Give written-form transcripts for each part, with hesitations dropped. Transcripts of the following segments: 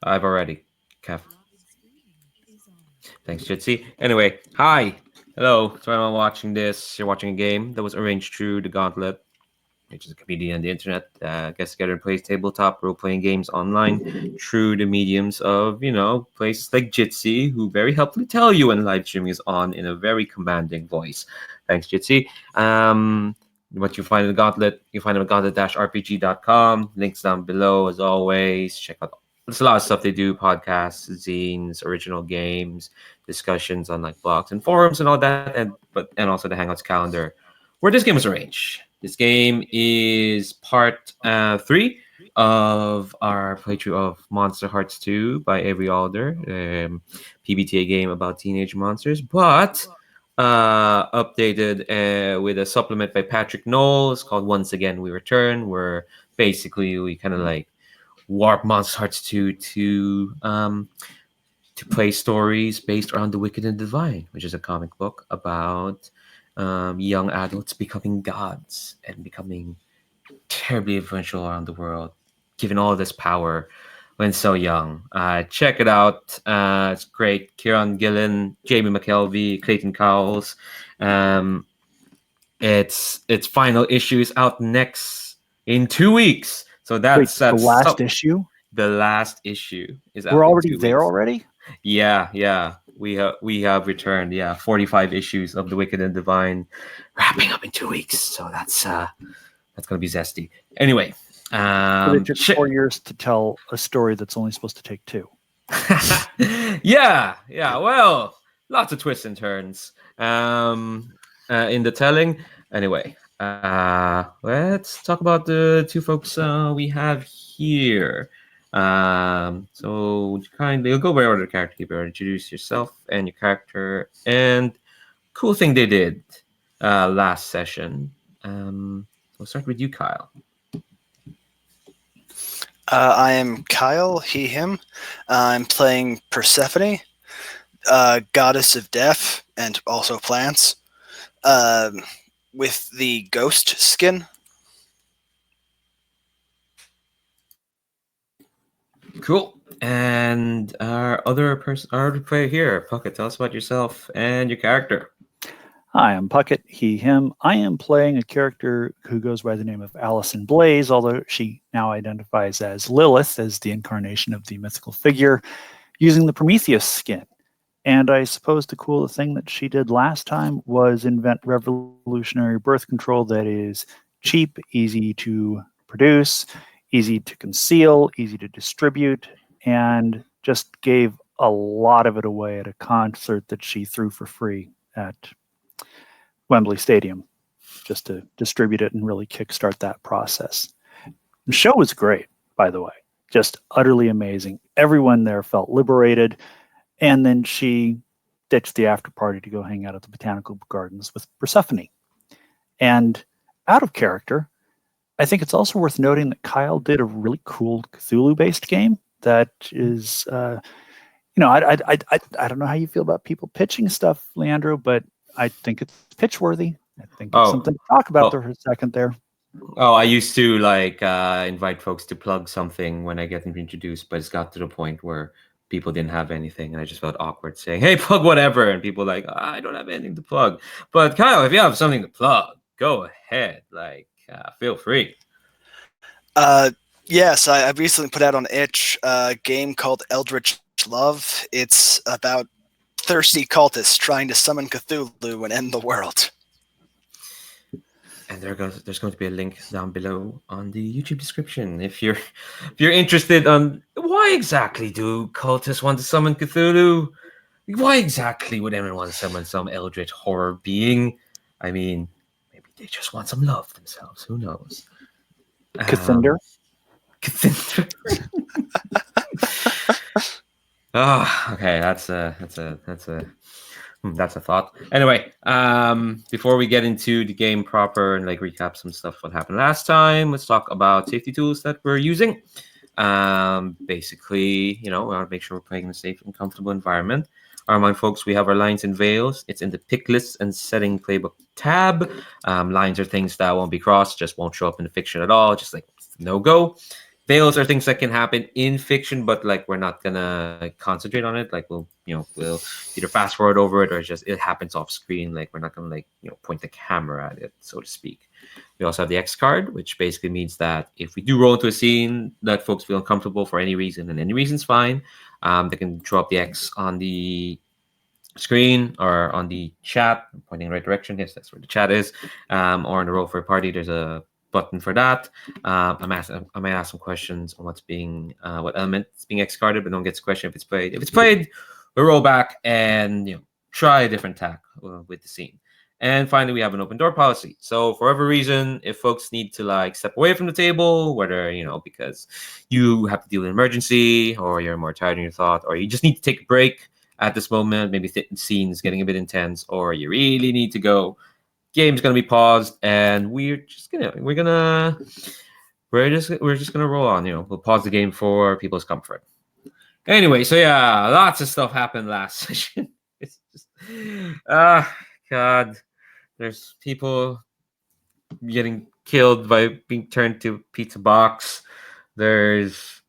I've already. Kev. Thanks, Jitsi. Anyway, hi. Hello. To anyone watching this, you're watching a game that was arranged through the Gauntlet, which is a community on the internet. Gets together and plays tabletop role-playing games online through the mediums of, places like Jitsi, who very helpfully tell you when live streaming is on in a very commanding voice. Thanks, Jitsi. What you find in the Gauntlet, you find them at gauntlet-rpg.com. Links down below, as always. Check out. There's a lot of stuff they do: podcasts, zines, original games, discussions on like blogs and forums and all that, and also the Hangouts calendar, where this game was arranged. This game is part 3 of our playthrough of Monster Hearts 2 by Avery Alder, PBTA game about teenage monsters, but updated with a supplement by Patrick Knowles called Once Again We Return, where basically we kind of like warp Monster Hearts 2 to play stories based around The Wicked and Divine, which is a comic book about young adults becoming gods and becoming terribly influential around the world, given all this power when so young. Check it out. It's great. Kieran Gillen, Jamie McKelvey, Clayton Cowles. Its final issue is out next in 2 weeks. So that's the last issue? The last issue is out. We're already there already? Yeah. We have returned. 45 issues of The Wicked and Divine, wrapping up in 2 weeks. So that's gonna be zesty. Anyway, it took 4 years to tell a story that's only supposed to take 2. Yeah. Well, lots of twists and turns in the telling. Anyway, let's talk about the 2 folks we have here. So you'll go by order of character keeper. Introduce yourself and your character, and cool thing they did last session. We'll start with you, Kyle. I am Kyle, he, him. I'm playing Persephone, goddess of death and also plants, with the ghost skin. Cool. And our other player here, Puckett, tell us about yourself and your character. Hi, I'm Puckett, he, him. I am playing a character who goes by the name of Allison Blaze, although she now identifies as Lilith, as the incarnation of the mythical figure, using the Prometheus skin. And I suppose the cool thing that she did last time was invent revolutionary birth control that is cheap, easy to produce, easy to conceal, easy to distribute, and just gave a lot of it away at a concert that she threw for free at Wembley Stadium, just to distribute it and really kickstart that process. The show was great, by the way, just utterly amazing. Everyone there felt liberated, and then she ditched the after party to go hang out at the botanical gardens with Persephone. And out of character, I think it's also worth noting that Kyle did a really cool Cthulhu-based game that is, I don't know how you feel about people pitching stuff, Leandro, but I think it's pitch-worthy. I think it's something to talk about for a second there. Oh, I used to invite folks to plug something when I get them introduced, but it's got to the point where people didn't have anything, and I just felt awkward saying, "Hey, plug whatever," and people like, "I don't have anything to plug." But Kyle, if you have something to plug, go ahead. Feel free. Yes, I recently put out on Itch a game called Eldritch Love. It's about thirsty cultists trying to summon Cthulhu and end the world. And there's going to be a link down below on the YouTube description if you're interested on why exactly do cultists want to summon Cthulhu? Why exactly would anyone want to summon some eldritch horror being? I mean, maybe they just want some love themselves. Who knows? Cathinder. Okay, that's a thought. Anyway, before we get into the game proper and recap some stuff what happened last time, let's talk about safety tools that we're using. Basically, we want to make sure we're playing in a safe and comfortable environment. Remind folks, we have our lines and veils. It's in the pick lists and setting playbook tab. Lines are things that won't be crossed, just won't show up in the fiction at all, just like no go. fails are things that can happen in fiction, but like we're not gonna concentrate on it. Like we'll either fast forward over it or just it happens off screen. Like we're not gonna like point the camera at it, so to speak. We also have the X card, which basically means that if we do roll into a scene that folks feel uncomfortable for any reason, and any reason's fine, they can draw up the X on the screen or on the chat, pointing in the right direction. Yes, that's where the chat is. Or in the roll for a party, there's a button for that. I might ask some questions on what's being, what element is being X-carded, but no one gets a question if it's played. If it's played, we roll back and try a different tack with the scene. And finally, we have an open door policy. So for whatever reason, if folks need to like step away from the table, whether because you have to deal with an emergency, or you're more tired in your thought, or you just need to take a break at this moment, maybe the scene is getting a bit intense, or you really need to go, game's gonna be paused, and we're just gonna roll on. We'll pause the game for people's comfort. Anyway, so yeah, lots of stuff happened last session. It's just God, there's people getting killed by being turned to pizza box. There's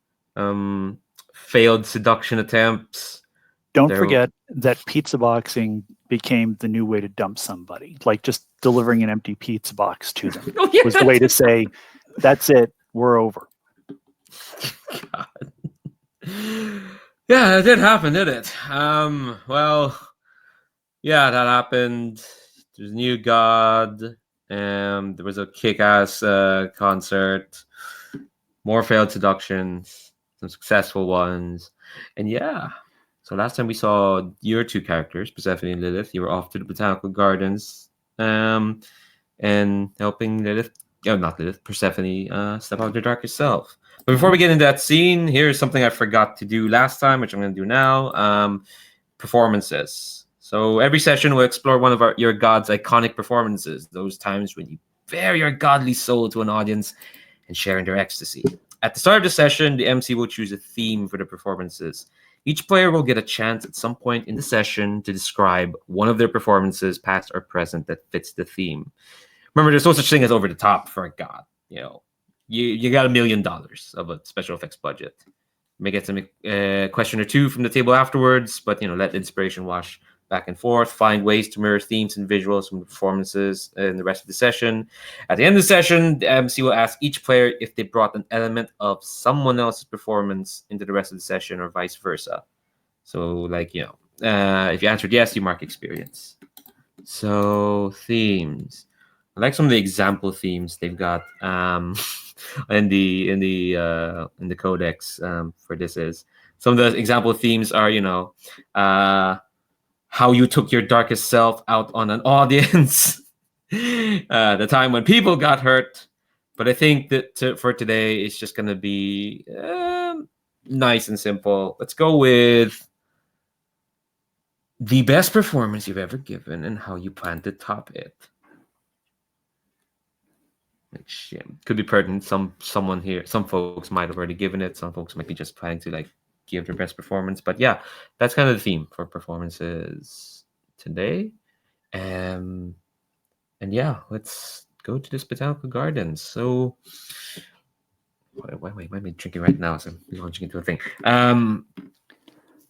failed seduction attempts. Don't forget that pizza boxing became the new way to dump somebody. Like just delivering an empty pizza box to them was the way to say, that's it, we're over. God. Yeah, it did happen, did it? Well, yeah, that happened. There's a new god. There was a kick-ass concert. More failed seductions. Some successful ones. And yeah. So last time we saw your two characters, Persephone and Lilith, you were off to the botanical gardens and helping Persephone step out of their darkest self. But before we get into that scene, here's something I forgot to do last time, which I'm going to do now. Performances. So every session we'll explore one of your god's iconic performances, those times when you bare your godly soul to an audience and share in their ecstasy. At the start of the session, the MC will choose a theme for the performances. Each player will get a chance at some point in the session to describe one of their performances, past or present, that fits the theme. Remember, there's no such thing as over the top for a god. You got $1 million of a special effects budget. You may get some question or two from the table afterwards, but let inspiration wash back and forth. Find ways to mirror themes and visuals from the performances in the rest of the session. At the end of the session, the MC will ask each player if they brought an element of someone else's performance into the rest of the session, or vice versa. So, if you answered yes, you mark experience. So, themes. I like some of the example themes they've got in the codex for this. Is some of the example themes are how you took your darkest self out on an audience, the time when people got hurt. But I think that for today, it's just going to be nice and simple. Let's go with the best performance you've ever given and how you plan to top it. Which could be pertinent. Some folks might have already given it. Some folks might be just planning to give their best performance. But yeah, that's kind of the theme for performances today. And yeah, let's go to this botanical gardens. So wait, am I drinking right now? So I'm launching into a thing.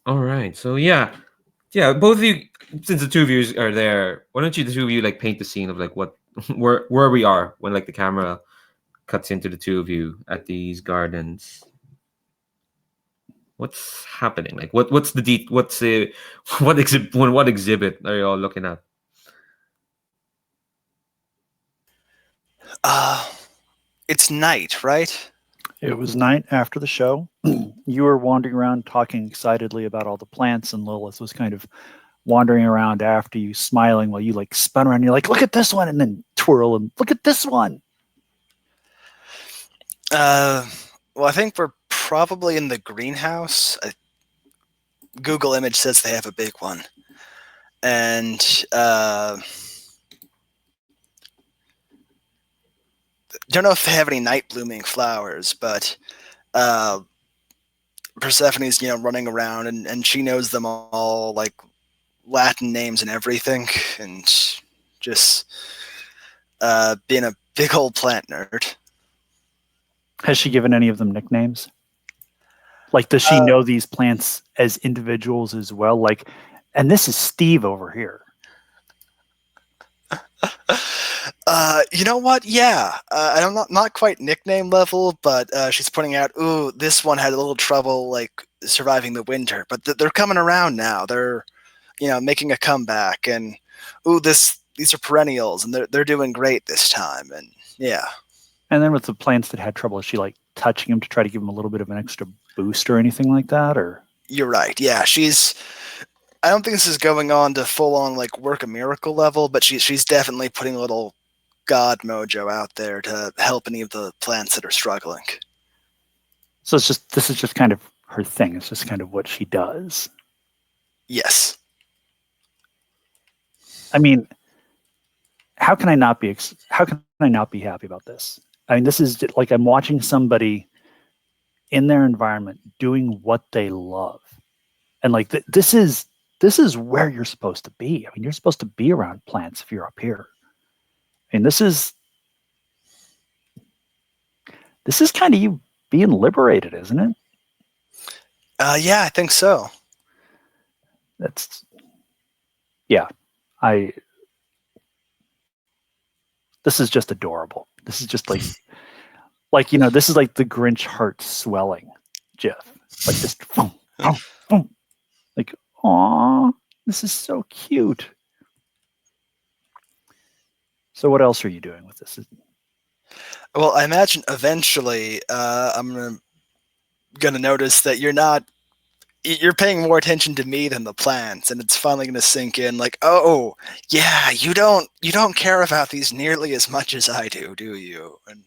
All right. So yeah, both of you, since the two of you are there, why don't you, the two of you, paint the scene of what where we are when the camera cuts into the two of you at these gardens. What's happening? What exhibit are you all looking at? It's night, right? It was night after the show. You were wandering around talking excitedly about all the plants, and Lilith was kind of wandering around after you, smiling while you spun around and you're like, look at this one, and then twirl and look at this one. Well, I think we're probably in the greenhouse. Google image says they have a big one. And don't know if they have any night blooming flowers, but Persephone's running around and she knows them all, Latin names and everything, and just being a big old plant nerd. Has she given any of them nicknames? Like, does she know these plants as individuals as well? Like, and this is Steve over here. You know what? Yeah, I'm not quite nickname level, but she's pointing out, ooh, this one had a little trouble like surviving the winter, but they're coming around now. They're, making a comeback, and ooh, these are perennials, and they're doing great this time, and yeah. And then with the plants that had trouble, is she like touching them to try to give them a little bit of an extra boost or anything like that? Or you're right. Yeah, I don't think this is going on to full on like work a miracle level, but she's definitely putting a little god mojo out there to help any of the plants that are struggling. So this is just kind of her thing. It's just kind of what she does. Yes. I mean, how can I not be happy about this? I mean, this is like I'm watching somebody in their environment doing what they love, and like this is where you're supposed to be. I mean, you're supposed to be around plants if you're up here. I mean, this is kind of you being liberated, isn't it? Yeah, I think so. This is just adorable. This is just like this is like the Grinch heart swelling gif. Like just like, aw, this is so cute. So what else are you doing with this? Well, I imagine eventually I'm gonna notice that you're paying more attention to me than the plants, and it's finally going to sink in like, oh yeah, you don't care about these nearly as much as I do you? And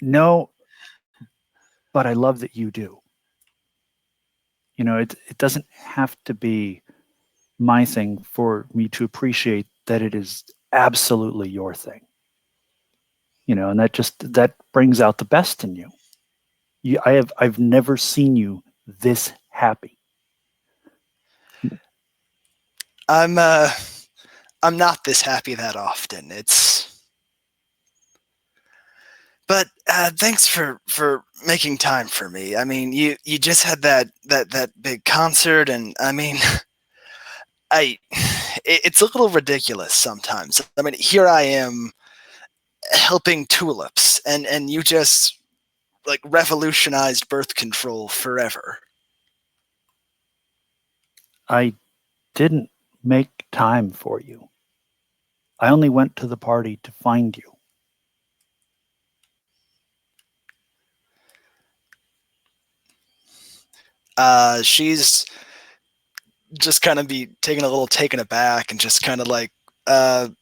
no, but I love that you do. It doesn't have to be my thing for me to appreciate that it is absolutely your thing. And that brings out the best in you. I've never seen you this happy. I'm not this happy that often. But thanks for making time for me. I mean, you just had that big concert, and I mean, it's a little ridiculous sometimes. I mean, here I am helping tulips, and you just like revolutionized birth control forever. I didn't make time for you. I only went to the party to find you. She's just kind of be taken a little taken aback and just kind of like, oh,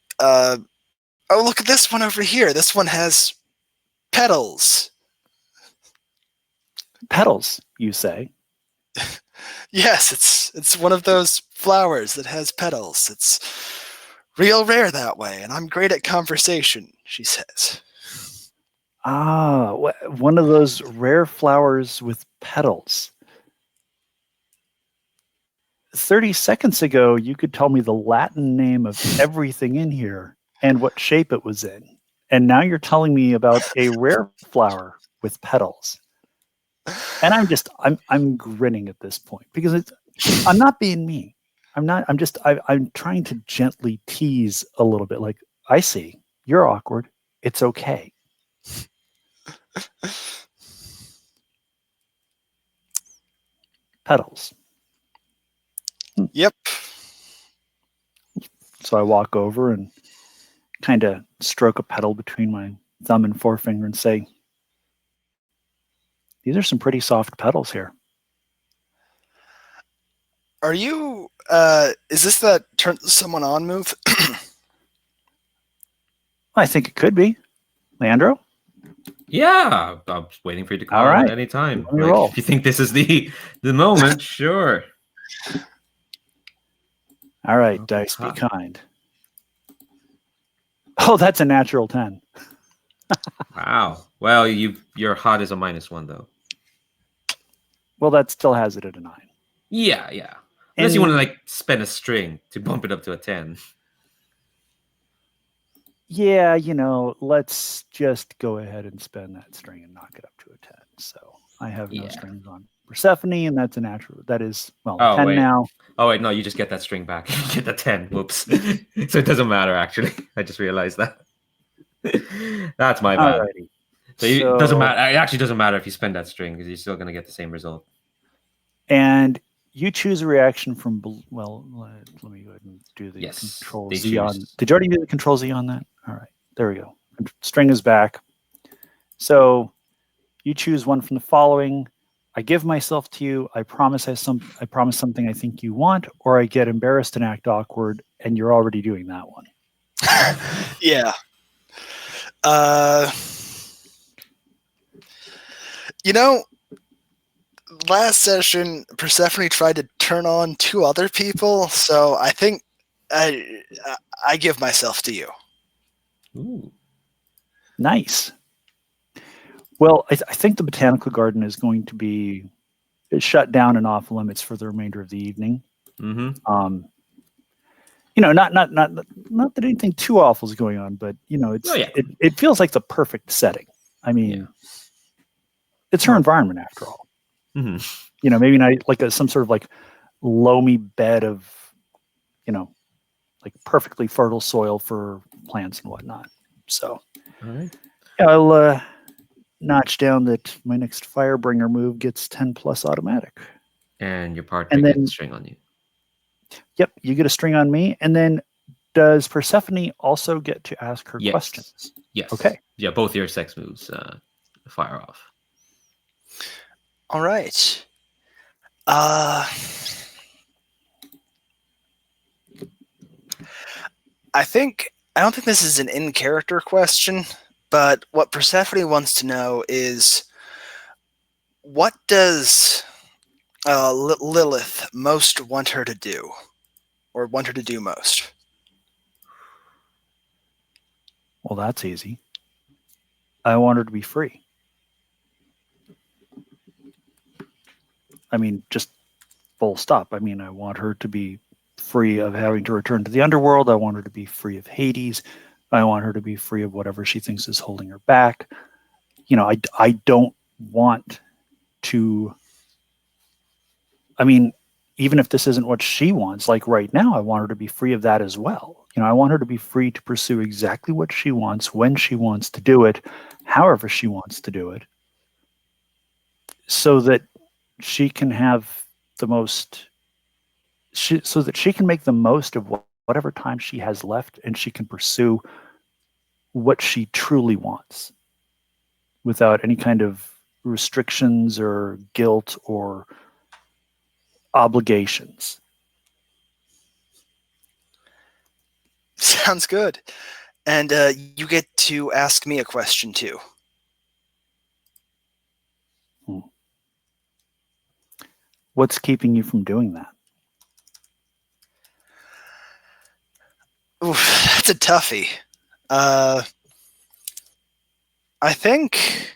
look at this one over here. This one has petals. Petals, you say? Yes, it's one of those flowers that has petals. It's real rare that way, and I'm great at conversation, she says. Ah, one of those rare flowers with petals. 30 seconds ago, you could tell me the Latin name of everything in here and what shape it was in. And now you're telling me about a rare flower with petals. And I'm grinning at this point because I'm not being mean. I'm trying to gently tease a little bit. Like, I see, you're awkward. It's okay. Petals. Yep. So I walk over and kind of stroke a petal between my thumb and forefinger and say, these are some pretty soft petals here. Are you, is this that turn someone on move? I think it could be. Leandro? Yeah, I'm waiting for you to call All right. at any time. Let me roll. If you think this is the moment, sure. All right, dice, be kind. Oh, that's a natural 10. Wow. Well, your hot is a -1 though. Well, that still has it at a 9. Yeah. Unless you want to like spend a string to bump it up to a 10. yeah, let's just go ahead and spend that string and knock it up to a 10. So I have no Yeah. strings on Persephone, and that's a natural. That is, well, a Oh 10 wait. now. Oh wait, no, you just get that string back. You get the 10. Whoops. So it doesn't matter actually. I just realized that. That's my bad. Alrighty. So it doesn't So, matter. It actually doesn't matter if you spend that string because you're still going to get the same result. and you choose a reaction from, well, let me go ahead and do the Yes, control they Z on. choose. Did you already do the control Z on that? All right, there we go. String is back. So you choose one from the following. I give myself to you. I promise something I think you want, or I get embarrassed and act awkward, and you're already doing that one. Yeah. Last session, Persephone tried to turn on 2 other people, so I think I give myself to you. Ooh. Nice. Well, I think the botanical garden is going to be shut down and off limits for the remainder of the evening. Mm-hmm. Not that anything too awful is going on, but it feels like the perfect setting. I mean, it's her environment after all. Mm-hmm. Maybe not like some sort of like loamy bed of, like perfectly fertile soil for plants and whatnot. So, All right. I'll notch down that my next Firebringer move gets 10 plus automatic. And your partner And gets then, a string on you. yep, you get a string on me. And then does Persephone also get to ask her questions? Yes. Okay. Yeah, both your sex moves fire off. All right. I don't think this is an in-character question, but what Persephone wants to know is, what does Lilith most want her to do, or want her to do most? Well, that's easy. I want her to be free. I mean, just full stop. I mean, I want her to be free of having to return to the underworld. I want her to be free of Hades. I want her to be free of whatever she thinks is holding her back. I don't want to. I mean, even if this isn't what she wants, like right now, I want her to be free of that as well. I want her to be free to pursue exactly what she wants, when she wants to do it, however she wants to do it, so that she can have the most, so that she can make the most of whatever time she has left, and she can pursue what she truly wants without any kind of restrictions or guilt or obligations. Sounds good. And you get to ask me a question too. What's keeping you from doing that? Oof, that's a toughie. I think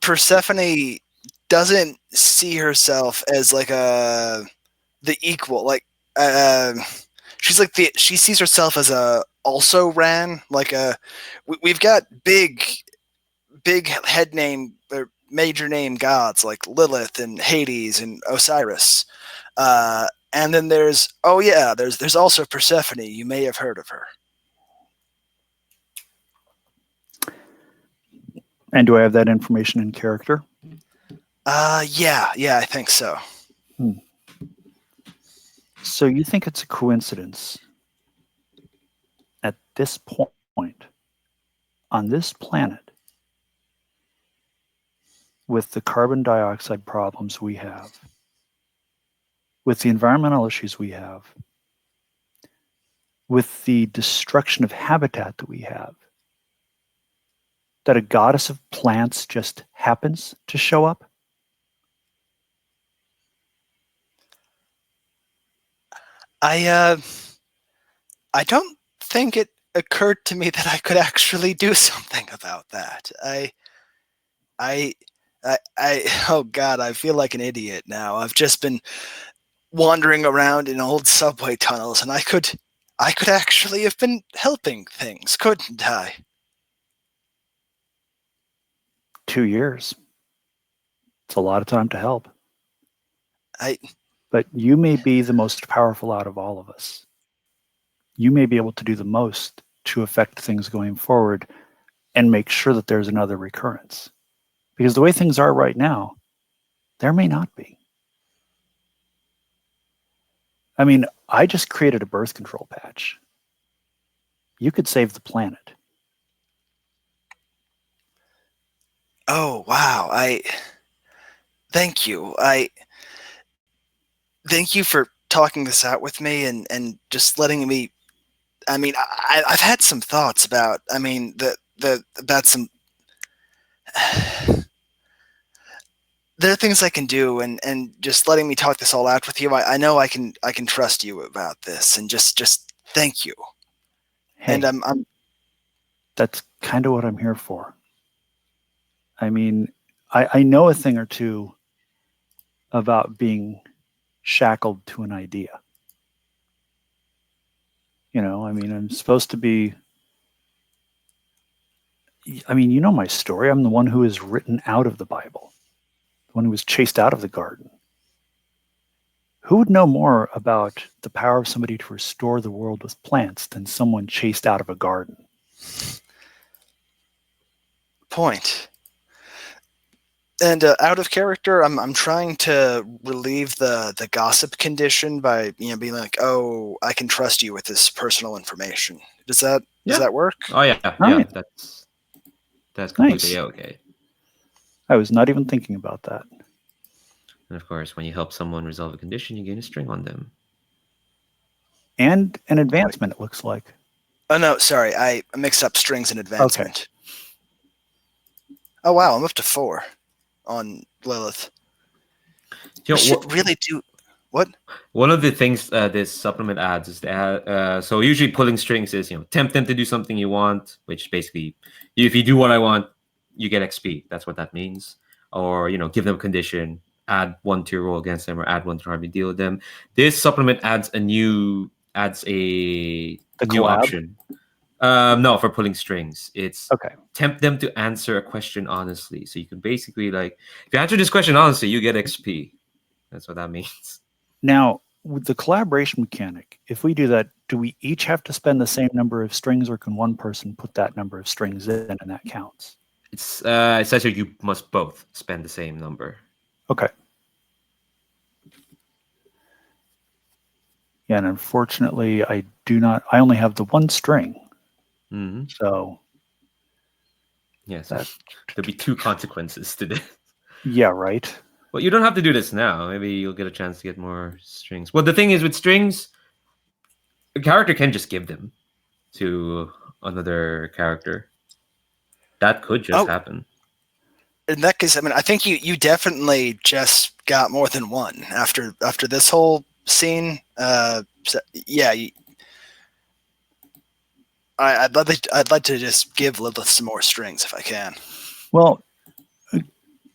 Persephone doesn't see herself as like the equal. Like she sees herself as a also ran. Like we've got big head name or major name gods like Lilith and Hades and Osiris. And then there's also Persephone. You may have heard of her. And do I have that information in character? Yeah, I think so. So you think it's a coincidence at this point on this planet, with the carbon dioxide problems we have, with the environmental issues we have, with the destruction of habitat that we have, that a goddess of plants just happens to show up? I don't think it occurred to me that I could actually do something about that. Oh God, I feel like an idiot now. I've just been wandering around in old subway tunnels, and I could I could actually have been helping things, couldn't I? 2 years. It's a lot of time to help. But you may be the most powerful out of all of us. You may be able to do the most to affect things going forward and make sure that there's another recurrence. Because the way things are right now, there may not be. I mean, I just created a birth control patch. You could save the planet. Oh, wow. Thank you. Thank you for talking this out with me and just letting me. I mean, I've had some thoughts about. I mean, about some. There are things I can do, and just letting me talk this all out with you. I know I can trust you about this, and just thank you. Hey, And I'm. That's kind of what I'm here for. I mean, I know a thing or two about being shackled to an idea. You know, I mean, I'm supposed to be. I mean, you know my story. I'm the one who is written out of the Bible, the one who was chased out of the garden. Who would know more about the power of somebody to restore the world with plants than someone chased out of a garden? Point. And out of character, I'm trying to relieve the gossip condition by being like, oh, I can trust you with this personal information. Does that work? Oh yeah, Right. that's completely Nice. okay. I was not even thinking about that. And of course, when you help someone resolve a condition, you gain a string on them. And an advancement, it looks like. Oh no, sorry, I mixed up strings and advancement. Okay. Oh wow, I'm up to 4 on Lilith. You know, should really do what? One of the things this supplement adds is that so usually pulling strings is tempt them to do something you want, which basically if you do what I want, you get XP. That's what that means. Or give them a condition, add 1 to your roll against them, or add 1 to how you deal with them. This supplement adds a new option. No, for pulling strings, it's Okay. tempt them to answer a question honestly. So you can basically if you answer this question honestly, you get XP. That's what that means. Now, with the collaboration mechanic, if we do that, do we each have to spend the same number of strings, or can one person put that number of strings in and that counts? It says here you must both spend the same number. Okay. Yeah, and unfortunately, I only have the 1 string. Mm-hmm. So. Yes, there'll be 2 consequences to this. Yeah, right. Well, you don't have to do this now. Maybe you'll get a chance to get more strings. Well, the thing is with strings, a character can just give them to another character. That could just happen. In that case, I mean, I think you definitely just got more than 1 after this whole scene. So, yeah, I'd like to just give Lilith some more strings if I can. Well,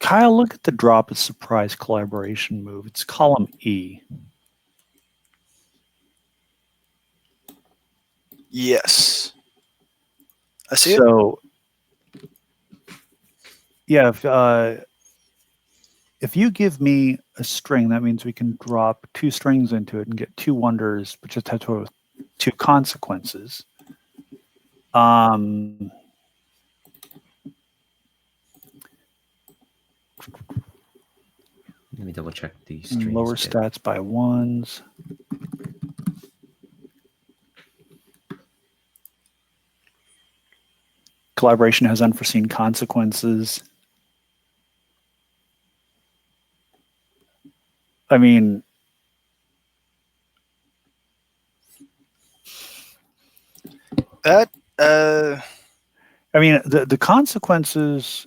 Kyle, look at the drop a surprise collaboration move. It's column E. Yes. I see it. So, yeah, if you give me a string, that means we can drop 2 strings into it and get 2 wonders, but just have 2 consequences. Let me double check these strings. Lower stats by 1s. Collaboration has unforeseen consequences. I mean, that. I mean, the consequences.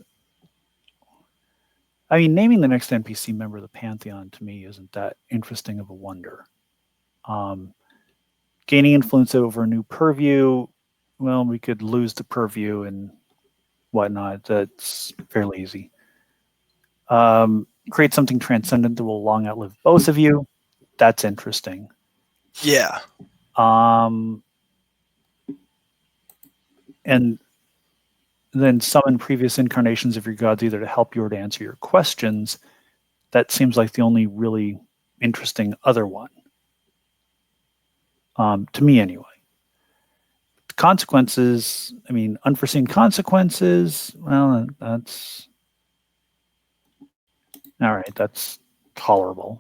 I mean, naming the next NPC member of the Pantheon to me isn't that interesting of a wonder. Gaining influence over a new purview. Well, we could lose the purview and whatnot. That's fairly easy. Create something transcendent that will long outlive both of you. That's interesting. Yeah. and then summon previous incarnations of your gods either to help you or to answer your questions. That seems like the only really interesting other one. To me, anyway. Consequences, I mean, unforeseen consequences, well, that's all right. That's tolerable.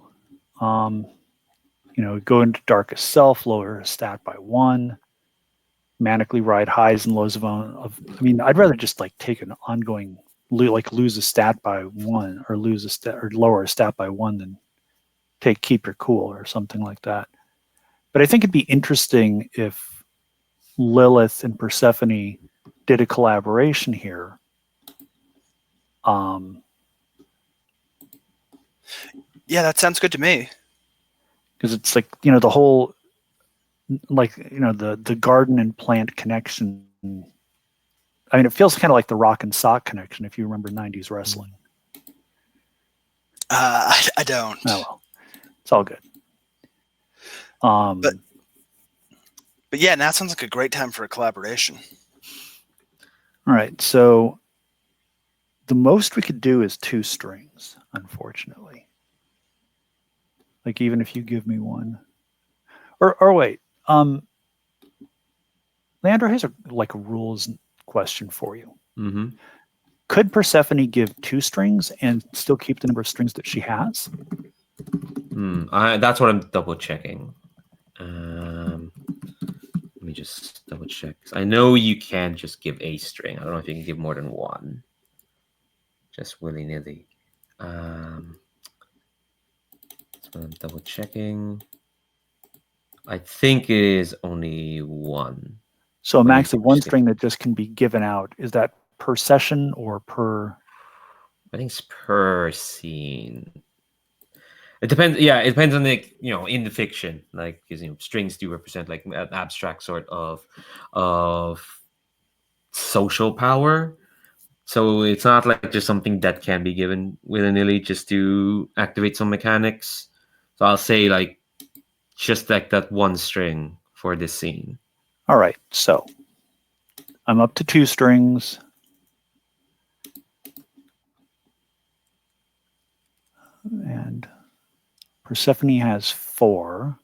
Go into darkest self, lower a stat by 1, manically ride highs and lows I mean, I'd rather just like take an ongoing, like lose a stat by 1 or lose a stat or lower a stat by 1 than keep your cool or something like that. But I think it'd be interesting if Lilith and Persephone did a collaboration here. Yeah, that sounds good to me. Because it's like, the whole, like, the garden and plant connection. I mean, it feels kind of like the rock and sock connection, if you remember 90s wrestling. I don't. Oh, well. It's all good. But yeah, now sounds like a great time for a collaboration. All right, so the most we could do is 2 strings, unfortunately. Like, even if you give me 1. Or wait, Leandro, here's a rules question for you. Mm-hmm. Could Persephone give 2 strings and still keep the number of strings that she has? That's what I'm double checking. Let me just double check. I know you can't just give a string. I don't know if you can give more than 1. Just willy-nilly. That's what I'm double checking. I think it is only 1. So a max of 1 string that just can be given out. Is that per session or per? I think it's per scene. It depends. Yeah, it depends on the in the fiction, like because strings do represent like an abstract sort of social power. So it's not like just something that can be given willy-nilly just to activate some mechanics. So I'll say like just like that 1 string for this scene. All right, so I'm up to 2 strings. And Persephone has 4.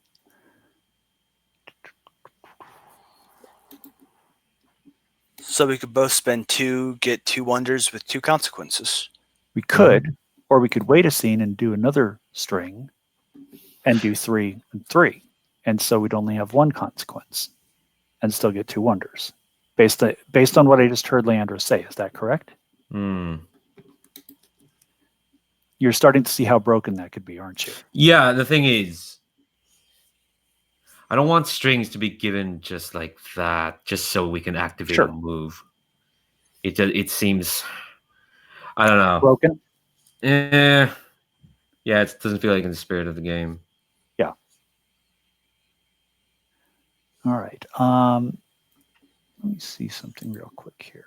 So we could both spend 2, get 2 wonders with 2 consequences. We could, or we could wait a scene and do another string and do 3 and 3. And so we'd only have 1 consequence and still get 2 wonders. Based on what I just heard Leandro say, is that correct? You're starting to see how broken that could be, aren't you? Yeah, the thing is, I don't want strings to be given just like that, just so we can activate a move. It seems, I don't know. Broken? Yeah, it doesn't feel like in the spirit of the game. Yeah. All right. Let me see something real quick here.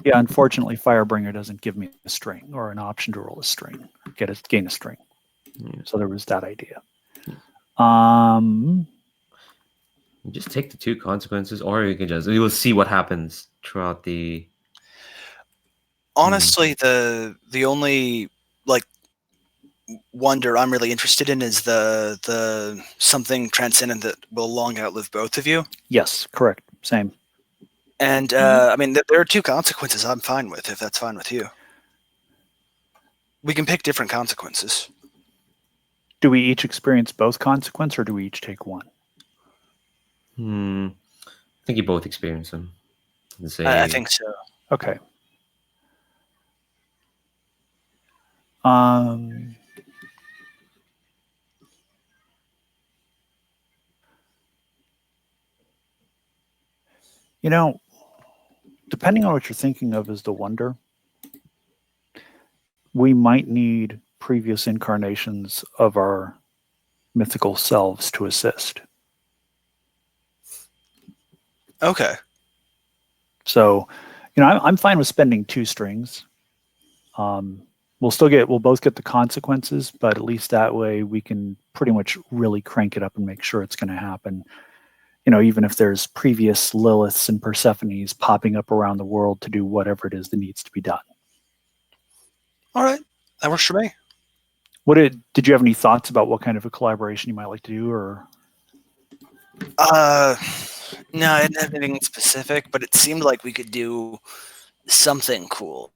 Yeah, unfortunately, Firebringer doesn't give me a string or an option to roll a string, gain a string. Yeah. So there was that idea. You just take the 2 consequences, or you can we will see what happens throughout the. Honestly, the only like wonder I'm really interested in is the something transcendent that will long outlive both of you. Yes, correct. Same. And I mean, there are 2 consequences I'm fine with, if that's fine with you. We can pick different consequences. Do we each experience both consequence, or do we each take 1? I think you both experience them. I think so. Okay. Depending on what you're thinking of as the wonder, we might need previous incarnations of our mythical selves to assist. Okay. So, I'm fine with spending 2 strings. We'll both get the consequences, but at least that way we can pretty much really crank it up and make sure it's going to happen. Even if there's previous Liliths and Persephones popping up around the world to do whatever it is that needs to be done. All right, that works for me. Did you have any thoughts about what kind of a collaboration you might like to do, or? No, I didn't have anything specific, but it seemed like we could do something cool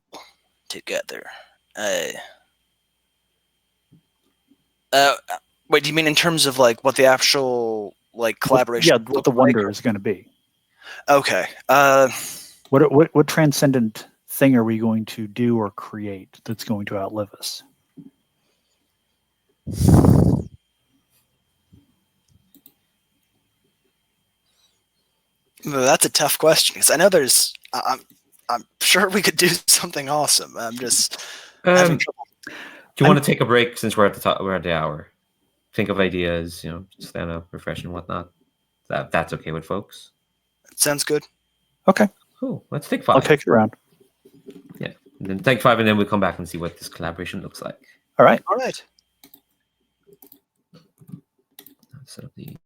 together. Wait, do you mean in terms of like what the actual collaboration? Yeah, what the wonder is going to be. Okay. What transcendent thing are we going to do or create that's going to outlive us? That's a tough question because I know there's. I'm sure we could do something awesome. I'm just having trouble. Do you want to take a break since we're at the top? We're at the hour. Think of ideas, stand up, refresh and whatnot. That's okay with folks. Sounds good. Okay. Cool. Let's take 5. I'll take it around. Yeah. And then take 5 and then we'll come back and see what this collaboration looks like. All right. All right. So the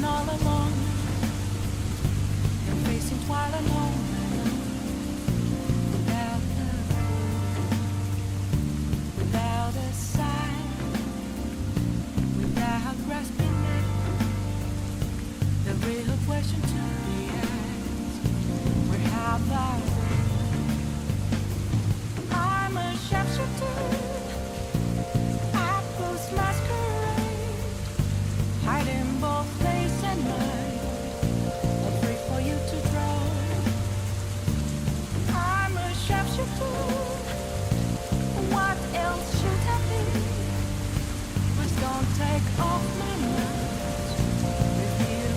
all alone, and facing twilight alone, without without a sign, without grasping it, the real question to be asked: where have I been? I'm a sharpshooter, I post masquerade, hiding both face and mind, all free for you to draw. I'm a sharpshooter, what else should I be? Please don't take off my mind with you.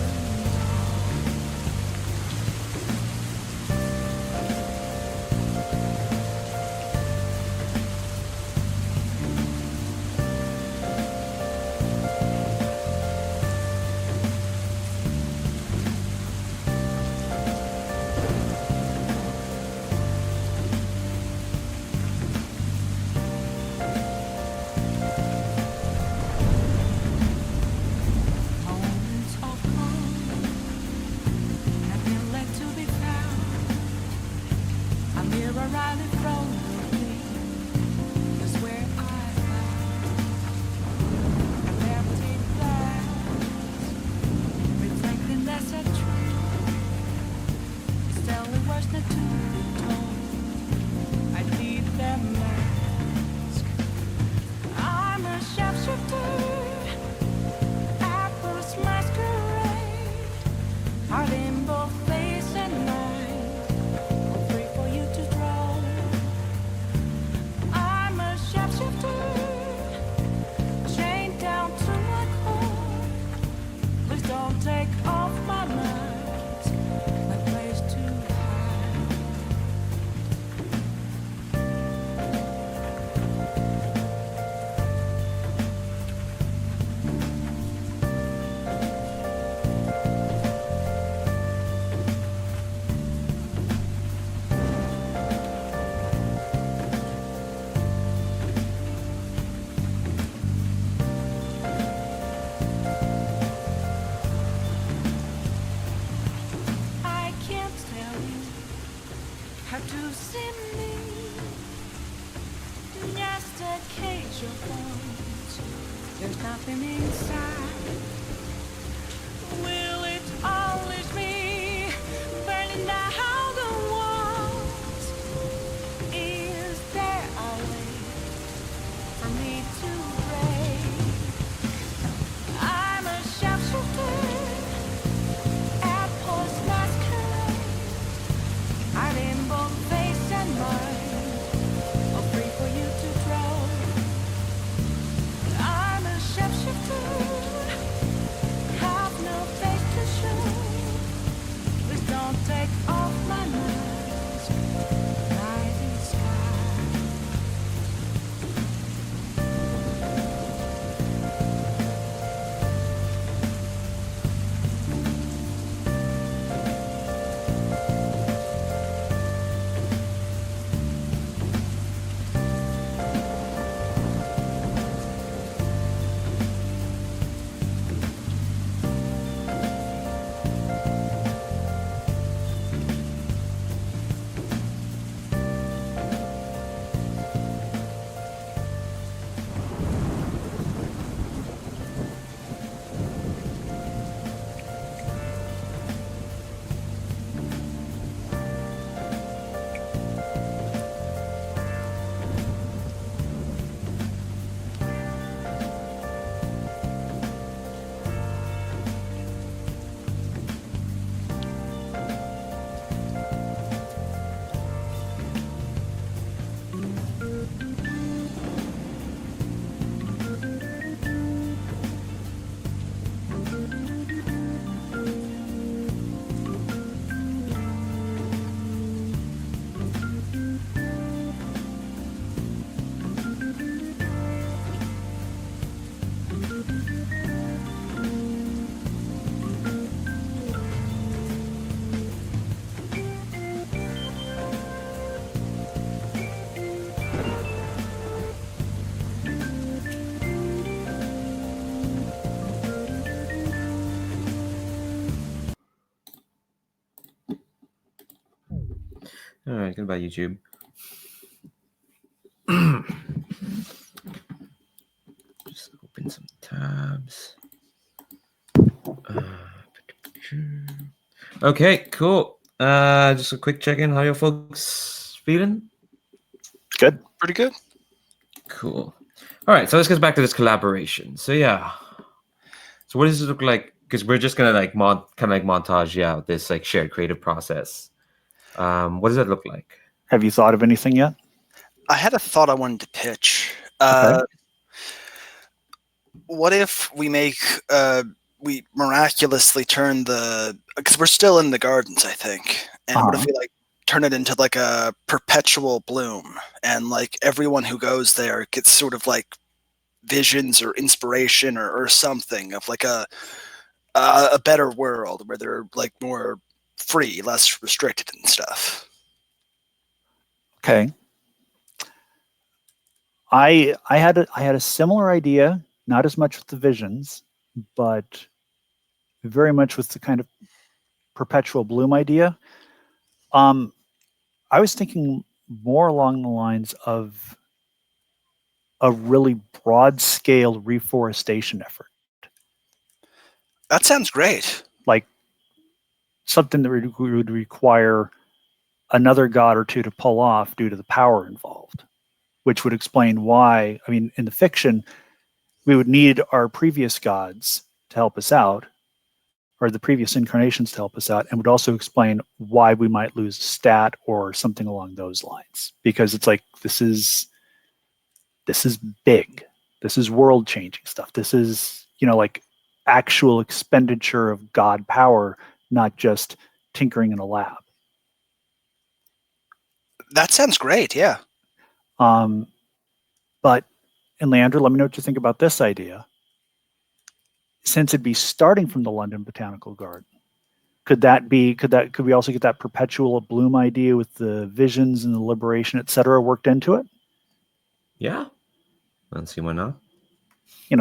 Moments of calm have been left to be found. I'm here around in front of me. That's where I found an empty glass, reflecting that's a truth. It's telling words not to be told. I need them mask. I'm a sharpshooter. Apples masquerade, hiding both face and mind, all free for you to draw. I'm a sharpshooter, chained down to my core. Please don't take off my mask, my place to hide. I can't tell you how to see me. Just a cage of bones. There's nothing inside. Will it unleash me? Burning down the walls. Is there a way for me to break? I'm a sharpshooter. Apples masquerade, All right, goodbye, YouTube. Just open some tabs. Okay, cool. Just a quick check-in. How you folks feeling? Good. Pretty good. Cool. All right, so let's get back to this collaboration. So yeah. So what does it look like? Because we're just gonna like montage out this like shared creative process. What does that look like? Have you thought of anything yet? I had a thought I wanted to pitch. Okay. What if we make we miraculously turn the, because we're still in the gardens, I think, and what if Uh-huh. we like turn it into like a perpetual bloom, and like everyone who goes there gets sort of like visions or inspiration or something of like a better world where they're like more free, less restricted and stuff. Okay. I had a similar idea, not as much with the visions, but very much with the kind of perpetual bloom idea. I was thinking more along the lines of a really broad scale reforestation effort, That sounds great. like something that would require another god or two to pull off due to the power involved, which would explain why. I mean, in the fiction, we would need our previous gods to help us out, or the previous incarnations to help us out, and would also explain why we might lose a stat or something along those lines. Because it's like this is big. This is world changing stuff. This is, like actual expenditure of god power, not just tinkering in a lab. That sounds great. Yeah. But, and Leandra, let me know what you think about this idea. Since it'd be starting from the London Botanical Garden, could we also get that perpetual bloom idea with the visions and the liberation, et cetera, worked into it? Yeah. I don't see why not.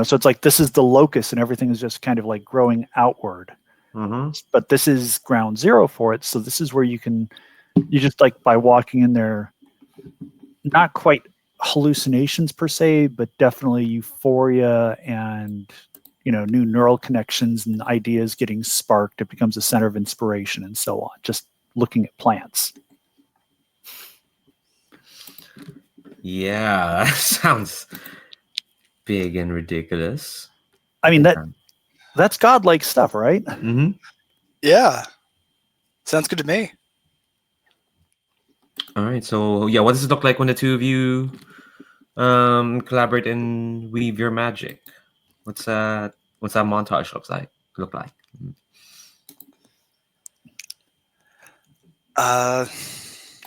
So it's like this is the locus and everything is just kind of like growing outward. Mm-hmm. But this is ground zero for it. So this is where you just like by walking in there, not quite hallucinations per se, but definitely euphoria and new neural connections and ideas getting sparked. It becomes a center of inspiration and so on. Just looking at plants. Yeah, that sounds big and ridiculous. I mean, that's godlike stuff, right? Mm-hmm. Yeah. Sounds good to me. All right. So yeah, what does it look like when the two of you collaborate and weave your magic? What's that montage look like? I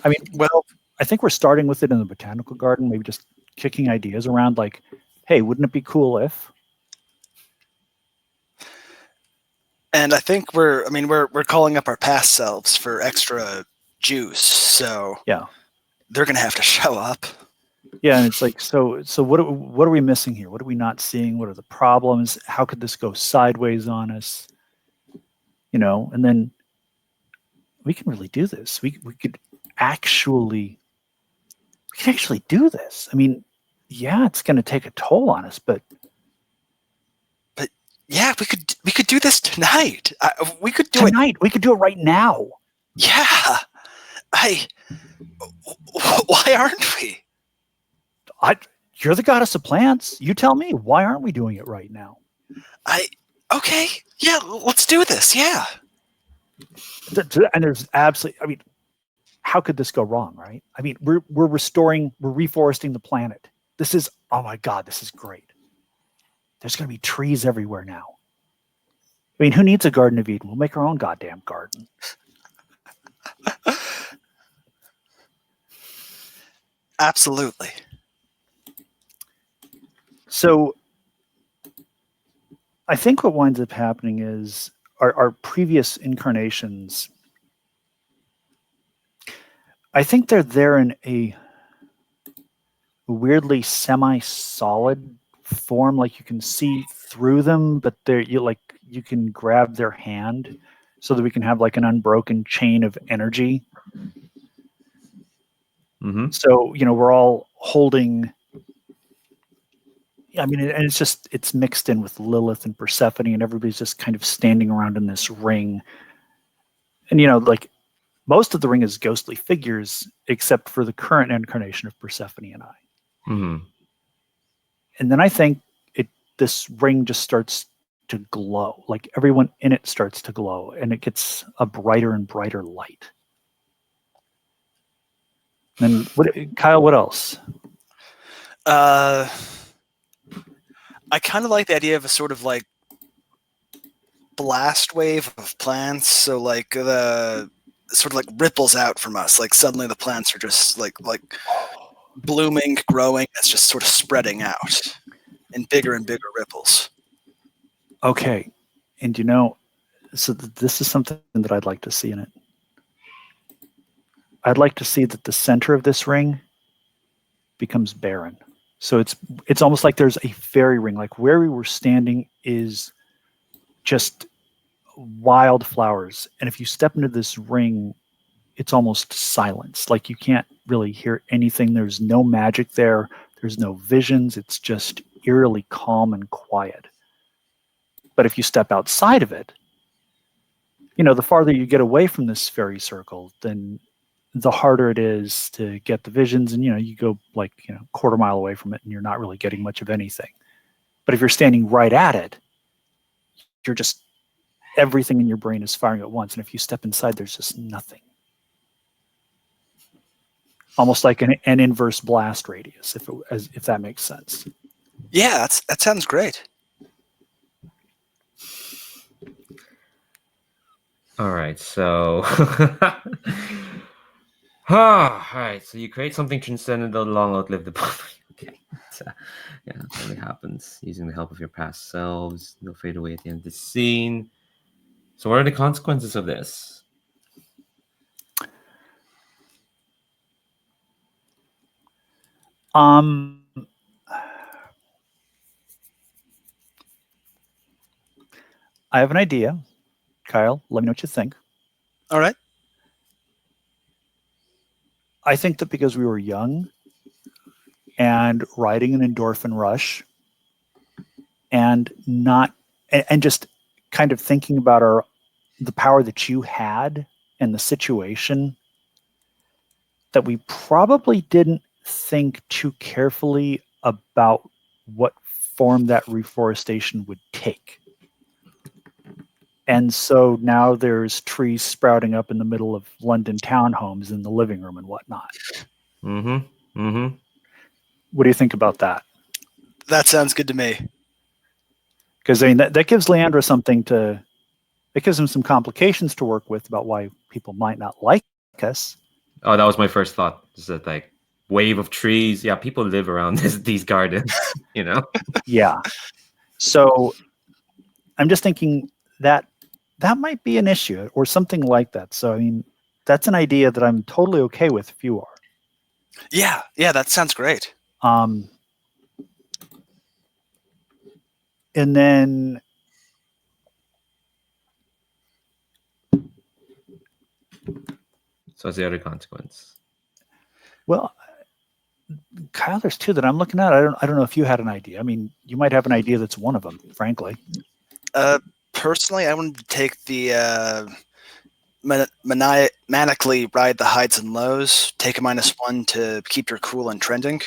mean, well, I think we're starting with it in the botanical garden, maybe just kicking ideas around like, hey, wouldn't it be cool if? And I think we're calling up our past selves for extra juice, so yeah, they're gonna have to show up. Yeah, and it's like, so what are we missing here? What are we not seeing? What are the problems? How could this go sideways on us? And then we can really do this. We could actually do this. I mean, yeah, it's going to take a toll on us, but yeah, we could do this tonight. We could do tonight. We could do it right now. Yeah, why aren't we? You're the goddess of plants. You tell me. Why aren't we doing it right now? Okay. Yeah, let's do this. Yeah. And there's absolutely. I mean, how could this go wrong, right? I mean, we're reforesting the planet. This is, oh my God, this is great. There's going to be trees everywhere now. I mean, who needs a Garden of Eden? We'll make our own goddamn garden. Absolutely. So I think what winds up happening is our previous incarnations, I think they're there in a weirdly semi-solid form, like you can see through them, but you can grab their hand so that we can have like an unbroken chain of energy. Mm-hmm. So, we're all holding. I mean, and it's mixed in with Lilith and Persephone, and everybody's just kind of standing around in this ring. And, like most of the ring is ghostly figures, except for the current incarnation of Persephone and I. Mm-hmm. And then I think this ring just starts to glow. Like everyone in it starts to glow, and it gets a brighter and brighter light. And Kyle, what else? I kind of like the idea of a sort of like blast wave of plants. So like the sort of like ripples out from us. Like suddenly the plants are just like blooming, growing. It's just sort of spreading out in bigger and bigger ripples. Okay. And so this is something that I'd like to see in it. I'd like to see that the center of this ring becomes barren. So it's almost like there's a fairy ring. Like where we were standing is just wild flowers. And if you step into this ring, it's almost silence. Like you can't really hear anything. There's no magic there. There's no visions. It's just eerily calm and quiet. But if you step outside of it, the farther you get away from this fairy circle, then the harder it is to get the visions. And, you go like, quarter mile away from it and you're not really getting much of anything. But if you're standing right at it, you're just, everything in your brain is firing at once. And if you step inside, there's just nothing. Almost like an inverse blast radius, if that makes sense. Yeah, that sounds great. All right, so all right, so you create something transcendental, long outlive the body. Okay, yeah, that only happens using the help of your past selves. They'll fade away at the end of the scene. So, what are the consequences of this? I have an idea. Kyle, let me know what you think. All right. I think that because we were young and riding an endorphin rush and just kind of thinking about the power that you had and the situation, that we probably didn't think too carefully about what form that reforestation would take. And so now there's trees sprouting up in the middle of London townhomes in the living room and whatnot. Mm-hmm. Mm-hmm. What do you think about that? That sounds good to me. Because that gives Leandra it gives him some complications to work with about why people might not like us. Oh, that was my first thought. Is that like wave of trees? Yeah, people live around these gardens, Yeah. So I'm just thinking that might be an issue or something like that. So, I mean, that's an idea that I'm totally okay with if you are. Yeah, that sounds great. And then so what's the other consequence? well, Kyle, there's two that I'm looking at. I don't know if you had an idea. I mean, you might have an idea that's one of them, frankly. Personally, I wanted to take the manically ride the highs and lows, take a -1 to keep your cool and trending.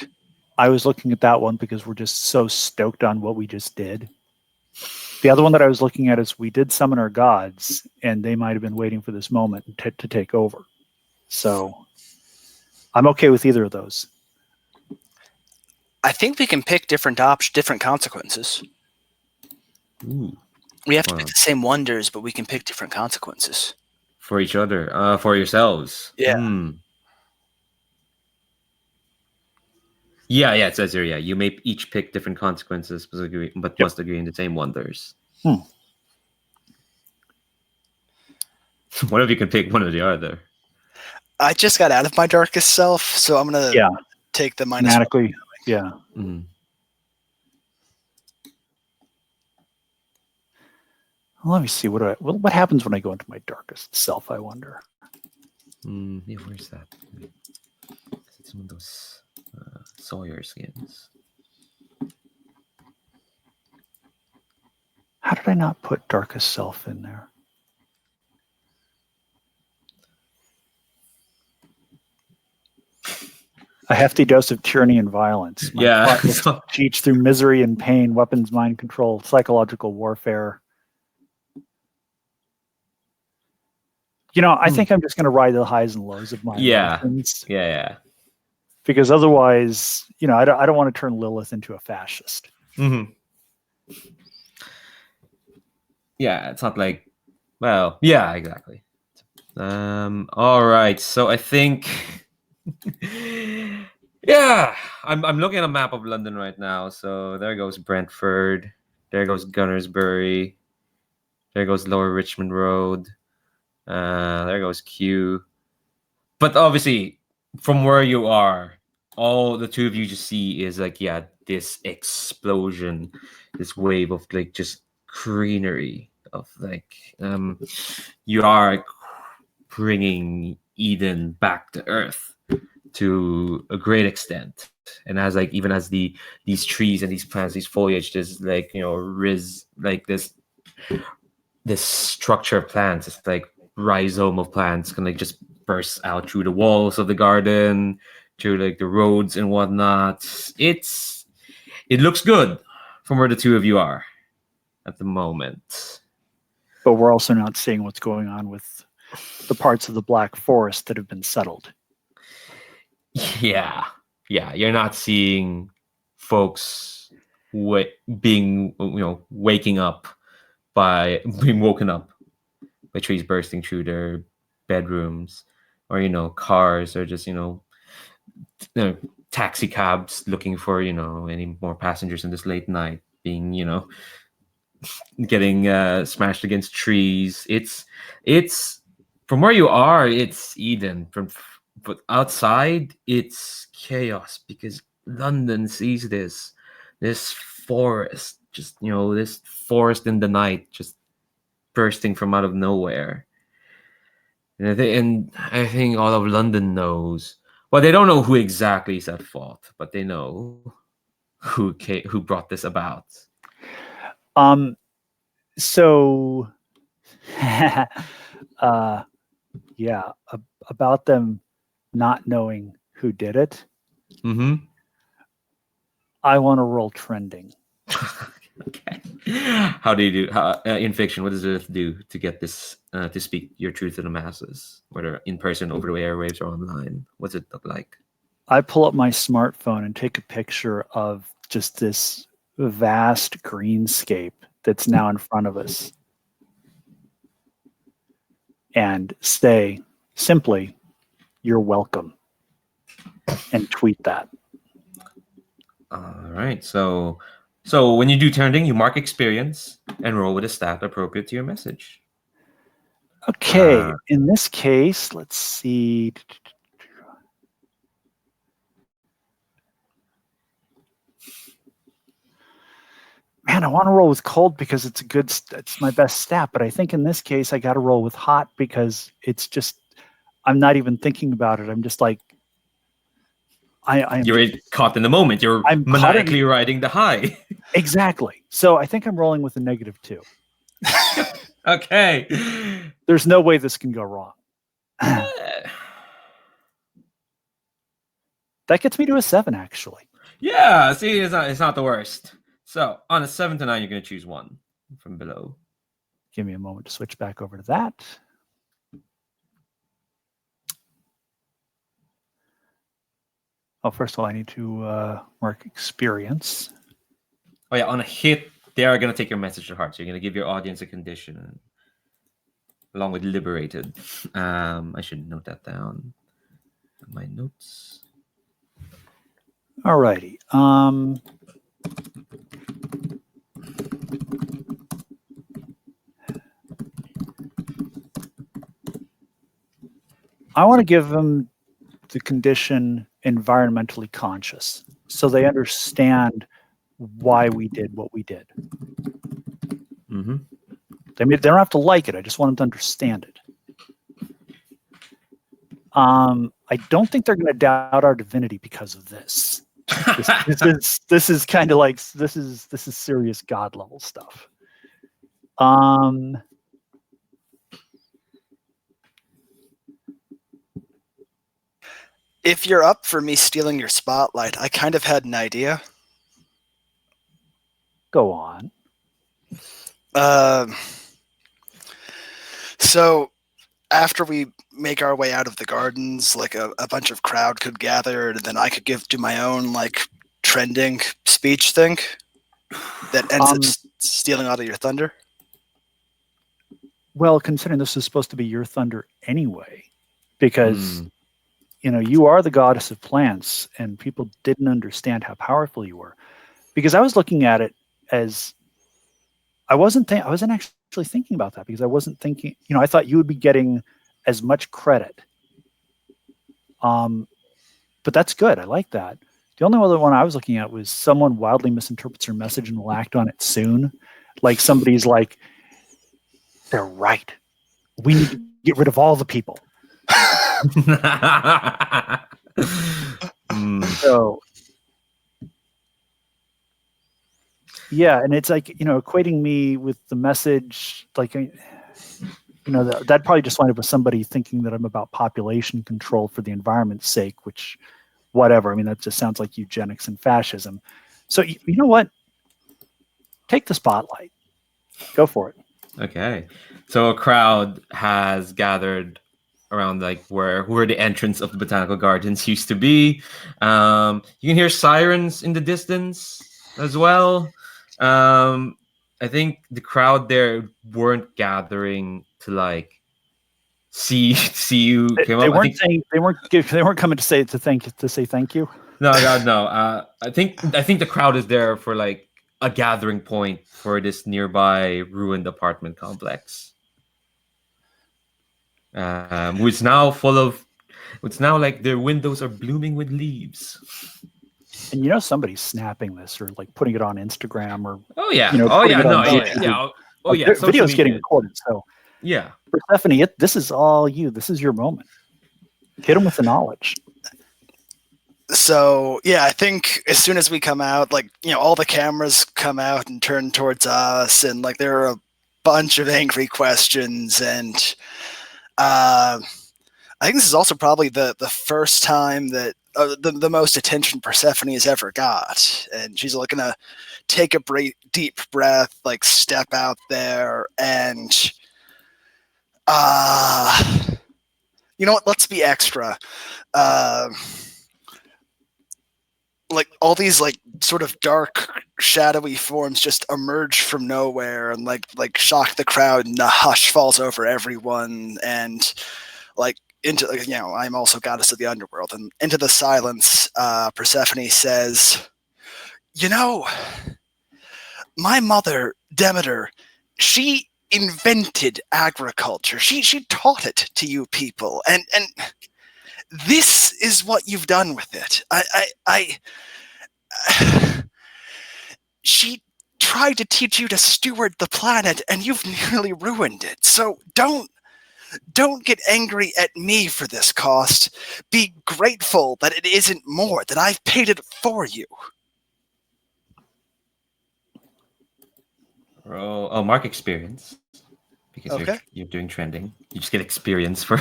I was looking at that one because we're just so stoked on what we just did. The other one that I was looking at is we did summon our gods, and they might have been waiting for this moment to take over. So I'm okay with either of those. I think we can pick different consequences. Ooh. We have to pick the same wonders, but we can pick different consequences. For each other, for yourselves. Yeah. Yeah, it says here, yeah. You may each pick different consequences, but must agree in the same wonders. One of you can pick one or the other. I just got out of my darkest self, so I'm going to take the -1. Manically, yeah. Mm-hmm. Well, let me see. What happens when I go into my darkest self, I wonder. Yeah, where's that? some of those Sawyer skins. How did I not put Darkest Self in there? A hefty dose of tyranny and violence. My Yeah. plot was to teach through misery and pain, weapons, mind control, psychological warfare. You know, I think I'm just going to ride the highs and lows of my emotions. Yeah. Because otherwise, you know, I don't want to turn Lilith into a fascist. Mm-hmm. Yeah, it's not like, well, yeah, exactly. All right, so I think, yeah, I'm looking at a map of London right now. So there goes Brentford, there goes Gunnersbury, there goes Lower Richmond Road, there goes Kew. But obviously, from where you are, all the two of you just see is like, yeah, this explosion, this wave of like just greenery of like, you are bringing Eden back to Earth to a great extent, and as like even as these trees and these plants, these foliage, there's like, you know, like this structure of plants, it's like rhizome of plants can like just burst out through the walls of the garden, through like the roads and whatnot. It looks good from where the two of you are at the moment. But we're also not seeing what's going on with the parts of the Black Forest that have been settled. Yeah, you're not seeing folks being, you know, waking up by being woken up by trees bursting through their bedrooms, or, you know, cars, or just, you know, taxi cabs looking for, you know, any more passengers in this late night, being, you know, getting smashed against trees. It's from where you are, it's Eden. But outside, it's chaos, because London sees this forest, just, you know, this forest in the night, just bursting from out of nowhere. And I think all of London knows. Well, they don't know who exactly is at fault, but they know who brought this about. So, yeah, about them not knowing who did it. Mm-hmm. I want to roll trending. Okay. How do you do in fiction? What does it do to get this to speak your truth to the masses, whether in person, over the airwaves, or online? What's it look like? I pull up my smartphone and take a picture of just this vast greenscape that's now in front of us, and say simply, "You're welcome," and tweet that. All right. So when you do trending, you mark experience and roll with a stat appropriate to your message. Okay, in this case, let's see. Man, I want to roll with cold because it's my best stat, but I think in this case I got to roll with hot because it's just, I'm not even thinking about it. I'm just like, You're caught in the moment. You're maniacally riding the high. Exactly. So I think I'm rolling with a -2. Okay. There's no way this can go wrong. That gets me to a 7, actually. Yeah, see, it's not the worst. So on a 7 to 9, you're going to choose one from below. Give me a moment to switch back over to that. Oh, first of all, I need to mark experience. Oh yeah, on a hit, they are going to take your message to heart. So you're going to give your audience a condition along with liberated. I should note that down in my notes. Alrighty. I want to give them the condition environmentally conscious, so they understand why we did what we did. Mm-hmm. They don't have to like it. I just want them to understand it. I don't think they're going to doubt our divinity because of this. This is kind of like this is serious god level stuff. If you're up for me stealing your spotlight, I kind of had an idea. Go on. So after we make our way out of the gardens, like a bunch of crowd could gather, and then I could do my own like trending speech thing that ends up stealing all of your thunder. Well, considering this is supposed to be your thunder anyway, because you are the goddess of plants, and people didn't understand how powerful you were. Because I was looking at it as I wasn't actually thinking about that, because I wasn't thinking, I thought you would be getting as much credit. But that's good. I like that. The only other one I was looking at was someone wildly misinterprets your message and will act on it soon. Like somebody's like, they're right. We need to get rid of all the people. So, yeah, and it's like, equating me with the message, like, that probably just wound up with somebody thinking that I'm about population control for the environment's sake, which, whatever. I mean, that just sounds like eugenics and fascism. So, you know what? Take the spotlight. Go for it. Okay. So a crowd has gathered around like where the entrance of the botanical gardens used to be. You can hear sirens in the distance as well. I think the crowd there weren't gathering to like see you came They up. weren't saying they weren't coming to say thank you. No, God, no. I think the crowd is there for like a gathering point for this nearby ruined apartment complex. It's now like their windows are blooming with leaves. And somebody's snapping this or like putting it on Instagram or video's getting recorded. So yeah, Persephone, this is all you. This is your moment. Hit them with the knowledge. So yeah, I think as soon as we come out, like all the cameras come out and turn towards us, and like there are a bunch of angry questions, and I think this is also probably the first time that the most attention Persephone has ever got, and she's looking to take a deep breath, like step out there, and you know what? Let's be extra. Like all these like sort of dark, shadowy forms just emerge from nowhere and like shock the crowd, and a hush falls over everyone, and like into I'm also goddess of the underworld, and into the silence, Persephone says, my mother Demeter, she invented agriculture. She taught it to you people, and this is what you've done with it. She tried to teach you to steward the planet, and you've nearly ruined it. So don't get angry at me for this cost. Be grateful that it isn't more, that I've paid it for you. Mark experience. Because you're doing trending. You just get experience for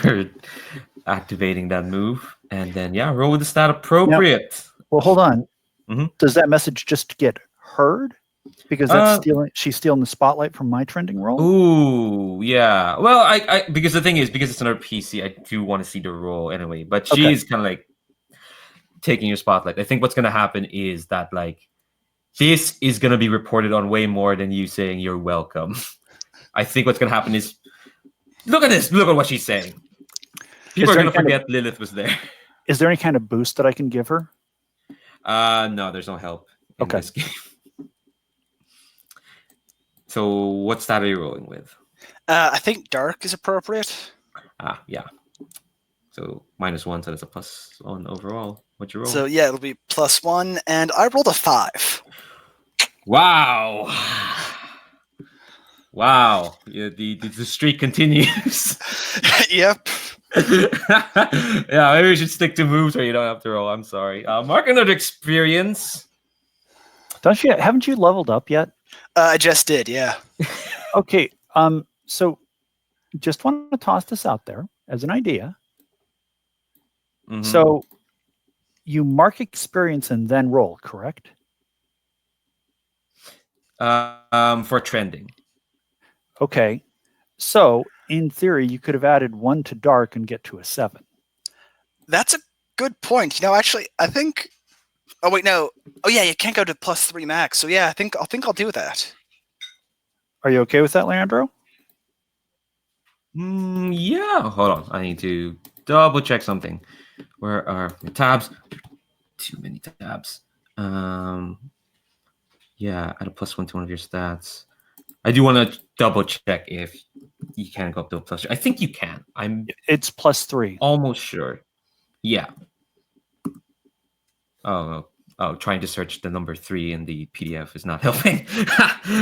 activating that move. And then, roll with the stat appropriate. Now, well, hold on. Mm-hmm. Does that message just get heard? Because that's she's stealing the spotlight from my trending roll? Ooh, yeah. Well, I because the thing is, because it's on her PC, I do want to see the roll anyway. But she's kind of like taking your spotlight. I think what's going to happen is that, like, this is going to be reported on way more than you saying you're welcome. I think what's going to happen is, look at this. Look at what she's saying. People are going to forget Lilith was there. Is there any kind of boost that I can give her? No, there's no help in this game. So what stat are you rolling with? I think dark is appropriate. Yeah. So -1, so that's a +1 overall. What'd you roll? So yeah, it'll be +1, and I rolled a 5. Wow. Wow. Yeah, the streak continues. Yep. Yeah, maybe we should stick to moves where you don't have to roll. I'm sorry. Mark another experience. Haven't you leveled up yet? I just did, yeah. Okay. So just want to toss this out there as an idea. Mhm. So you mark experience and then roll, correct? For trending. Okay. So in theory, you could have added 1 to dark and get to a 7. That's a good point. Actually, I think. Oh wait, no. Oh yeah, you can't go to +3 max. So yeah, I think I'll do that. Are you okay with that, Leandro? Yeah. Hold on. I need to double check something. Where are my tabs? Too many tabs. Yeah, add a +1 to one of your stats. I do want to double check if you can go up to a +3. I think you can. I'm It's +3. almost sure. Yeah. Oh, trying to search the number 3 in the PDF is not helping.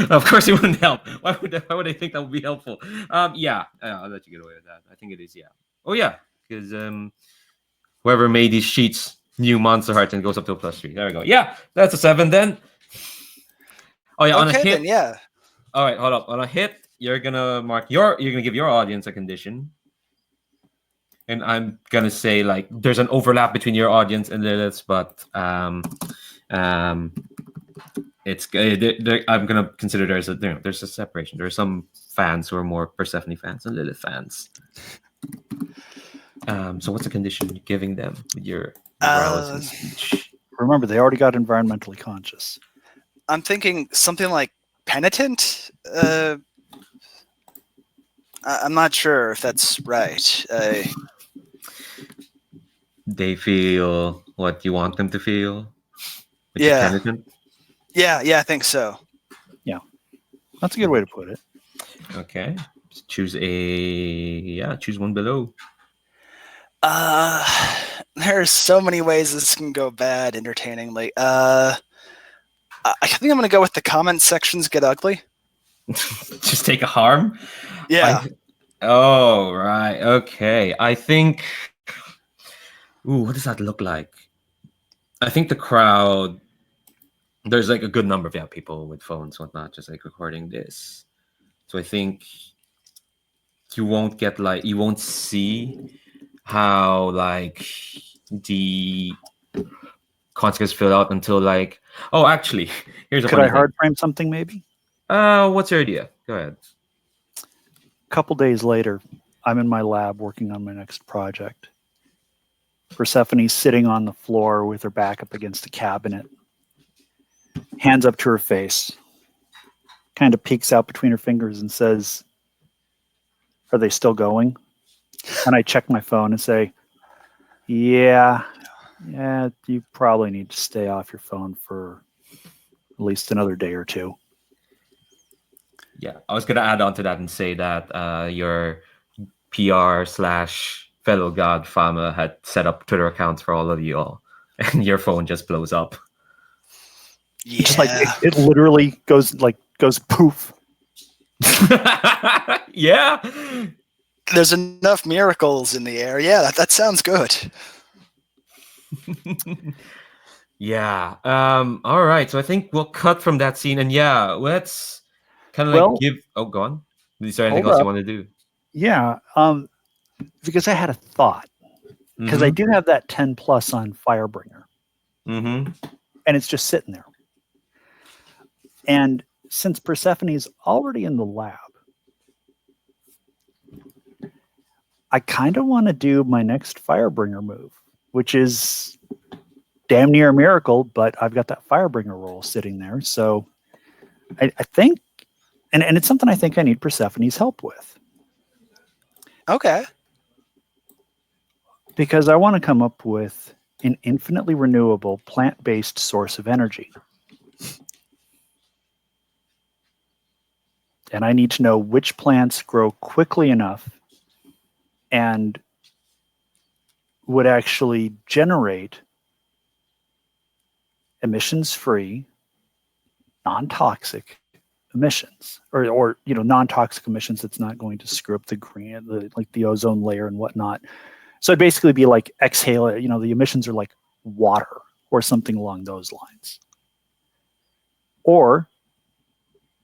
Of course, it wouldn't help. Why would I think that would be helpful? Yeah, I'll let you get away with that. I think it is. Yeah. Oh yeah, because whoever made these sheets knew Monster Hearts and goes up to a +3. There we go. Yeah, that's a 7 then. Oh yeah, on a Okay, hit. then yeah. All right, hold up. On a hit, you're gonna give your audience a condition. And I'm gonna say like there's an overlap between your audience and Lilith's, but it's I'm gonna consider there's a separation. There are some fans who are more Persephone fans than Lilith fans. So what's the condition you're giving them with your growls and speech? Remember, they already got environmentally conscious. I'm thinking something like penitent. I'm not sure if that's right. They feel what you want them to feel. Which is Yeah. penitent. Yeah, I think so. That's a good way to put it. Okay. Choose one below. There's so many ways this can go bad entertainingly. I think I'm gonna go with the comment sections get ugly. Just take a harm. Yeah. Oh right. Okay. I think. Ooh, what does that look like? I think the crowd. There's like a good number of people with phones, whatnot, just like recording this. So I think you won't see how like the consequences fill out until like. Oh, actually, here's a Could funny I hard frame something maybe? thing. What's your idea? Go ahead. A couple days later, I'm in my lab working on my next project. Persephone's sitting on the floor with her back up against a cabinet, hands up to her face, kind of peeks out between her fingers and says, "Are they still going?" And I check my phone and say, yeah, you probably need to stay off your phone for at least another day or 2. Yeah, I was gonna add on to that and say that your PR/fellow god Fama had set up Twitter accounts for all of you all, and your phone just blows up. Yeah. Just like it literally goes poof. Yeah. There's enough miracles in the air. Yeah, that sounds good. Yeah. All right. So I think we'll cut from that scene, and yeah, let's kind of like give. Oh, go on. Is there anything Hold else you up. want to do? Yeah, because I had a thought. Because I do have that 10 plus on Firebringer. Mm-hmm. And it's just sitting there. And since Persephone's already in the lab, I kind of want to do my next Firebringer move, which is damn near a miracle, but I've got that Firebringer roll sitting there. So I think, and it's something I think I need Persephone's help with. Okay. Because I want to come up with an infinitely renewable plant-based source of energy. And I need to know which plants grow quickly enough and would actually generate emissions-free, non-toxic, emissions, or non-toxic emissions that's not going to screw up the green, like the ozone layer and whatnot. So it'd basically be like exhale. The emissions are like water or something along those lines. Or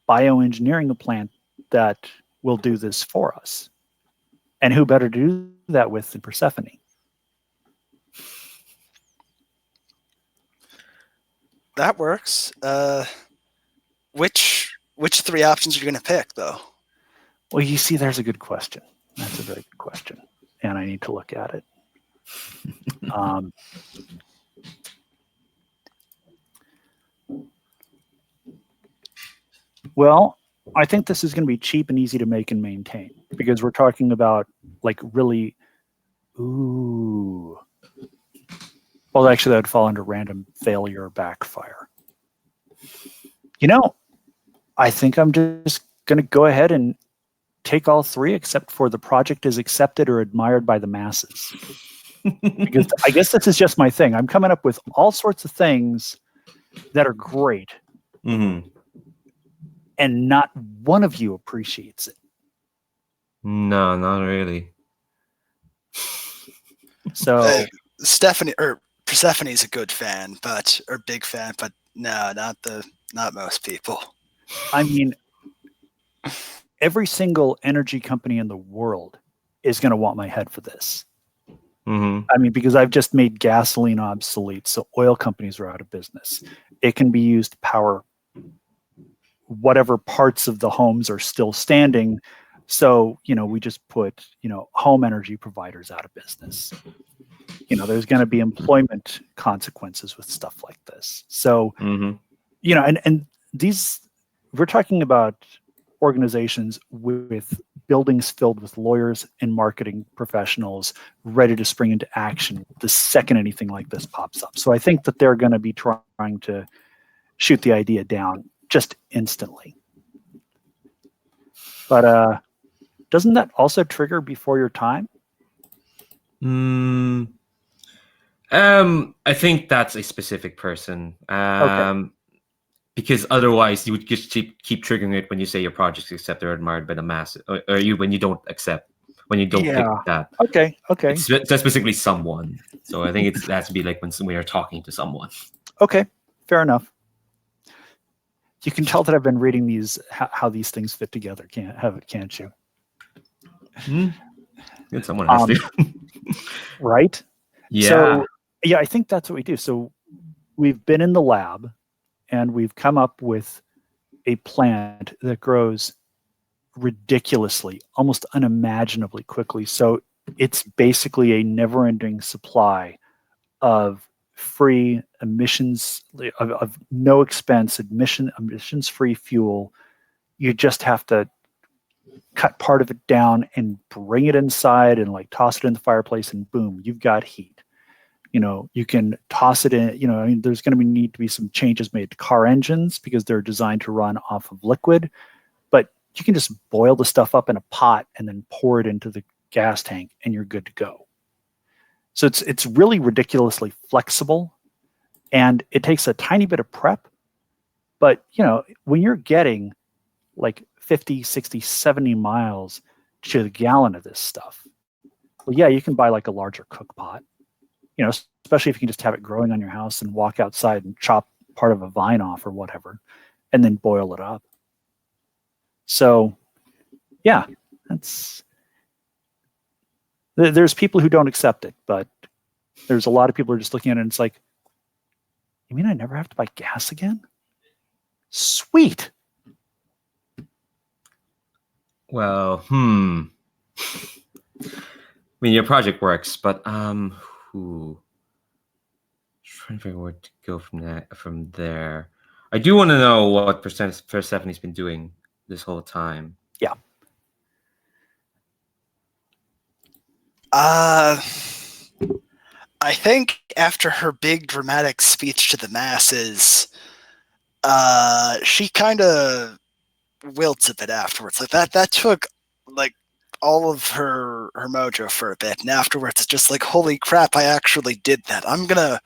bioengineering a plant that will do this for us. And who better to do that with than Persephone? That works. Which 3 options are you going to pick, though? Well, you see, there's a good question. That's a very good question. And I need to look at it. Well, I think this is going to be cheap and easy to make and maintain because we're talking about like really, well, actually that would fall under random failure or backfire. I think I'm just going to go ahead and take all 3 except for the project is accepted or admired by the masses. Because I guess this is just my thing. I'm coming up with all sorts of things that are great. Mm-hmm. And not one of you appreciates it. No, not really. So Persephone's a good fan, or big fan, but no, not most people. I mean, every single energy company in the world is going to want my head for this. Mm-hmm. I mean, because I've just made gasoline obsolete, so oil companies are out of business. It can be used to power whatever parts of the homes are still standing. So, we just put, home energy providers out of business. There's going to be employment consequences with stuff like this. So, and these, we're talking about organizations with buildings filled with lawyers and marketing professionals ready to spring into action the second anything like this pops up. So I think that they're going to be trying to shoot the idea down just instantly. But doesn't that also trigger before your time? I think that's a specific person. Okay. Because otherwise you would just keep triggering it when you say your project's accepted or admired by the mass, or when you don't pick that. Okay. It's specifically someone. So I think it has to be like when we are talking to someone. Okay, fair enough. You can tell that I've been reading these how these things fit together. Can't you? And someone has to. Right? Yeah. So yeah, I think that's what we do. So we've been in the lab and we've come up with a plant that grows ridiculously, almost unimaginably quickly. So it's basically a never-ending supply of free emissions, of no expense, emissions-free fuel. You just have to cut part of it down and bring it inside and like toss it in the fireplace and boom, you've got heat. You can toss it in, there's going to need to be some changes made to car engines because they're designed to run off of liquid, but you can just boil the stuff up in a pot and then pour it into the gas tank and you're good to go. So it's really ridiculously flexible and it takes a tiny bit of prep, but when you're getting like 50, 60, 70 miles to the gallon of this stuff, well, yeah, you can buy like a larger cook pot. Especially if you can just have it growing on your house and walk outside and chop part of a vine off or whatever, and then boil it up. So, yeah, there's people who don't accept it, but there's a lot of people who are just looking at it and it's like, you mean I never have to buy gas again? Sweet. Well, I mean, your project works, but trying to figure out where to go from there. I do want to know what Persephone's been doing this whole time. Yeah. I think after her big dramatic speech to the masses, she kind of wilts a bit afterwards. Like that took like all of her mojo for a bit, and afterwards it's just like, holy crap, I actually did that. I'm gonna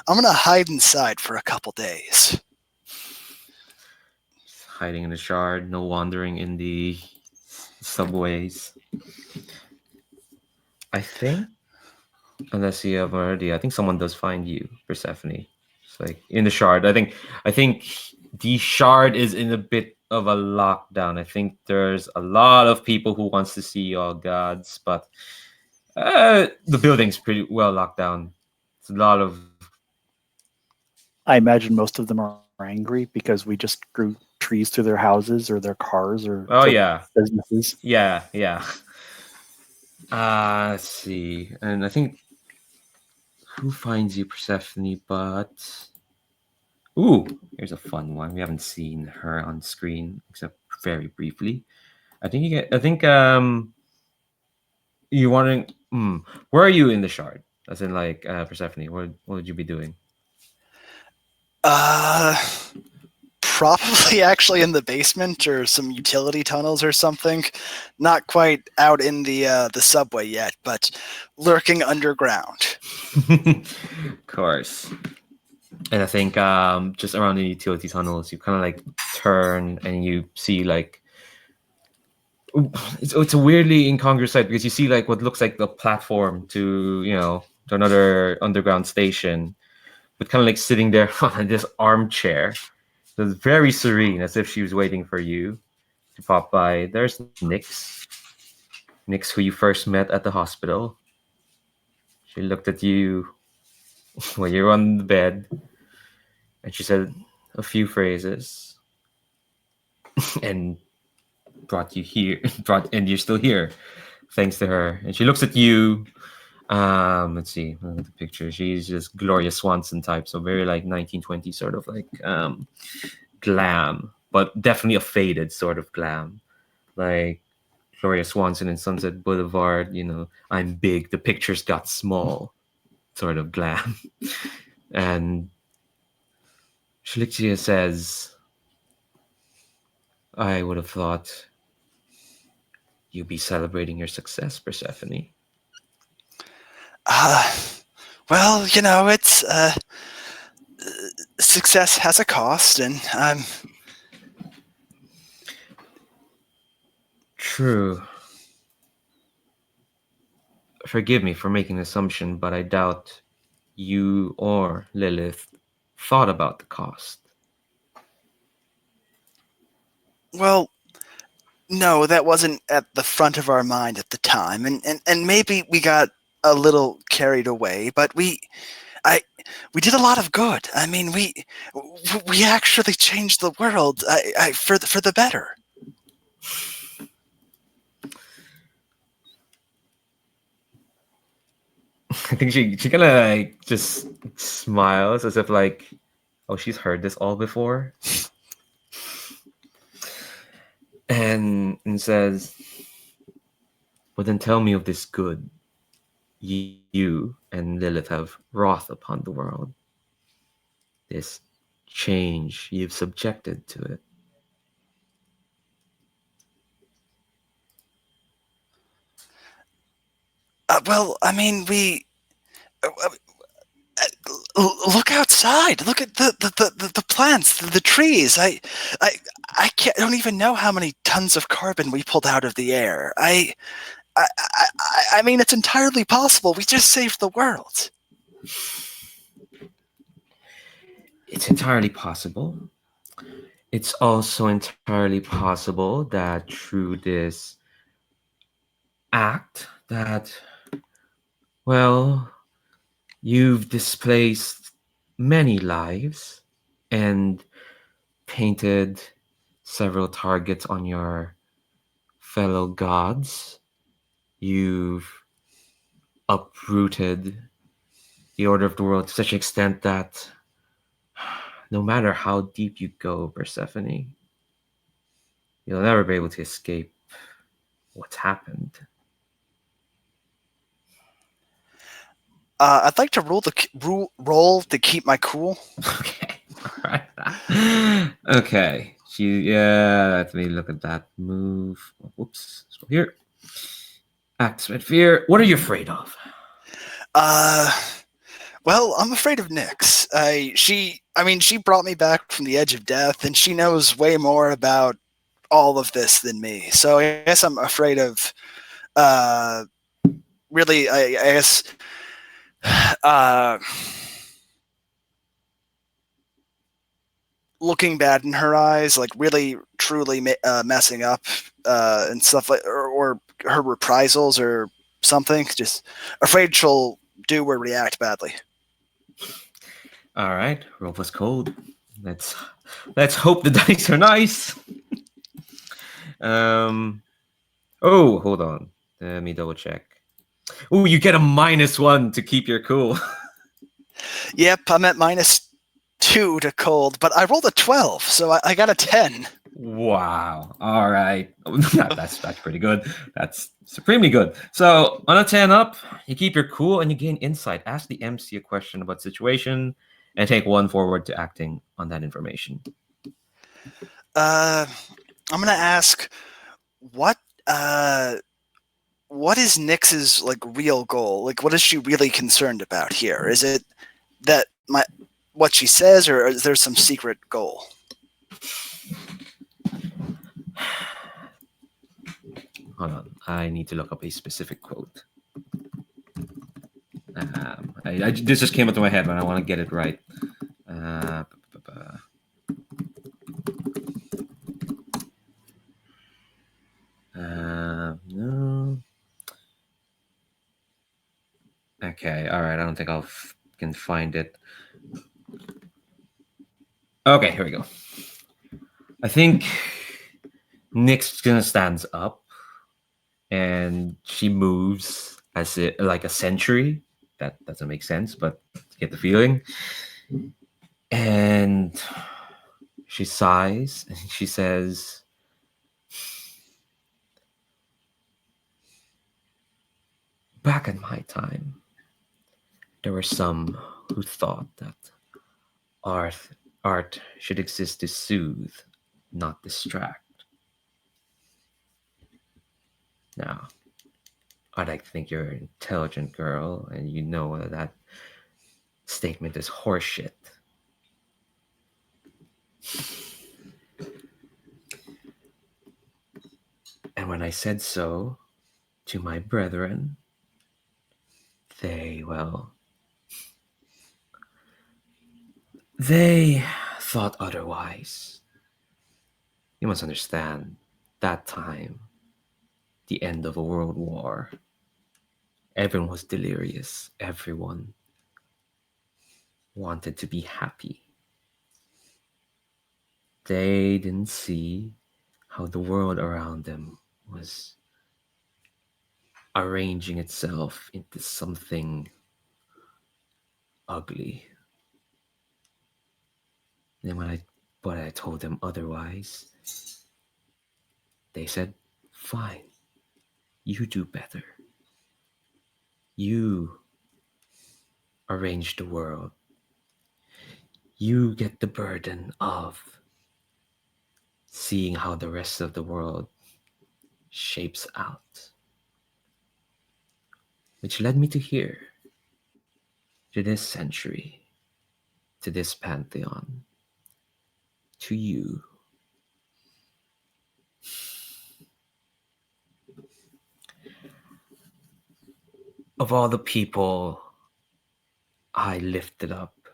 hide inside for a couple days. hiding in the shard, no wandering in the subways. I think, unless you have already, I think someone does find you, Persephone. It's like in the shard. I think the shard is in a bit of a lockdown. I think there's a lot of people who wants to see all gods, but the building's pretty well locked down. It's a lot of I imagine most of them are angry because we just grew trees through their houses or their cars or oh took yeah, businesses. yeah. Let's see, and I think who finds you, Persephone? But ooh, here's a fun one. We haven't seen her on screen except very briefly. I think you get. I think you wondering. Where are you in the shard? As in, like Persephone. What would you be doing? Probably actually in the basement or some utility tunnels or something. Not quite out in the subway yet, but lurking underground. Of course. And I think just around the utility tunnels, you kind of like turn and you see like it's a weirdly incongruous sight because you see like what looks like the platform to another underground station, but kind of like sitting there on this armchair. So it's very serene, as if she was waiting for you to pop by. There's Nix, who you first met at the hospital. She looked at you when you were on the bed, and she said a few phrases, and brought you here. And you're still here, thanks to her. And she looks at you. Let's see, look at the picture. She's just Gloria Swanson type, so very like 1920s sort of like glam, but definitely a faded sort of glam, like Gloria Swanson in Sunset Boulevard. I'm big, the pictures got small, sort of glam. And she looks at you and says, I would have thought you'd be celebrating your success, Persephone. Well, it's success has a cost, and I'm True. Forgive me for making an assumption, but I doubt you or Lilith thought about the cost. well. No, that wasn't at the front of our mind at the time, and maybe we got a little carried away, but we did a lot of good. I mean, we actually changed the world for the better. I think she kind of like just smiles as if like, oh, she's heard this all before, and says, "But then tell me of this good you and Lilith have wrought upon the world. This change you've subjected to it." Well, I mean, we look outside. Look at the plants, the trees. Don't even know how many tons of carbon we pulled out of the air. I mean, it's entirely possible. We just saved the world. It's entirely possible. It's also entirely possible that through this act that, well, you've displaced many lives and painted several targets on your fellow gods. You've uprooted the order of the world to such an extent that no matter how deep you go, Persephone, you'll never be able to escape what's happened. I'd like to roll to keep my cool. Okay. All right. Okay. Let me look at that move. Whoops. So here. Acts with fear. What are you afraid of? Well, I'm afraid of Nyx. She brought me back from the edge of death, and she knows way more about all of this than me. So I guess I'm afraid of, really, I guess, uh, looking bad in her eyes, like really, truly messing up and stuff like, or her reprisals or something. Just afraid she'll do or react badly. All right, roll plus cold. Let's hope the dice are nice. Oh, hold on. Let me double check. Oh, you get a -1 to keep your cool. Yep, I'm at -2 to cold, but I rolled a 12, so I got a 10. Wow. All right. That's pretty good. That's supremely good. So on a 10 up, you keep your cool and you gain insight. Ask the MC a question about the situation and take one forward to acting on that information. I'm gonna ask, what is Nyx's like real goal? Like, what is she really concerned about here? Is it that what she says, or is there some secret goal? Hold on. I need to look up a specific quote. This just came into my head, but I want to get it right. No. Okay. All right. I don't think can find it. Okay. Here we go. I think Nyx gonna stands up, and she moves as it like a century. That doesn't make sense, but get the feeling. And she sighs and she says, "Back in my time, there were some who thought that art should exist to soothe, not distract. Now, I'd like to think you're an intelligent girl, and you know that statement is horseshit. And when I said so to my brethren, they thought otherwise. You must understand, that time, the end of a world war, everyone was delirious. Everyone wanted to be happy. They didn't see how the world around them was arranging itself into something ugly. And when I told them otherwise, they said, fine, you do better. You arrange the world. You get the burden of seeing how the rest of the world shapes out. Which led me to here, to this century, to this pantheon, to you. Of all the people I lifted up,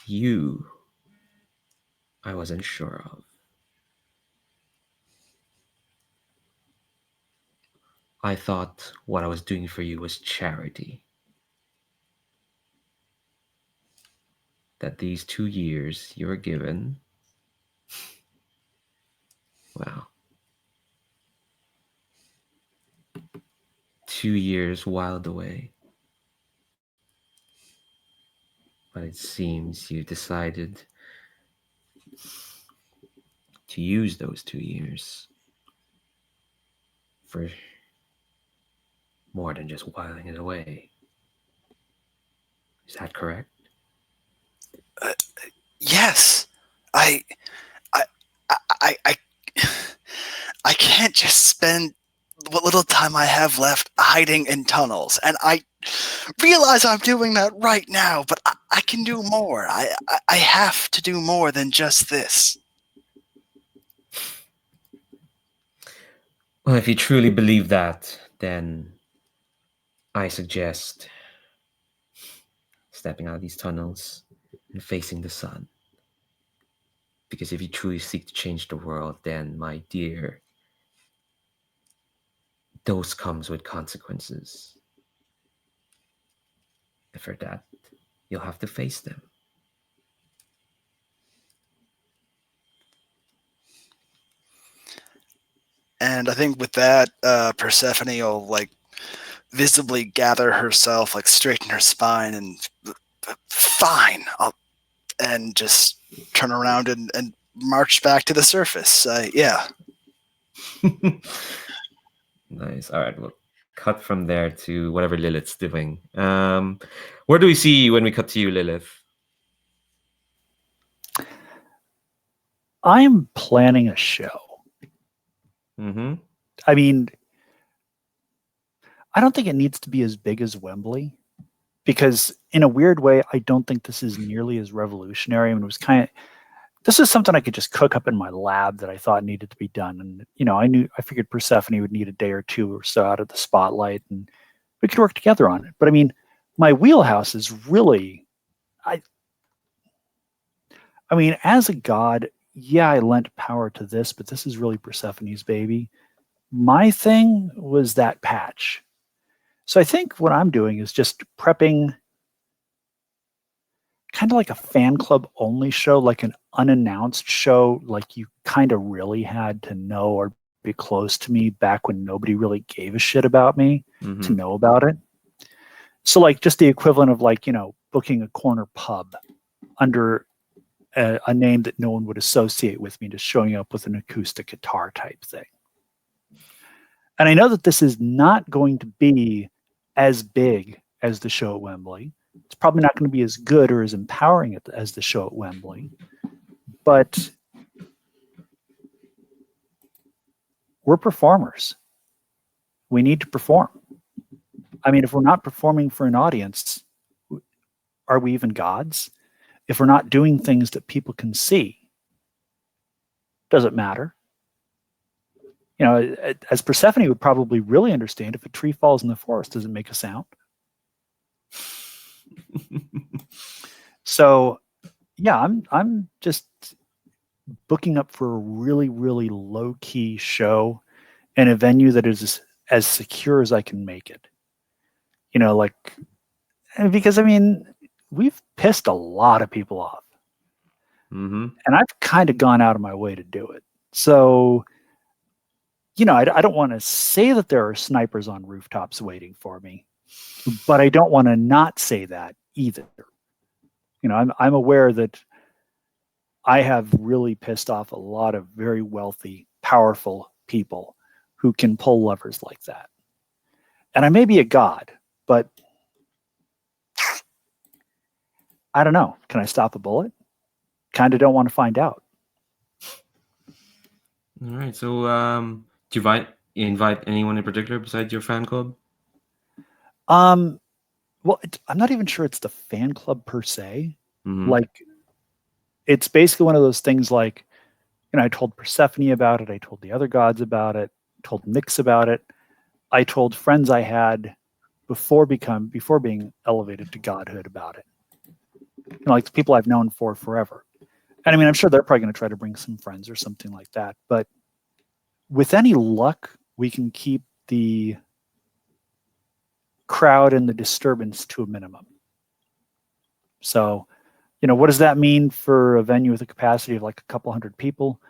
you I wasn't sure of. I thought what I was doing for you was charity. That these 2 years you were given, well, 2 years whiled away. But it seems you decided to use those 2 years for more than just whiling it away. Is that correct? Yes, I can't just spend what little time I have left hiding in tunnels, and I realize I'm doing that right now, but I can do more. I have to do more than just this. Well, if you truly believe that, then I suggest stepping out of these tunnels and facing the sun. Because if you truly seek to change the world, then, my dear, those comes with consequences. And for that, you'll have to face them. And I think with that, Persephone will like visibly gather herself, like straighten her spine, and fine, and just turn around and march back to the surface. Yeah. Nice. All right, we'll cut from there to whatever Lilith's doing. Where do we see you when we cut to you, Lilith? I'm planning a show. Mm-hmm. I mean, I don't think it needs to be as big as Wembley, because in a weird way, I don't think this is nearly as revolutionary. I mean, it was this is something I could just cook up in my lab that I thought needed to be done. And, I figured Persephone would need a day or two or so out of the spotlight, and we could work together on it. But I mean, my wheelhouse is really, I mean, as a god, yeah, I lent power to this, but this is really Persephone's baby. My thing was that patch. So I think what I'm doing is just prepping kind of like a fan club only show, like an unannounced show, like you kind of really had to know or be close to me back when nobody really gave a shit about me to know about it. So like just the equivalent of like, booking a corner pub under a name that no one would associate with me, just showing up with an acoustic guitar type thing. And I know that this is not going to be as big as the show at Wembley. It's probably not going to be as good or as empowering as the show at Wembley. But we're performers. We need to perform. I mean, if we're not performing for an audience, are we even gods? If we're not doing things that people can see, does it matter? As Persephone would probably really understand, if a tree falls in the forest, does it make a sound? So, yeah, I'm just booking up for a really, really low key show in a venue that is as secure as I can make it. Because I mean, we've pissed a lot of people off, and I've kind of gone out of my way to do it. So, I don't want to say that there are snipers on rooftops waiting for me, but I don't want to not say that either. I'm aware that I have really pissed off a lot of very wealthy, powerful people who can pull levers like that. And I may be a god, but I don't know. Can I stop a bullet? Kind of don't want to find out. All right. So, do you invite anyone in particular besides your fan club? Well, I'm not even sure it's the fan club per se. Like, it's basically one of those things like, I told Persephone about it. I told the other gods about it. Told Nyx about it. I told friends I had before being elevated to godhood about it. Like the people I've known for forever. And I mean, I'm sure they're probably going to try to bring some friends or something like that. But with any luck, we can keep the crowd and the disturbance to a minimum. So, what does that mean for a venue with a capacity of like a couple hundred people?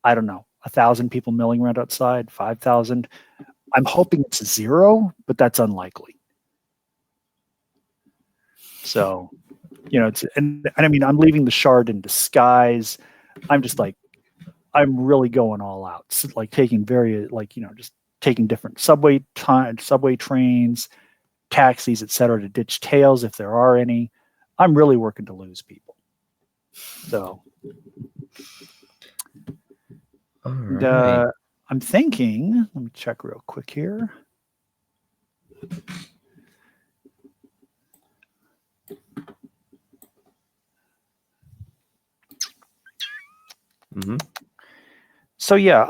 I don't know. 1,000 people milling around outside, 5,000. I'm hoping it's 0, but that's unlikely. So, it's and I mean, I'm leaving the shard in disguise. I'm just like, I'm really going all out. So, like taking just taking different subway trains, taxis, etc., to ditch tails if there are any. I'm really working to lose people. So, all right. I'm thinking. Let me check real quick here. Mm-hmm. So yeah,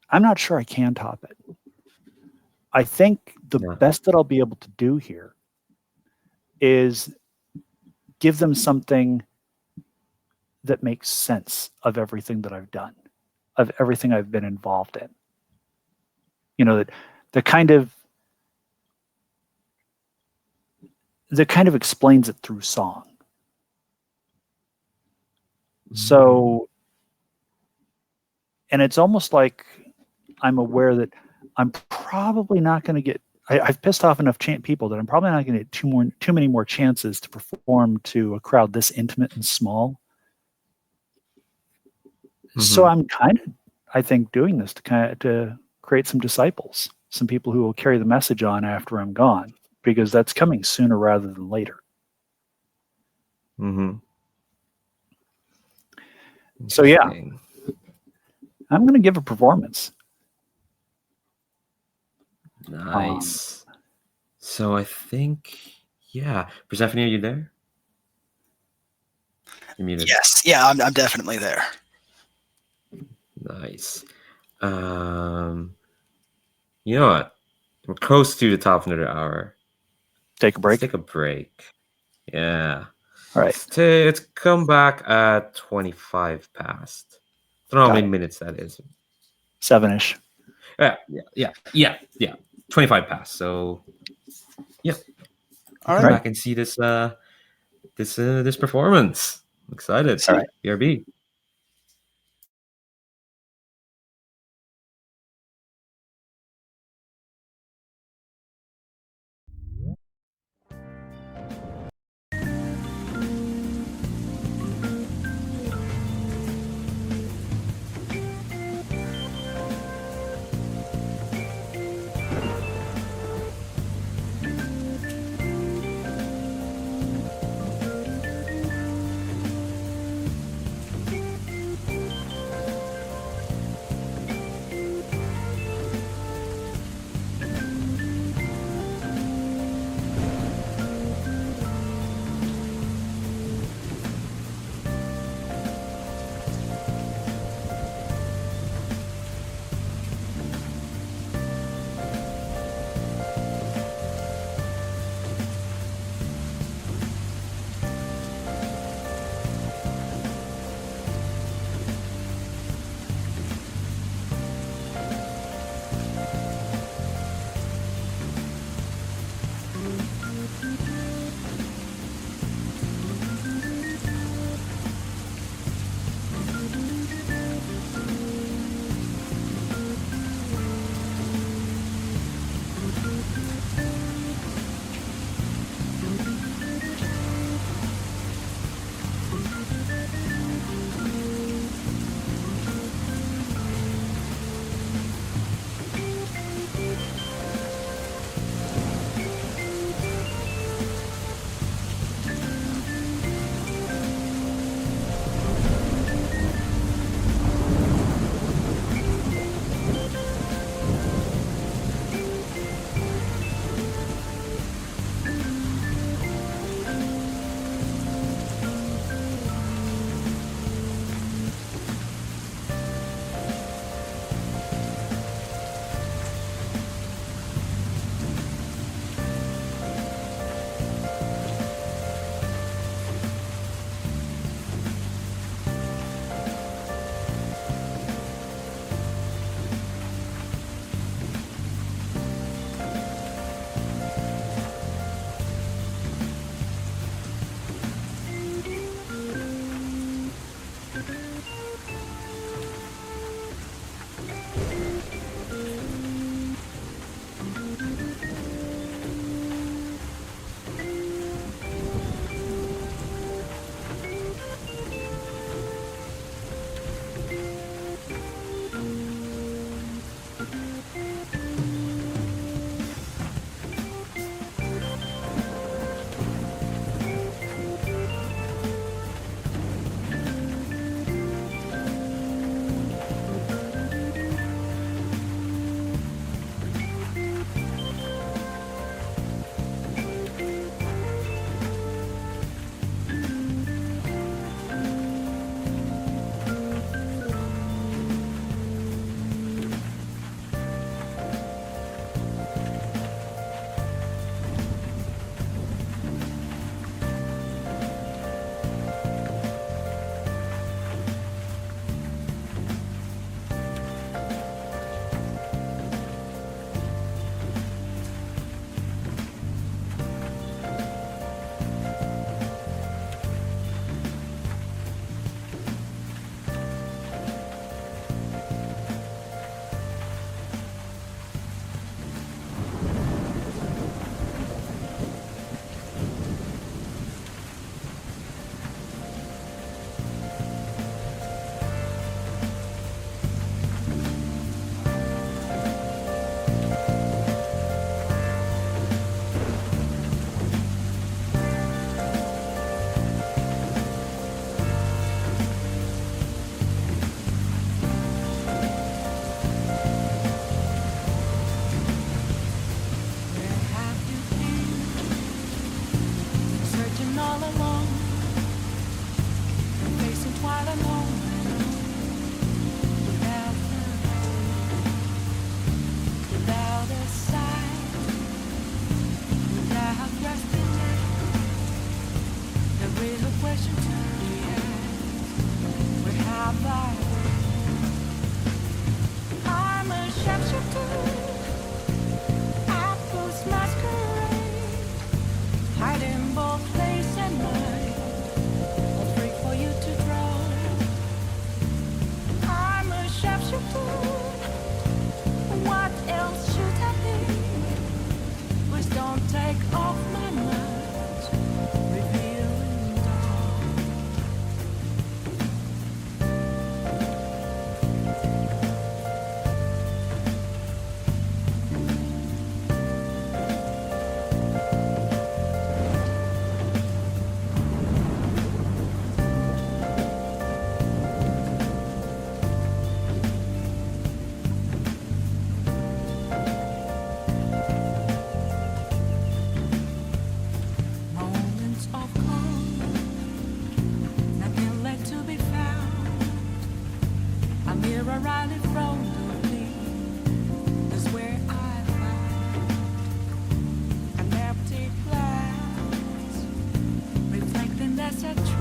I'm not sure I can top it. I think the Yeah. best that I'll be able to do here is give them something that makes sense of everything that I've done, of everything I've been involved in. You know, that kind of explains it through song. So, and it's almost like I'm aware that I'm probably not going to get. I've pissed off enough people that I'm probably not going to get too many more chances to perform to a crowd this intimate and small. So I'm kind of, I think, doing this to create some disciples, some people who will carry the message on after I'm gone, because that's coming sooner rather than later. Mm-hmm. So yeah, I'm going to give a performance. Nice. So I think, yeah. Persephone, are you there? You're muted. Yes, yeah, I'm definitely there. Nice. You know what? We're close to the top of another hour. Take a break. Let's take a break. Yeah. All right. Let's come back at 25 past. I don't know how many minutes that is. 7-ish. Yeah. 25 past. So, yeah. All Come right. back and see this this performance. I'm excited. All right. BRB. A mirror right in front of me is where I find an empty glass, reflecting that's a truth.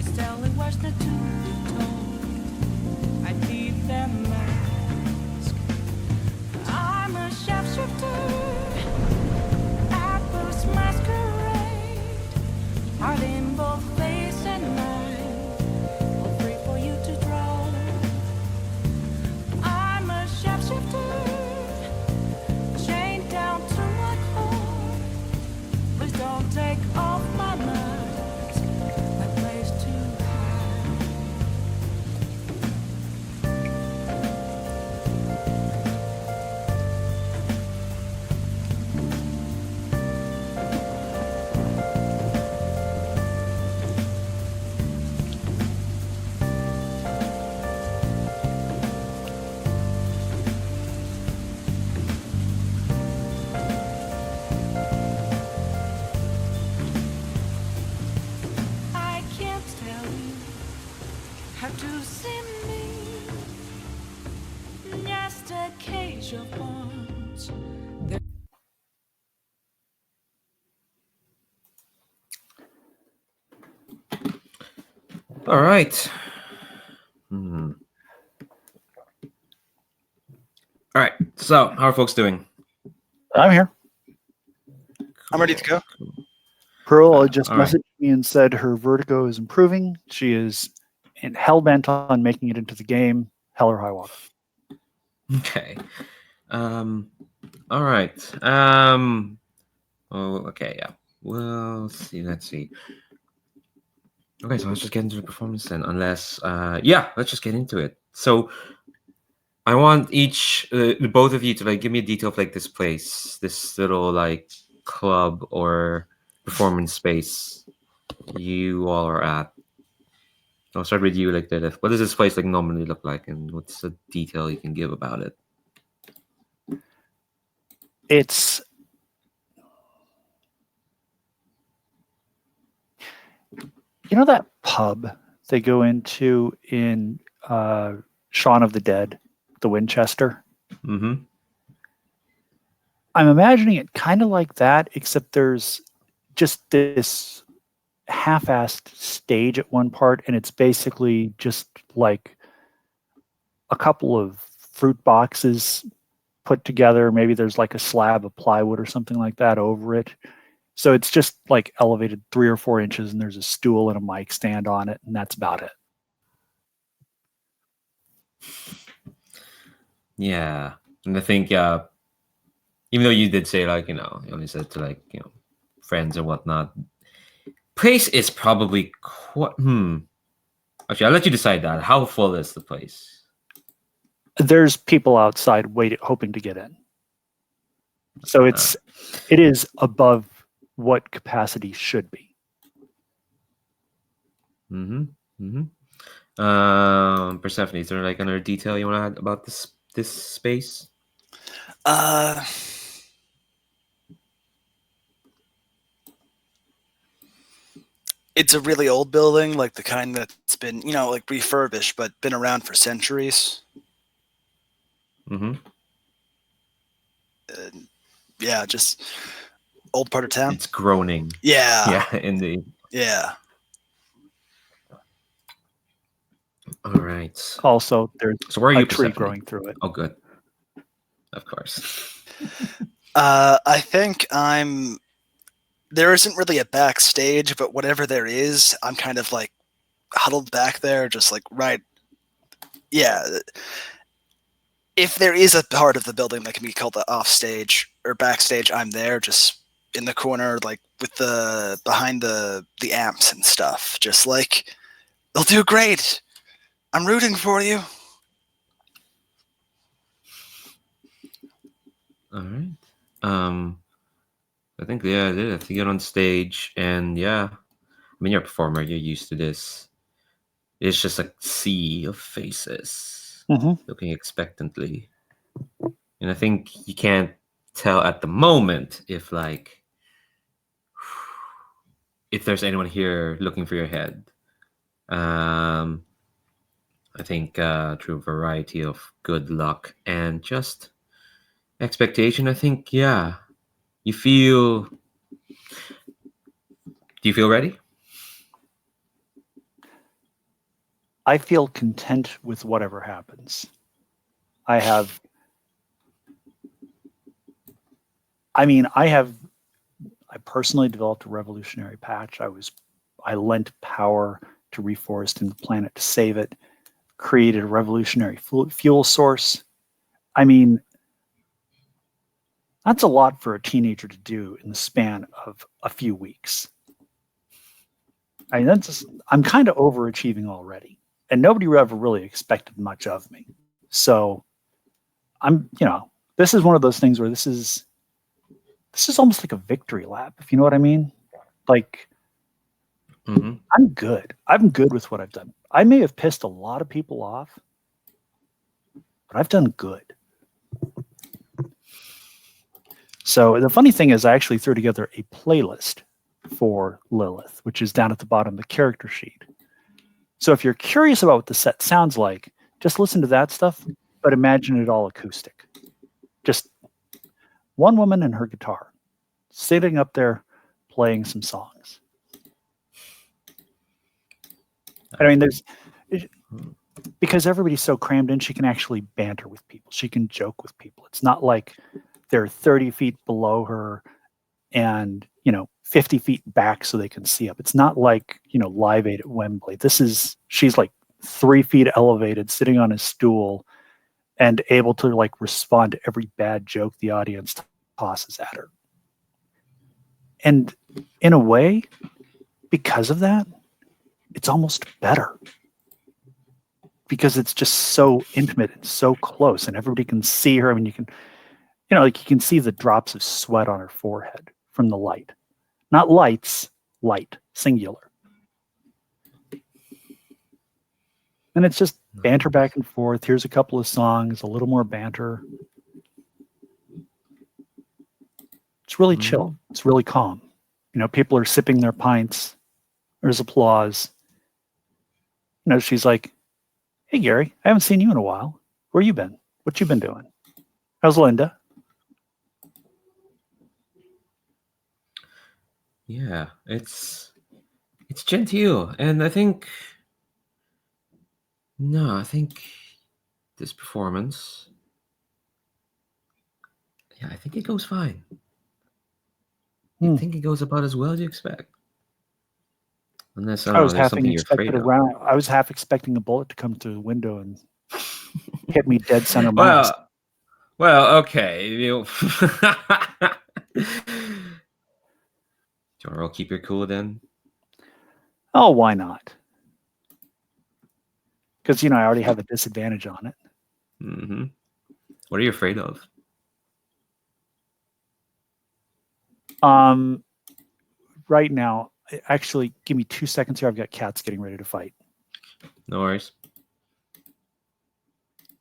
It's telling words not to be told. I need them mask. I'm a sharpshooter at this masquerade, heart in both face and mind, all free for you to draw. I'm a sharpshooter, chained down to my core. Please don't take off my mask, my place to hide. I can't tell you how to see me. Just a cage of bones. All right. Hmm. All right. So, how are folks doing? I'm here. I'm ready to go. Pearl just all right. messaged me and said her vertigo is improving. She is hell bent on making it into the game, hell or high water. Okay. All right. Oh, okay. Yeah. Well, let's see. Let's see. Okay, so let's just get into the performance then. Unless, yeah, let's just get into it. So, I want both of you to like give me a detail of like this place, this little like club or performance space you all are at. I'll start with you, like Lilith. What does this place like normally look like, and what's the detail you can give about it? It's that pub they go into in Shaun of the Dead, the Winchester. Mm-hmm. I'm imagining it kind of like that, except there's just this half-assed stage at one part, and it's basically just like a couple of fruit boxes put together. Maybe there's like a slab of plywood or something like that over it. So it's just like elevated 3 or 4 inches, and there's a stool and a mic stand on it, and that's about it. Yeah, and I think even though you did say like you only said to like friends and whatnot, place is probably quite. Actually, I'll let you decide that. How full is the place? There's people outside waiting, hoping to get in. So it is above what capacity should be. Persephone, is there like another detail you want to add about this space? It's a really old building, like the kind that's been, like refurbished, but been around for centuries. Mm-hmm. Yeah, just old part of town. It's groaning. Yeah. Yeah, indeed. Yeah. All right. Also, there's So where are you, a tree Persephone? growing through it. Oh, good. Of course. I think there isn't really a backstage, but whatever there is, I'm kind of like huddled back there, just like right. Yeah. If there is a part of the building that can be called the offstage or backstage, I'm there, just in the corner, like with behind the amps and stuff. Just like, they'll do great. I'm rooting for you. All right. I think if you get on stage and I mean you're a performer, you're used to this. It's just a sea of faces looking expectantly, and I think you can't tell at the moment if there's anyone here looking for your head. I think through a variety of good luck and just expectation, I think, yeah, you feel. Do you feel ready? I feel content with whatever happens. I personally developed a revolutionary patch. I lent power to reforesting the planet to save it, created a revolutionary fuel source. I mean, that's a lot for a teenager to do in the span of a few weeks. I'm kind of overachieving already, and nobody ever really expected much of me. So this is one of those things where this is almost like a victory lap, if you know what I mean. Like, Mm-hmm. I'm good. I'm good with what I've done. I may have pissed a lot of people off, but I've done good. So the funny thing is I actually threw together a playlist for Lilith, which is down at the bottom of the character sheet. So if you're curious about what the set sounds like, just listen to that stuff, but imagine it all acoustic. Just one woman and her guitar sitting up there playing some songs. I mean, because everybody's so crammed in, she can actually banter with people. She can joke with people. It's not like they're 30 feet below her and 50 feet back so they can see up. It's not like Live Aid at Wembley. She's like 3 feet elevated, sitting on a stool, and able to like respond to every bad joke the audience tosses at her. And in a way, because of that, it's almost better. Because it's just so intimate and so close, and everybody can see her. I mean, you can see the drops of sweat on her forehead from the light. Not lights, light, singular. And it's just banter back and forth. Here's a couple of songs, a little more banter. It's really chill. It's really calm. People are sipping their pints. There's applause. She's like, "Hey, Gary, I haven't seen you in a while. Where you been? What you been doing? How's Linda?" Yeah, it's genteel, and I think this performance, yeah, I think it goes fine. I think it goes about as well as you expect. Unless I was there's half something you're afraid of. I was half expecting a bullet to come through the window and hit me dead center mass. Well, okay. Do you want to keep your cool then? Oh, why not? Because I already have a disadvantage on it. Mm-hmm. What are you afraid of? Right now, actually, give me 2 seconds here. I've got cats getting ready to fight. No worries.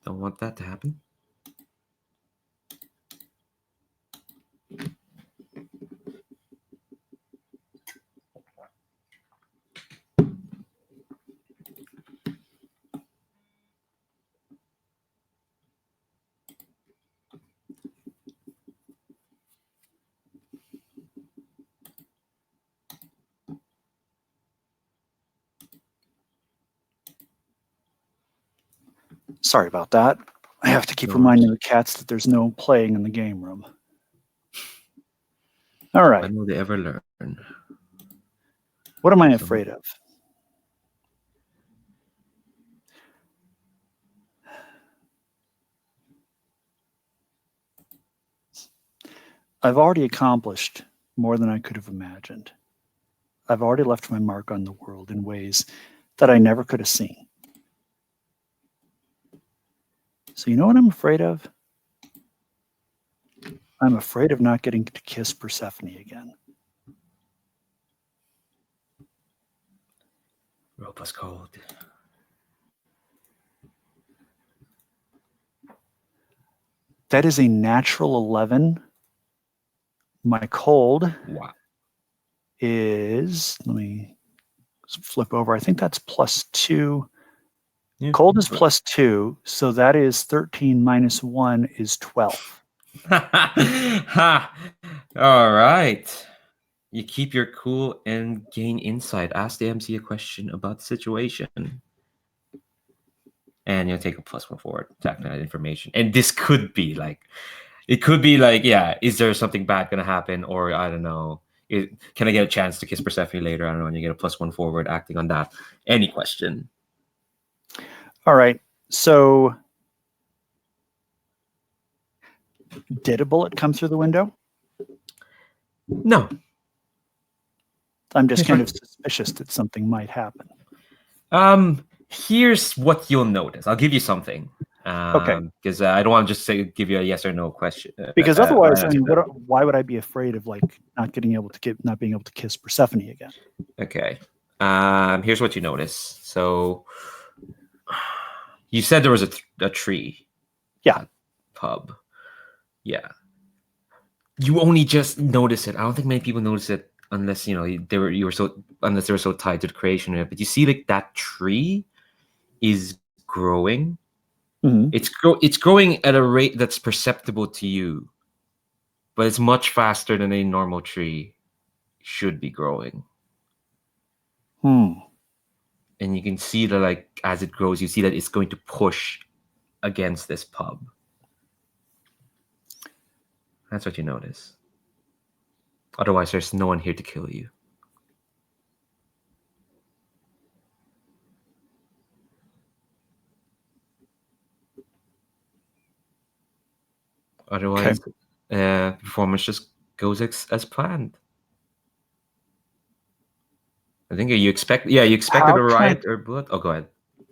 Don't want that to happen. Sorry about that. I have to keep reminding the cats that there's no playing in the game room. All right. When will they ever learn? What am I afraid of? I've already accomplished more than I could have imagined. I've already left my mark on the world in ways that I never could have seen. So you know what I'm afraid of? I'm afraid of not getting to kiss Persephone again. Rope was cold. That is a natural 11. My cold is, let me flip over. I think that's +2. Yeah. Cold is +2, so that is 13 minus 1 is 12. Ha! All right. You keep your cool and gain insight. Ask the MC a question about the situation. And you'll take a +1 forward to act on that information. And this could be like, yeah, is there something bad going to happen? Or I don't know. Can I get a chance to kiss Persephone later? I don't know. And you get a +1 forward acting on that. Any question. All right. So did a bullet come through the window? No. I'm just kind of suspicious that something might happen. Here's what you'll notice. I'll give you something. Okay. Because I don't want to just give you a yes or no question. Because otherwise, I answer mean, that. why would I be afraid of like not being able to kiss Persephone again? Okay. Here's what you notice. So you said there was a tree. Yeah. Pub. Yeah. You only just notice it. I don't think many people notice it unless unless they were so tied to the creation of it. But you see, like, that tree is growing. Mm-hmm. It's growing at a rate that's perceptible to you, but it's much faster than a normal tree should be growing. Hmm. And you can see that, like, as it grows, you see that it's going to push against this pub. That's what you notice. Otherwise, there's no one here to kill you. Otherwise, performance just goes as planned. I think you expected a riot or blood. Oh, go ahead.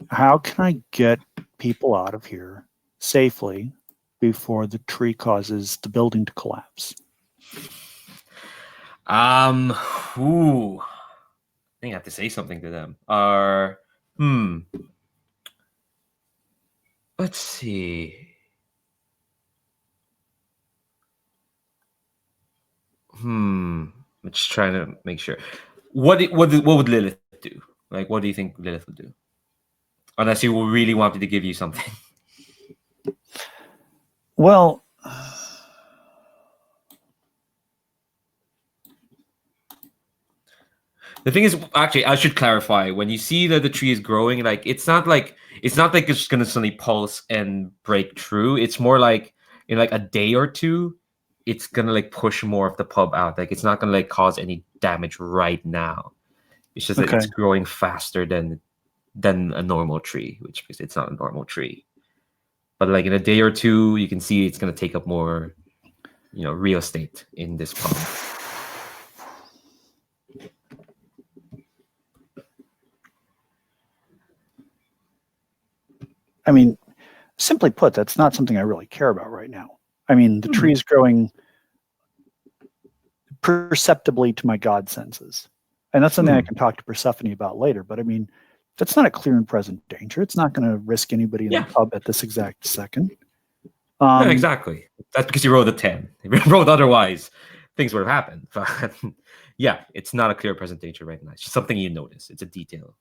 How can I get people out of here safely before the tree causes the building to collapse? Ooh. I think I have to say something to them. Let's see. I'm just trying to make sure. What would Lilith do? Like, what do you think Lilith would do? Unless you really wanted to give you something. Well, the thing is, actually, I should clarify. When you see that the tree is growing, like, it's not like it's just gonna suddenly pulse and break through. It's more like in like a day or two, it's gonna like push more of the pub out. Like, it's not gonna like cause any damage right now. It's just that it's growing faster than a normal tree, which because it's not a normal tree. But like in a day or two, you can see it's gonna take up more, real estate in this pub. I mean, simply put, that's not something I really care about right now. I mean, the tree is growing perceptibly to my god senses. And that's something I can talk to Persephone about later. But I mean, that's not a clear and present danger. It's not going to risk anybody in the pub at this exact second. Yeah, exactly. That's because you rolled a 10. If you rolled otherwise, things would have happened. But yeah, it's not a clear present danger right now. It's just something you notice. It's a detail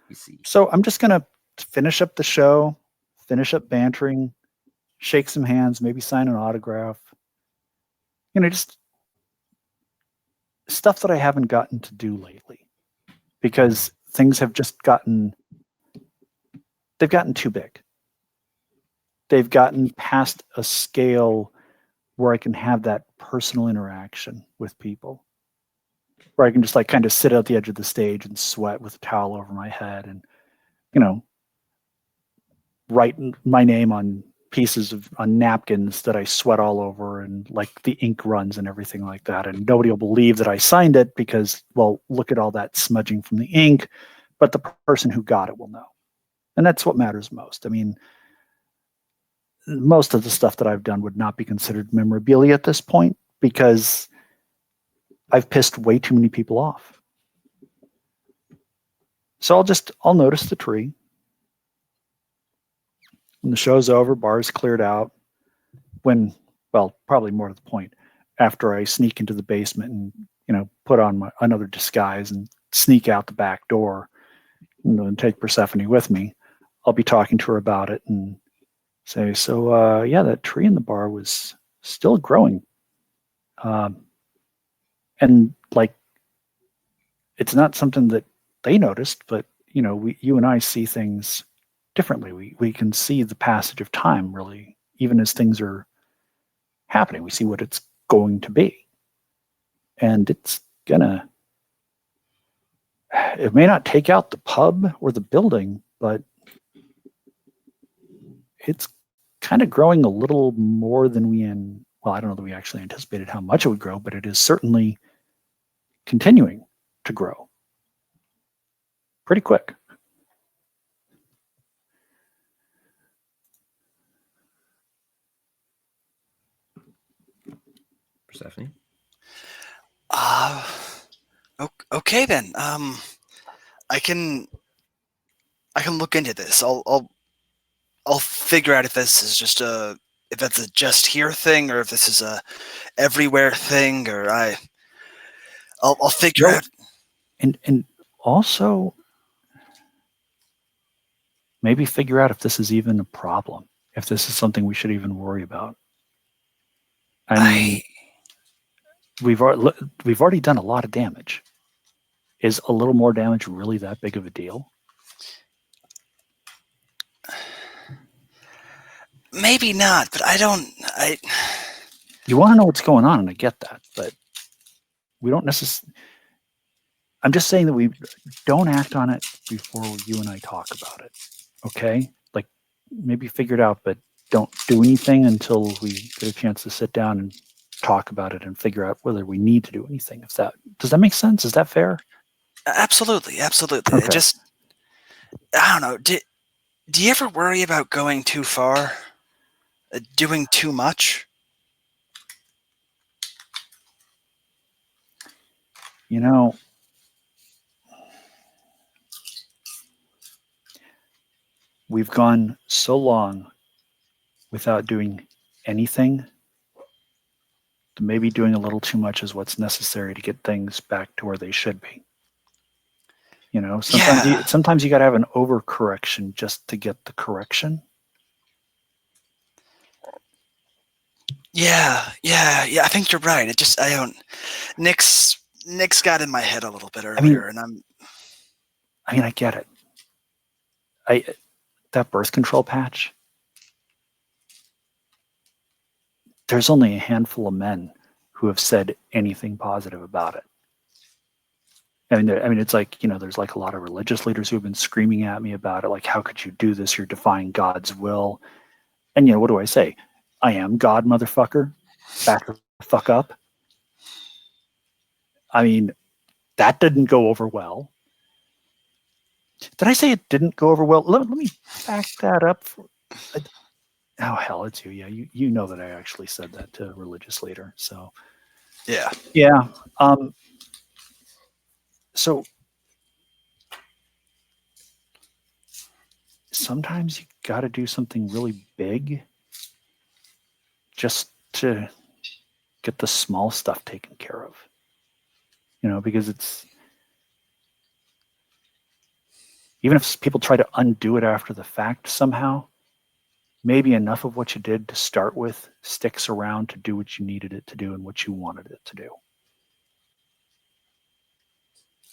you see. So I'm just going to finish up the show, finish up bantering, shake some hands, maybe sign an autograph. Just stuff that I haven't gotten to do lately because things have just they've gotten too big. They've gotten past a scale where I can have that personal interaction with people, where I can just like kind of sit at the edge of the stage and sweat with a towel over my head and, write my name on on napkins that I sweat all over and like the ink runs and everything like that. And nobody will believe that I signed it because, well, look at all that smudging from the ink, but the person who got it will know. And that's what matters most. I mean, most of the stuff that I've done would not be considered memorabilia at this point because I've pissed way too many people off. So I'll notice the tree. When the show's over, bar's cleared out. Probably more to the point, after I sneak into the basement and, put on another disguise and sneak out the back door and take Persephone with me. I'll be talking to her about it and say, so yeah, that tree in the bar was still growing. And like, it's not something that they noticed, but you and I see things differently. We can see the passage of time, really, even as things are happening. We see what it's going to be, and it may not take out the pub or the building, but it's kind of growing a little more than well, I don't know that we actually anticipated how much it would grow, but it is certainly continuing to grow pretty quick. Persephone? Okay then. I can look into this. I'll figure out if this is just if that's a just here thing, or if this is a everywhere thing, or I'll figure out. And also maybe figure out if this is even a problem, if this is something we should even worry about. I mean, we've already done a lot of damage. Is a little more damage really that big of a deal? Maybe not, but You want to know what's going on, and I get that, but we don't necessarily. I'm just saying that we don't act on it before you and I talk about it. Okay? Like, maybe figure it out, but don't do anything until we get a chance to sit down and talk about it and figure out whether we need to do anything. Does that make sense? Is that fair? Absolutely. Okay. I don't know. Do you ever worry about going too far? Doing too much? We've gone so long without doing anything that maybe doing a little too much is what's necessary to get things back to where they should be. Sometimes you got to have an overcorrection just to get the correction. Yeah. I think you're right. Nick's got in my head a little bit earlier, and I get it. That birth control patch, there's only a handful of men who have said anything positive about it. It's like, there's like a lot of religious leaders who have been screaming at me about it. Like, how could you do this? You're defying God's will. And, what do I say? I am God, motherfucker. Back the fuck up. That didn't go over well. Did I say it didn't go over well? Let me back that up. Oh, hell, it's you. Yeah, you know that I actually said that to a religious leader. So, yeah. So sometimes you got to do something really big just to get the small stuff taken care of. Because it's, even if people try to undo it after the fact somehow, maybe enough of what you did to start with sticks around to do what you needed it to do and what you wanted it to do.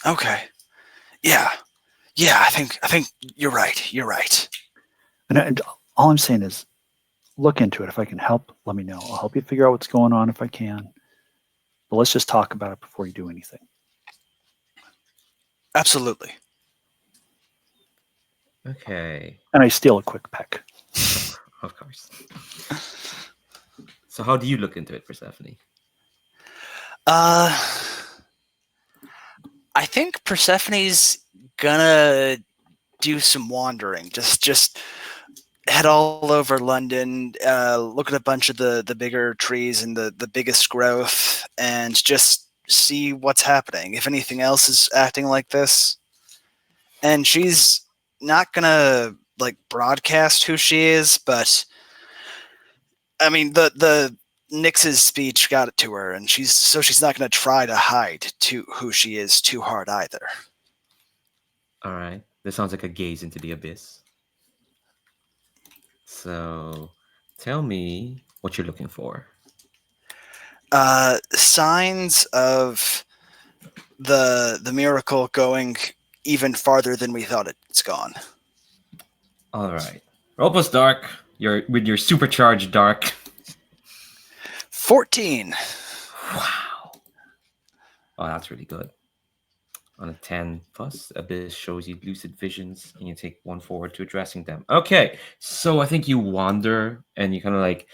Okay. Yeah. I think you're right. And all I'm saying is, look into it. If I can help, let me know. I'll help you figure out what's going on if I can. But let's just talk about it before you do anything. Absolutely. Okay. And I steal a quick peck. Of course. So how do you look into it, Persephone? I think Persephone's gonna do some wandering. Just head all over London, look at a bunch of the bigger trees and the biggest growth, and just see what's happening. If anything else is acting like this. And she's not gonna broadcast who she is, but the Nix's speech got it to her, and she's not gonna try to hide who she is too hard either. All right. This sounds like a gaze into the abyss. So tell me what you're looking for. Signs of the miracle going even farther than we thought it's gone. All right. Roll plus dark. You're with your supercharged dark. 14. Wow. Oh, that's really good. On a 10 plus, Abyss shows you lucid visions, and you take one forward to addressing them. Okay, so I think you wander, and you kind of like,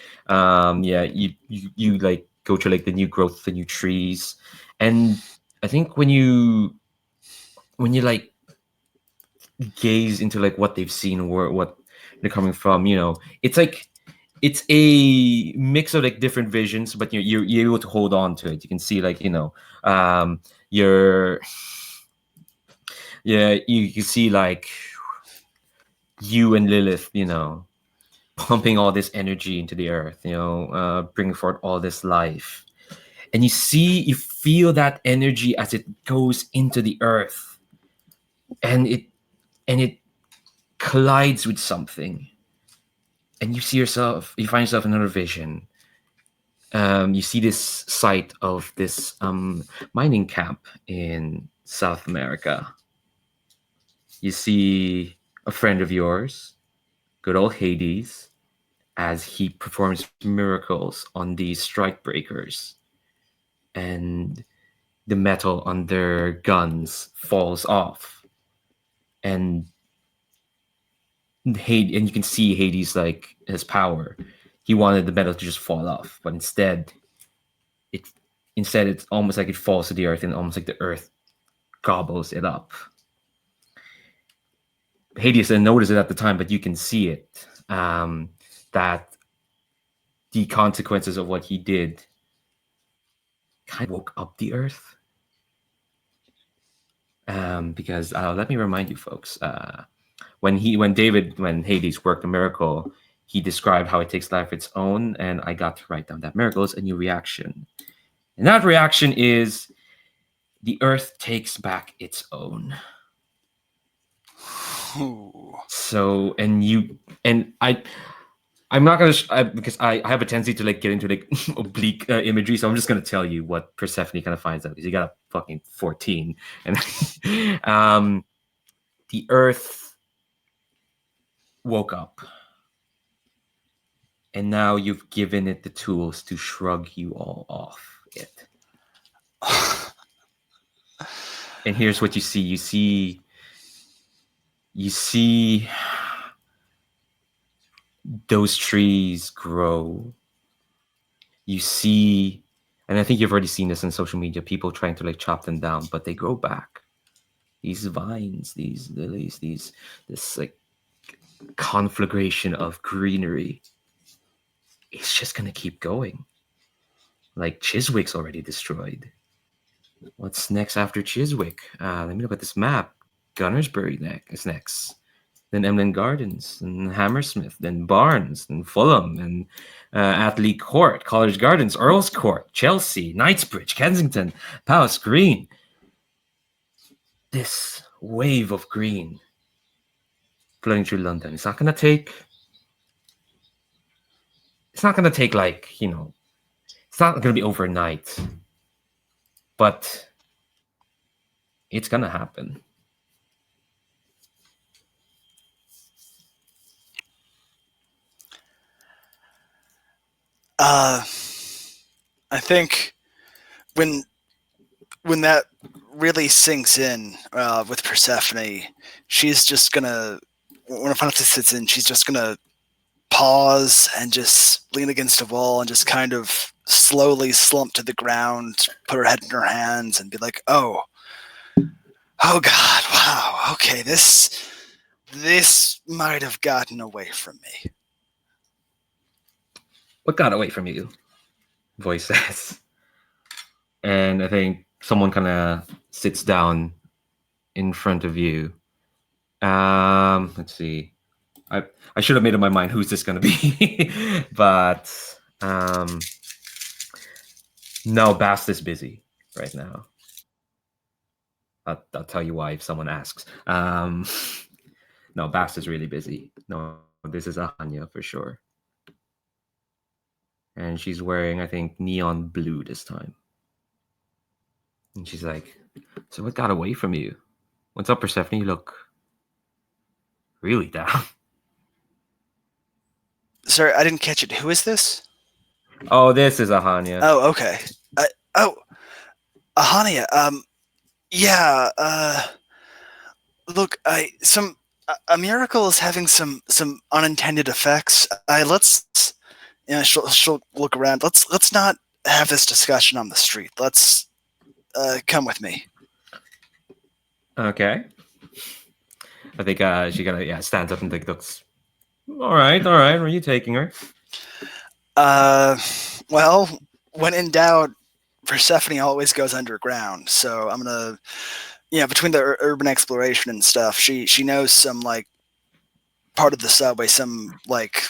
you like go to like the new growth, the new trees, and I think when you like gaze into like what they've seen, or what they're coming from, it's like it's a mix of like different visions, but you're able to hold on to it. You can see like you're. Yeah, you see like you and Lilith, pumping all this energy into the earth, bringing forth all this life. And you feel that energy as it goes into the earth. And it collides with something. And you find yourself in another vision. You see this site of this mining camp in South America. You see a friend of yours, good old Hades, as he performs miracles on these strike breakers. And the metal on their guns falls off. And you can see Hades, like, his power. He wanted the metal to just fall off, but instead it's almost like it falls to the earth, and almost like the earth gobbles it up. Hades didn't notice it at the time, but you can see it. That the consequences of what he did kind of woke up the earth. Because let me remind you, folks, when Hades worked a miracle, he described how it takes life of its own, and I got to write down that miracle is a new reaction. And that reaction is the earth takes back its own. Ooh. So, I'm not gonna because I have a tendency to like get into like oblique imagery, so I'm just gonna tell you what Persephone kind of finds out. Because you got a fucking 14, and the earth woke up, and now you've given it the tools to shrug you all off it. And here's what you see. You see those trees grow. You see, and I think you've already seen this on social media, people trying to like chop them down, but they grow back. These vines, these lilies, this like conflagration of greenery. It's just gonna keep going. Like Chiswick's already destroyed. What's next after Chiswick? Let me look at this map. Gunnersbury is next. Then Emlyn Gardens, and Hammersmith, then Barnes, then Fulham, and Athlete Court, College Gardens, Earl's Court, Chelsea, Knightsbridge, Kensington, Palace Green. This wave of green flowing through London. It's not gonna take like, it's not gonna be overnight, but it's gonna happen. I think when that really sinks in with Persephone, she's just gonna, when it finally sits in, she's just gonna pause and just lean against a wall and just kind of slowly slump to the ground, put her head in her hands, and be like, "Oh God, wow, okay, this might have gotten away from me." What got away from you? Voice says. And I think someone kind of sits down in front of you. Let's see. I should have made up my mind who's this going to be. But no, Bast is busy right now. I'll tell you why if someone asks. No, Bast is really busy. No, this is Ahanya for sure. And she's wearing, I think, neon blue this time. And she's like, so what got away from you? What's up, Persephone? You look really down. Sorry, I didn't catch it. Who is this? Oh, this is Ahanya. Oh, okay. Ahania. Yeah. Look, a miracle is having some unintended effects. Let's. She'll look around. Let's not have this discussion on the street. Let's come with me. Okay. I think she kind of stands up and looks. All right. Where are you taking her? Well, when in doubt, Persephone always goes underground. So I'm gonna, between the urban exploration and stuff, she knows some like part of the subway, some like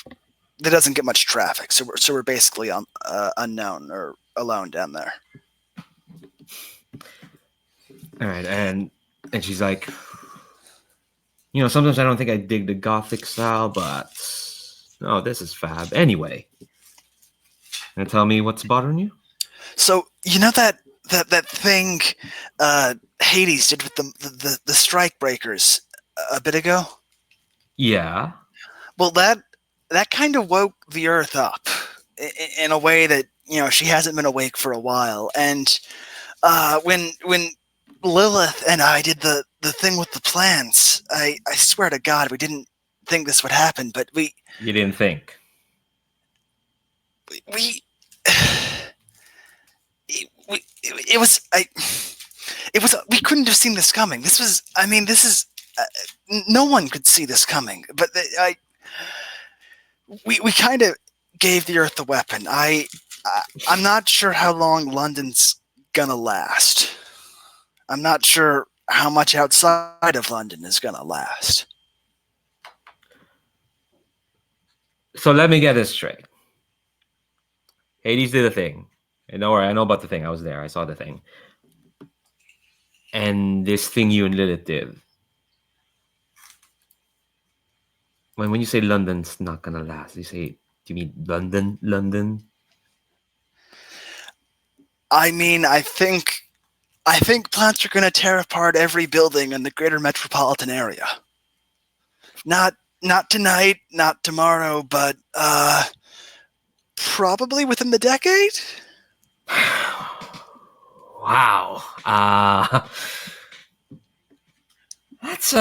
that doesn't get much traffic. So we're basically unknown or alone down there. All right, and she's like, sometimes I don't think I dig the gothic style, but no, this is fab. Anyway, and tell me what's bothering you. So that thing Hades did with the strike breakers a bit ago. Yeah. Well, that kind of woke the Earth up in a way that she hasn't been awake for a while. And when Lilith and I did the thing with the plants, I swear to God, we didn't think this would happen, but you didn't think. It was we couldn't have seen this coming. This is no one could see this coming, but we kind of gave the Earth a weapon. I'm not sure how long London's gonna last. I'm not sure how much outside of London is gonna last. So let me get this straight. Hades did a thing. And don't worry, I know about the thing. I was there. I saw the thing. And this thing you and Lilith did. When you say London's not gonna last, do you mean London? I mean, I think plants are gonna tear apart every building in the greater metropolitan area. Not tonight, not tomorrow, but probably within the decade. Wow. That's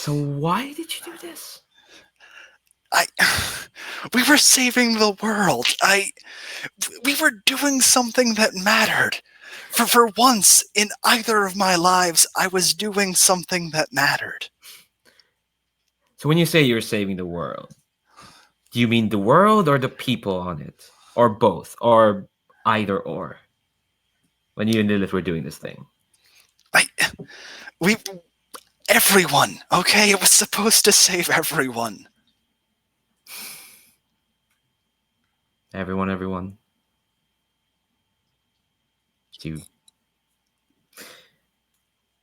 So why did you do this? We were saving the world. We were doing something that mattered. For once in either of my lives, I was doing something that mattered. So when you say you're saving the world, do you mean the world or the people on it? Or both? Or either or? When you and Lilith were doing this thing? Everyone, okay? It was supposed to save everyone. Everyone.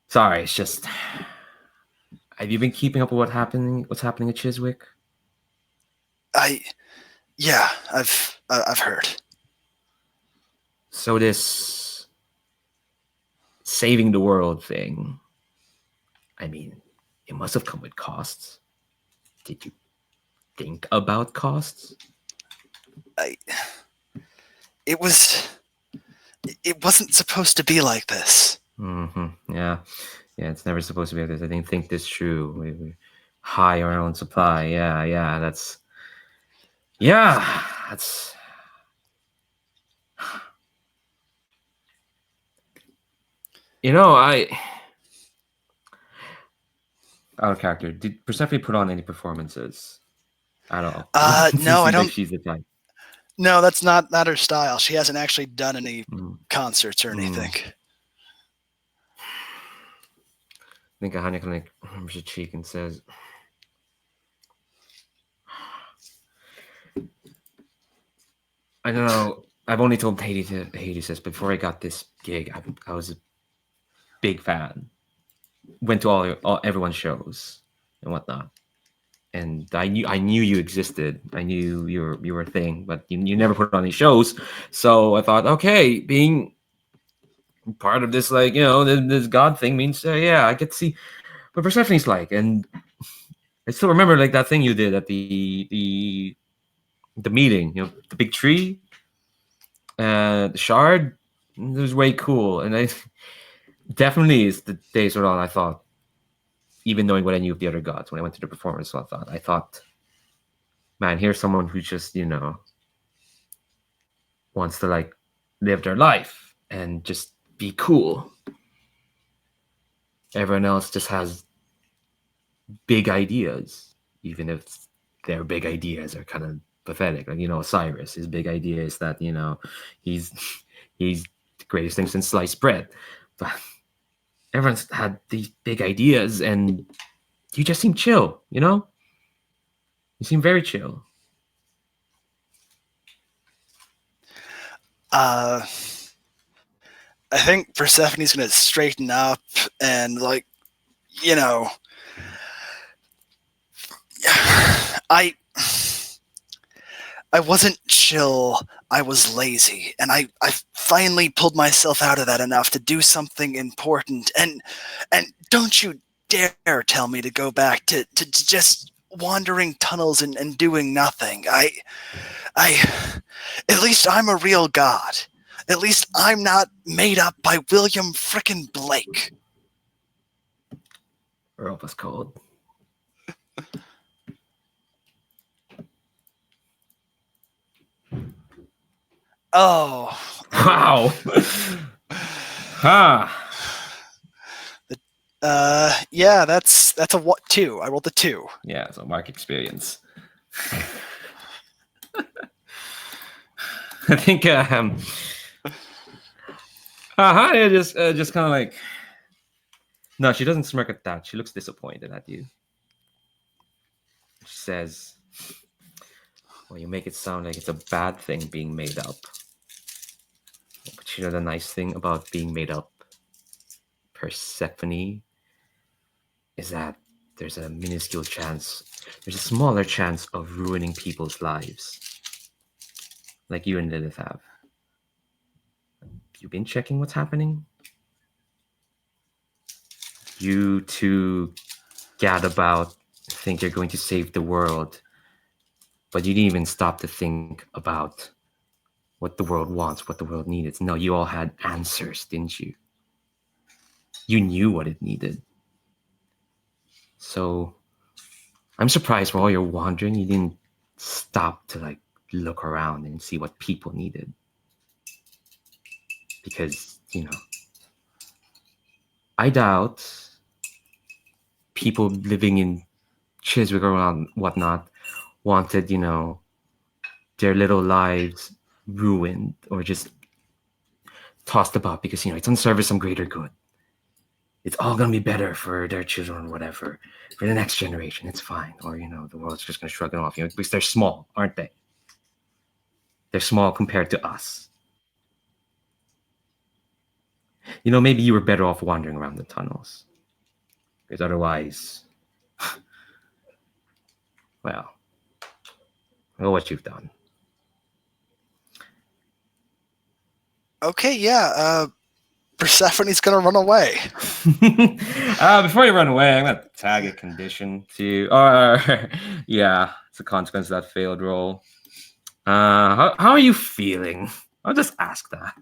Sorry, it's just. Have you been keeping up with what's happening at Chiswick? Yeah, I've heard. So this saving the world thing, I mean, it must have come with costs. Did you think about costs? It wasn't supposed to be like this. Mm-hmm. Yeah, it's never supposed to be like this. I didn't think this through. We high our own supply. Yeah, that's. Out of character. Did Persephone put on any performances at all? No, I don't. Like she's the type. No, that's not her style. She hasn't actually done any concerts or anything. I think Ahanya kind of rubs her cheek and says, I don't know. I've only told Hades this before I got this gig. I was a big fan. went to all everyone's shows and whatnot. And I knew you existed. I knew you were a thing, but you never put on any shows. So I thought, okay, being part of this, like, this god thing means, yeah, I get to see what Persephone's like. And I still remember, like, that thing you did at the meeting, the big tree, the shard. It was way cool. And I definitely is the days were on. I thought, even knowing what I knew of the other gods, when I went to the performance, I thought, man, here's someone who just, wants to, like, live their life and just be cool. Everyone else just has big ideas, even if their big ideas are kind of pathetic. Like, Osiris, his big idea is that, he's the greatest thing since sliced bread. But everyone's had these big ideas, and you just seem chill, You seem very chill. I think Persephone's gonna straighten up and, like, I wasn't chill. I was lazy, and I finally pulled myself out of that enough to do something important. And don't you dare tell me to go back to just wandering tunnels and doing nothing. I at least I'm a real god. At least I'm not made up by William frickin' Blake. Earl was cold. Oh. Wow. Huh. Yeah, that's a what 2. I rolled a 2. Yeah, so mark experience. I think Hania just kind of like, no, she doesn't smirk at that. She looks disappointed at you. She says, well, you make it sound like it's a bad thing being made up. But the nice thing about being made up, Persephone, is that there's a minuscule chance, there's a smaller chance of ruining people's lives. Like you and Lilith have. You been checking what's happening? You two gad about, think you're going to save the world, but you didn't even stop to think about what the world wants, what the world needed. No, you all had answers, didn't you? You knew what it needed. So I'm surprised while you're wandering, you didn't stop to, like, look around and see what people needed. Because, I doubt people living in Chiswick or whatnot wanted, their little lives ruined or just tossed about because, it's in service of some greater good. It's all going to be better for their children or whatever. For the next generation, it's fine. Or, the world's just going to shrug it off. Because they're small, aren't they? They're small compared to us. Maybe you were better off wandering around the tunnels. Because otherwise, well, look what you've done. Okay, yeah, Persephone's gonna run away. Before you run away, I'm gonna tag a condition to, yeah, it's a consequence of that failed roll. How are you feeling? I'll just ask that.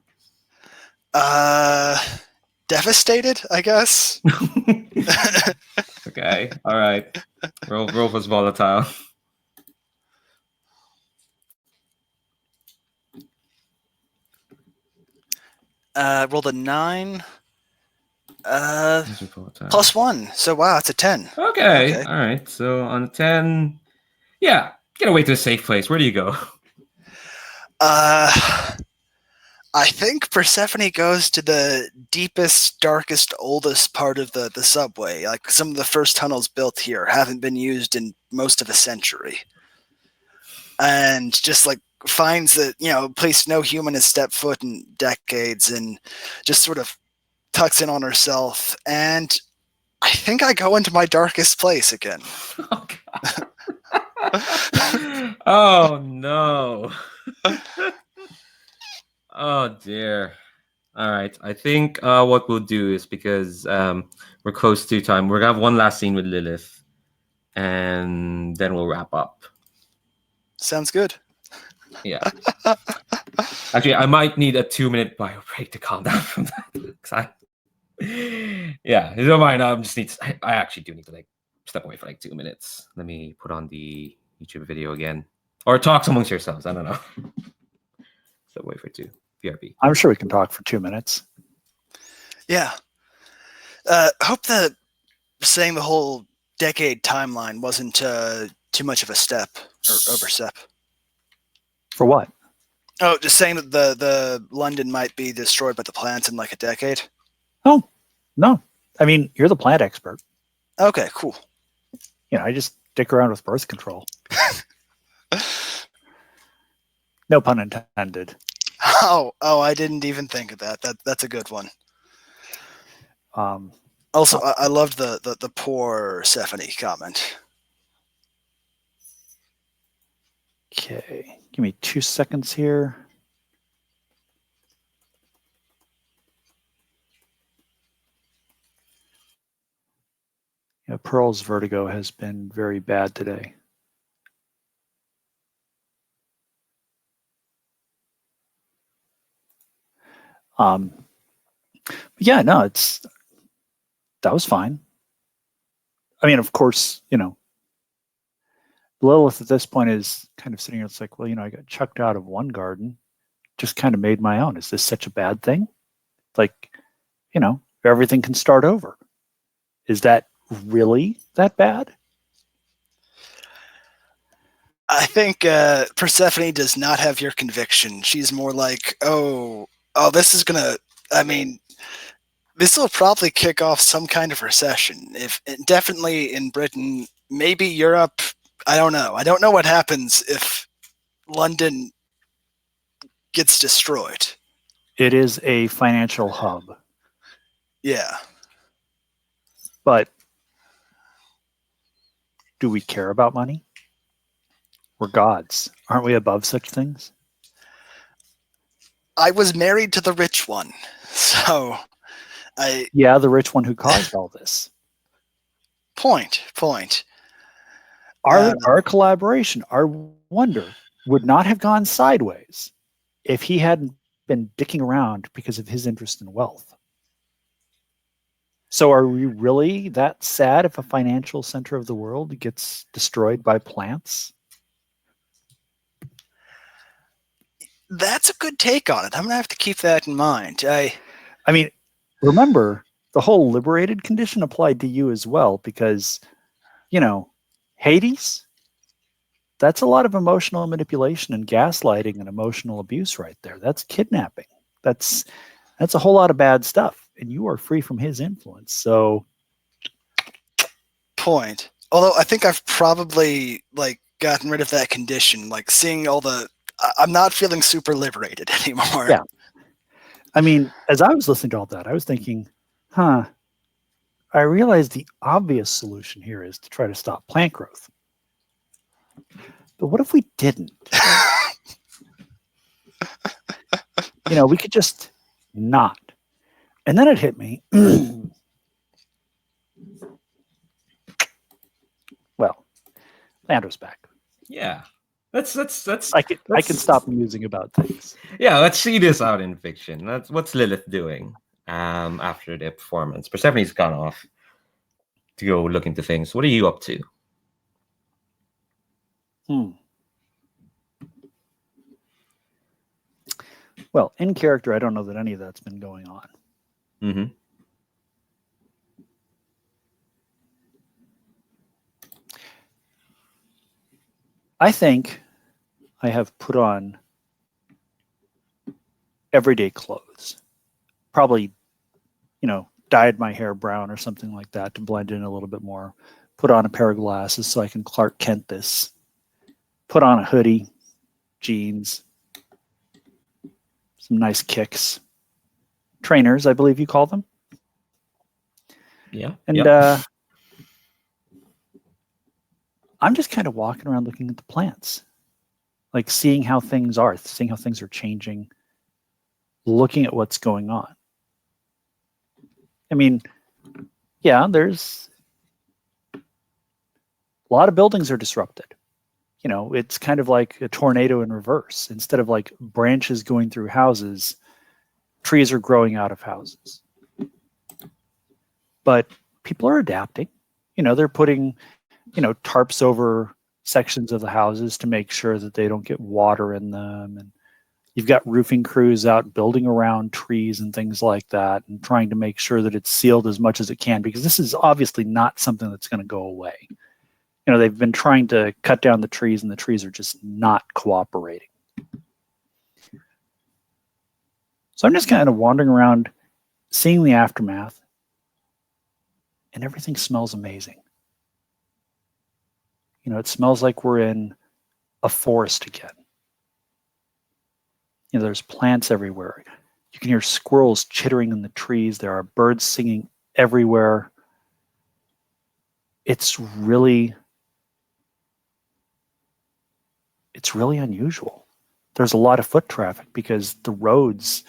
Devastated, I guess. Okay, all right. Roll was volatile. Rolled a 9. +1. So wow, it's a 10. Okay. All right. So on a 10, yeah, get away to a safe place. Where do you go? I think Persephone goes to the deepest, darkest, oldest part of the subway. Like, some of the first tunnels built here haven't been used in most of a century. And just, like, finds that, a place no human has stepped foot in decades, and just sort of tucks in on herself. And I think I go into my darkest place again. Oh, oh no. Oh dear. All right. I think what we'll do is because we're close to time, we're gonna have one last scene with Lilith, and then we'll wrap up. Sounds good. Yeah. Actually, I might need a 2-minute bio break to calm down from that. Yeah, you don't mind. I actually do need to like step away for like 2 minutes. Let me put on the YouTube video again, or talk amongst yourselves. I don't know. Step away for 2. BRB. I'm sure we can talk for 2 minutes. Yeah. Hope that saying the whole decade timeline wasn't too much of a step or overstep. For what? Oh, just saying that the London might be destroyed by the plants in like a decade. Oh, no. I mean, you're the plant expert. Okay, cool. I just stick around with birth control. No pun intended. Oh, I didn't even think of that. That's a good one. Um, Also, I loved the poor Persephone comment. Okay, give me 2 seconds here. Pearl's vertigo has been very bad today. Yeah, no, that was fine. I mean, of course, Lilith at this point is kind of sitting here. It's like, well, I got chucked out of one garden, just kind of made my own. Is this such a bad thing? Like, everything can start over. Is that really that bad? I think Persephone does not have your conviction. She's more like, oh, this is gonna. I mean, this will probably kick off some kind of recession. Definitely in Britain, maybe Europe. I don't know. I don't know what happens if London gets destroyed. It is a financial hub. Yeah. But do we care about money? We're gods. Aren't we above such things? I was married to the rich one, so Yeah, the rich one who caused all this. Point. Our collaboration, our wonder, would not have gone sideways if he hadn't been dicking around because of his interest in wealth. So are we really that sad if a financial center of the world gets destroyed by plants? That's a good take on it. I'm going to have to keep that in mind. I mean, remember, the whole liberated condition applied to you as well because, Hades, that's a lot of emotional manipulation and gaslighting and emotional abuse right there. That's kidnapping. That's a whole lot of bad stuff. And you are free from his influence. So, point. Although I think I've probably gotten rid of that condition. Seeing all I'm not feeling super liberated anymore. Yeah. I mean, as I was listening to all that, I was thinking, I realized the obvious solution here is to try to stop plant growth. But what if we didn't? We could just not. And then it hit me. Well, Lando's back. Yeah. Let's I can stop musing about things. Yeah, let's see this out in fiction. What's Lilith doing after the performance? Persephone's gone off to go look into things. What are you up to? Well, in character, I don't know that any of that's been going on. Mm-hmm. I think I have put on everyday clothes. Probably, dyed my hair brown or something like that to blend in a little bit more. Put on a pair of glasses so I can Clark Kent this. Put on a hoodie, jeans, some nice kicks. Trainers, I believe you call them. Yeah. And yeah. I'm just kind of walking around looking at the plants, like seeing how things are, seeing how things are changing, looking at what's going on. I mean, yeah, there's a lot of buildings are disrupted. You know, it's kind of like a tornado in reverse. Instead of like branches going through houses, trees are growing out of houses. But people are adapting. You know, they're putting, tarps over sections of the houses to make sure that they don't get water in them. And you've got roofing crews out building around trees and things like that and trying to make sure that it's sealed as much as it can, because this is obviously not something that's going to go away. You know, they've been trying to cut down the trees and the trees are just not cooperating. So I'm just kind of wandering around, seeing the aftermath, and everything smells amazing. You know, it smells like we're in a forest again. You know, there's plants everywhere. You can hear squirrels chittering in the trees. There are birds singing everywhere. It's really unusual. There's a lot of foot traffic because the roads,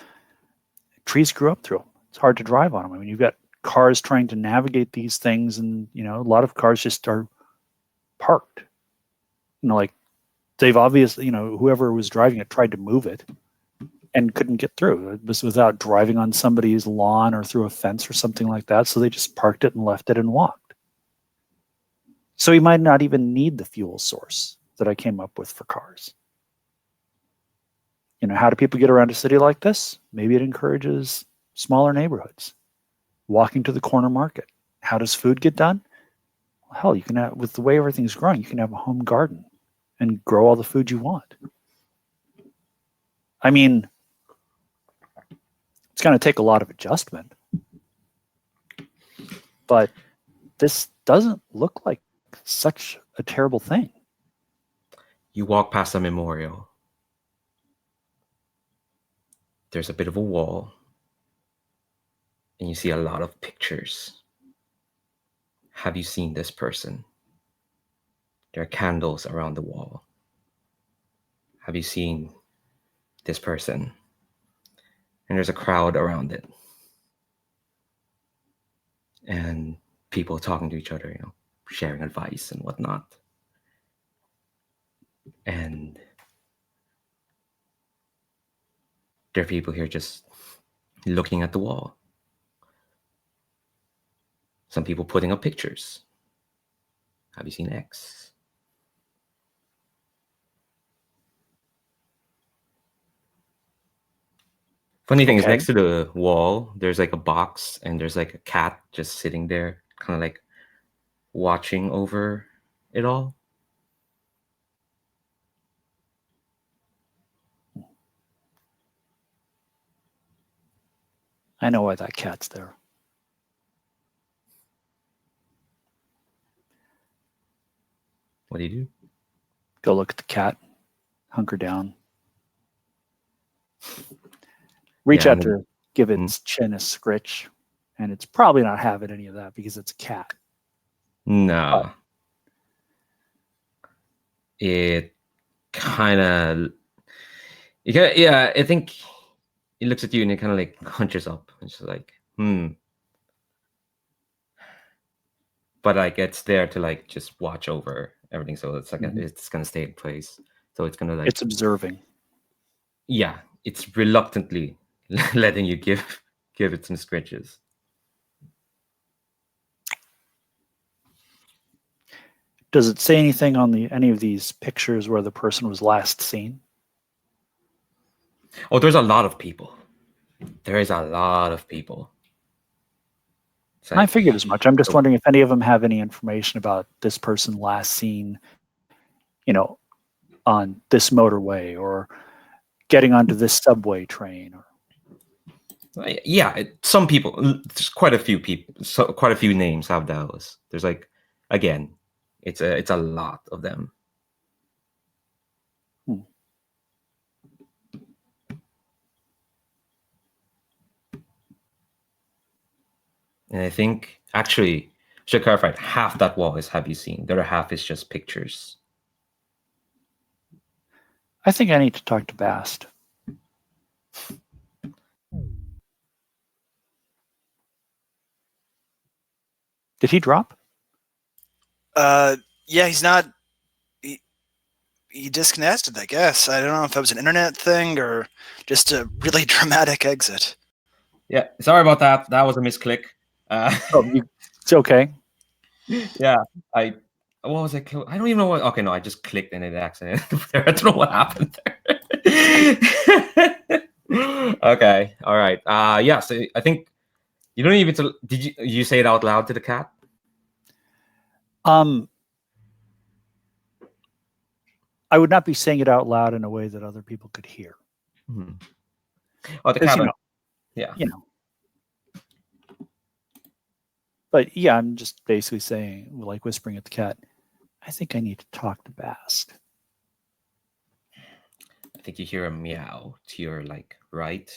trees grew up through them. It's hard to drive on them. I mean, you've got cars trying to navigate these things, and a lot of cars just are parked. Like they've obviously, whoever was driving it tried to move it and couldn't get through. It was without driving on somebody's lawn or through a fence or something like that. So they just parked it and left it and walked. So you might not even need the fuel source that I came up with for cars. How do people get around a city like this? Maybe it encourages smaller neighborhoods, walking to the corner market. How does food get done? Well, hell, you can have, with the way everything's growing, you can have a home garden and grow all the food you want. I mean, it's going to take a lot of adjustment, but this doesn't look like such a terrible thing. You walk past a memorial. There's a bit of a wall, and you see a lot of pictures. Have you seen this person? There are candles around the wall. Have you seen this person? And there's a crowd around it. And people talking to each other, sharing advice and whatnot. And there are people here just looking at the wall. Some people putting up pictures. Have you seen X? Funny thing is, next to the wall, there's like a box and there's like a cat just sitting there, kind of like watching over it all. I know why that cat's there. What do you do? Go look at the cat, hunker down, reach out to give its chin a scritch, and it's probably not having any of that because it's a cat. No. It kind of, yeah, I think it looks at you and it kind of like hunches up. It's just like, But like it's there to like just watch over everything. So it's like it's gonna stay in place. So it's gonna like, it's observing. Yeah, it's reluctantly letting you give it some scratches. Does it say anything on any of these pictures where the person was last seen? Oh, there's a lot of people. There is a lot of people. Like, I figured as much. I'm just wondering if any of them have any information about this person last seen, on this motorway or getting onto this subway train. Yeah, some people. There's quite a few people. So quite a few names have those. There's like, again, it's a lot of them. And I think, actually, should clarify, half that wall is have you seen. The other half is just pictures. I think I need to talk to Bast. Did he drop? Yeah, he's not. He disconnected, I guess. I don't know if that was an internet thing or just a really dramatic exit. Yeah, sorry about that. That was a misclick. It's okay. Yeah, what was I? I don't even know what. Okay, no, I just clicked and it accidentally. I don't know what happened there. Okay, all right. Yeah. So I think you don't even. Did you say it out loud to the cat? I would not be saying it out loud in a way that other people could hear. Hmm. Oh, the 'Cause, cat. you Yeah. But yeah, I'm just basically saying, like whispering at the cat, I think I need to talk to Bast. I think you hear a meow to your right,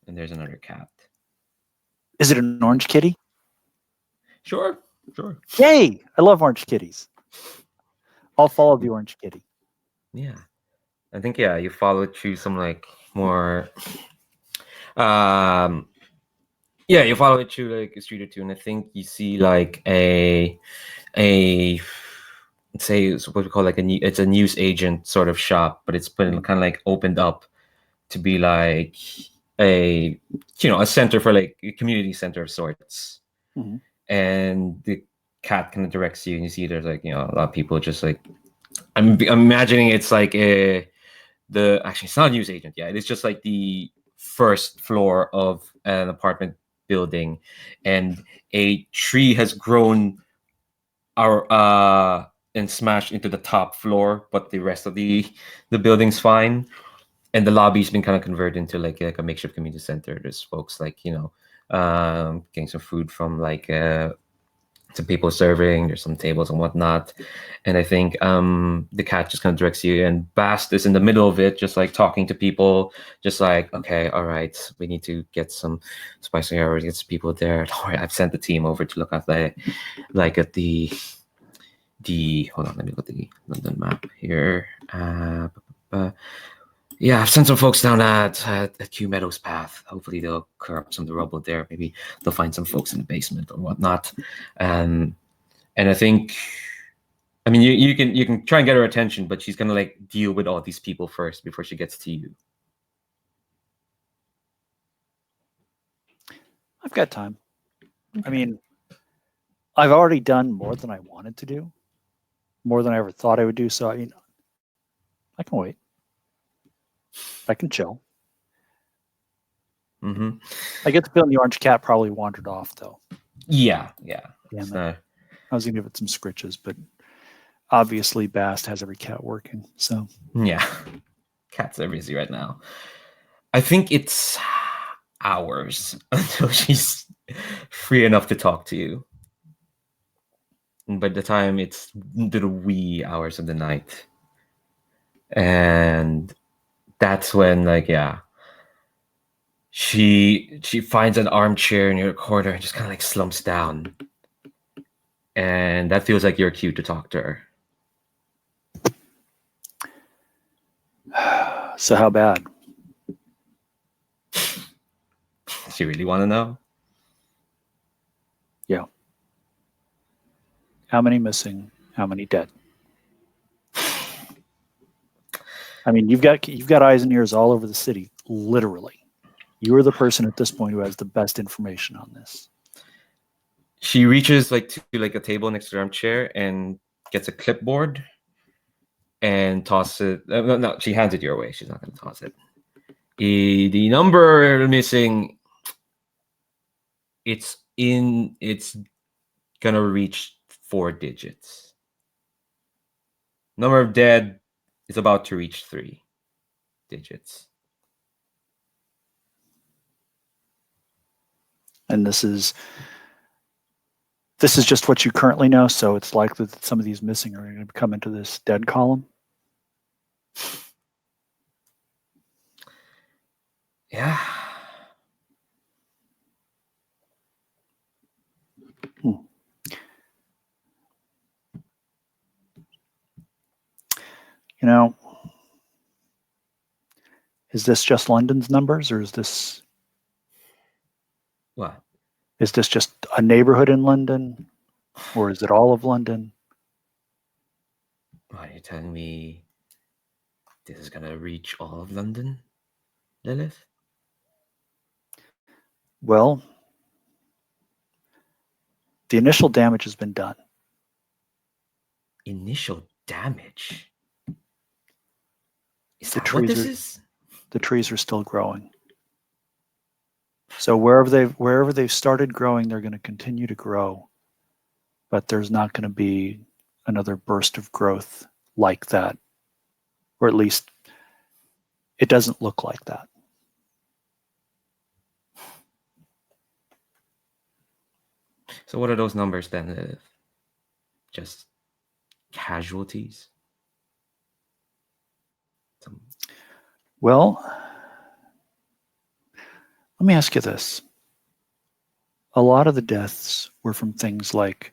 and there's another cat. Is it an orange kitty? Sure. Yay! I love orange kitties. I'll follow the orange kitty. Yeah, I think you follow it through some more. You follow it through a street or two, and I think you see a say it's what we call it's a news agent sort of shop, but it's been kind of opened up to be a a center for a community center of sorts. Mhm. And the cat kind of directs you, and you see there's a lot of people just I'm imagining it's actually it's not a news agent. Yeah, it's just the first floor of an apartment building, and a tree has grown and smashed into the top floor, but the rest of the building's fine. And the lobby's been kind of converted into a makeshift community center. There's folks getting some food from some people serving. There's some tables and whatnot. And I think the cat just kind of directs you, and Bast is in the middle of it, just talking to people, just okay, all right, we need to get some spicy hours, get some people there. All right, I've sent the team over to look at at the hold on, let me look at the London map here. Yeah, I've sent some folks down at Kew Meadows Path. Hopefully they'll clear up some of the rubble there. Maybe they'll find some folks in the basement or whatnot. And I think, I mean, you can try and get her attention, but she's gonna deal with all these people first before she gets to you. I've got time. I mean, I've already done more than I wanted to do, more than I ever thought I would do. So, I mean, I can wait. I can chill. Mm-hmm. I get the feeling the orange cat probably wandered off, though. Yeah. Damn it. I was going to give it some scritches, but obviously Bast has every cat working. So, yeah. Cats are busy right now. I think it's hours until she's free enough to talk to you. And by the time it's the wee hours of the night. And that's when she finds an armchair in your corner and just kind of slumps down. And that feels like your cue to talk to her. So how bad? She really want to know? Yeah. How many missing? How many dead? I mean, you've got eyes and ears all over the city, literally. You are the person at this point who has the best information on this. She reaches to a table next to her armchair and gets a clipboard and tosses it. No, she hands it your way. She's not going to toss it. The number missing, it's gonna reach 4 digits. Number of dead is about to reach 3 digits. And this is just what you currently know, so it's likely that some of these missing are going to come into this dead column. Yeah. You know, is this just London's numbers, or is this What? just a neighborhood in London, or is it all of London? Are you telling me this is gonna reach all of London, Lilith? Well, the initial damage has been done. Initial damage? Is The that what this trees is? The trees are still growing. So wherever they've started growing, they're going to continue to grow, but there's not going to be another burst of growth like that, or at least it doesn't look like that. So what are those numbers then, Lilith? Just casualties? Some... Well, let me ask you this. A lot of the deaths were from things like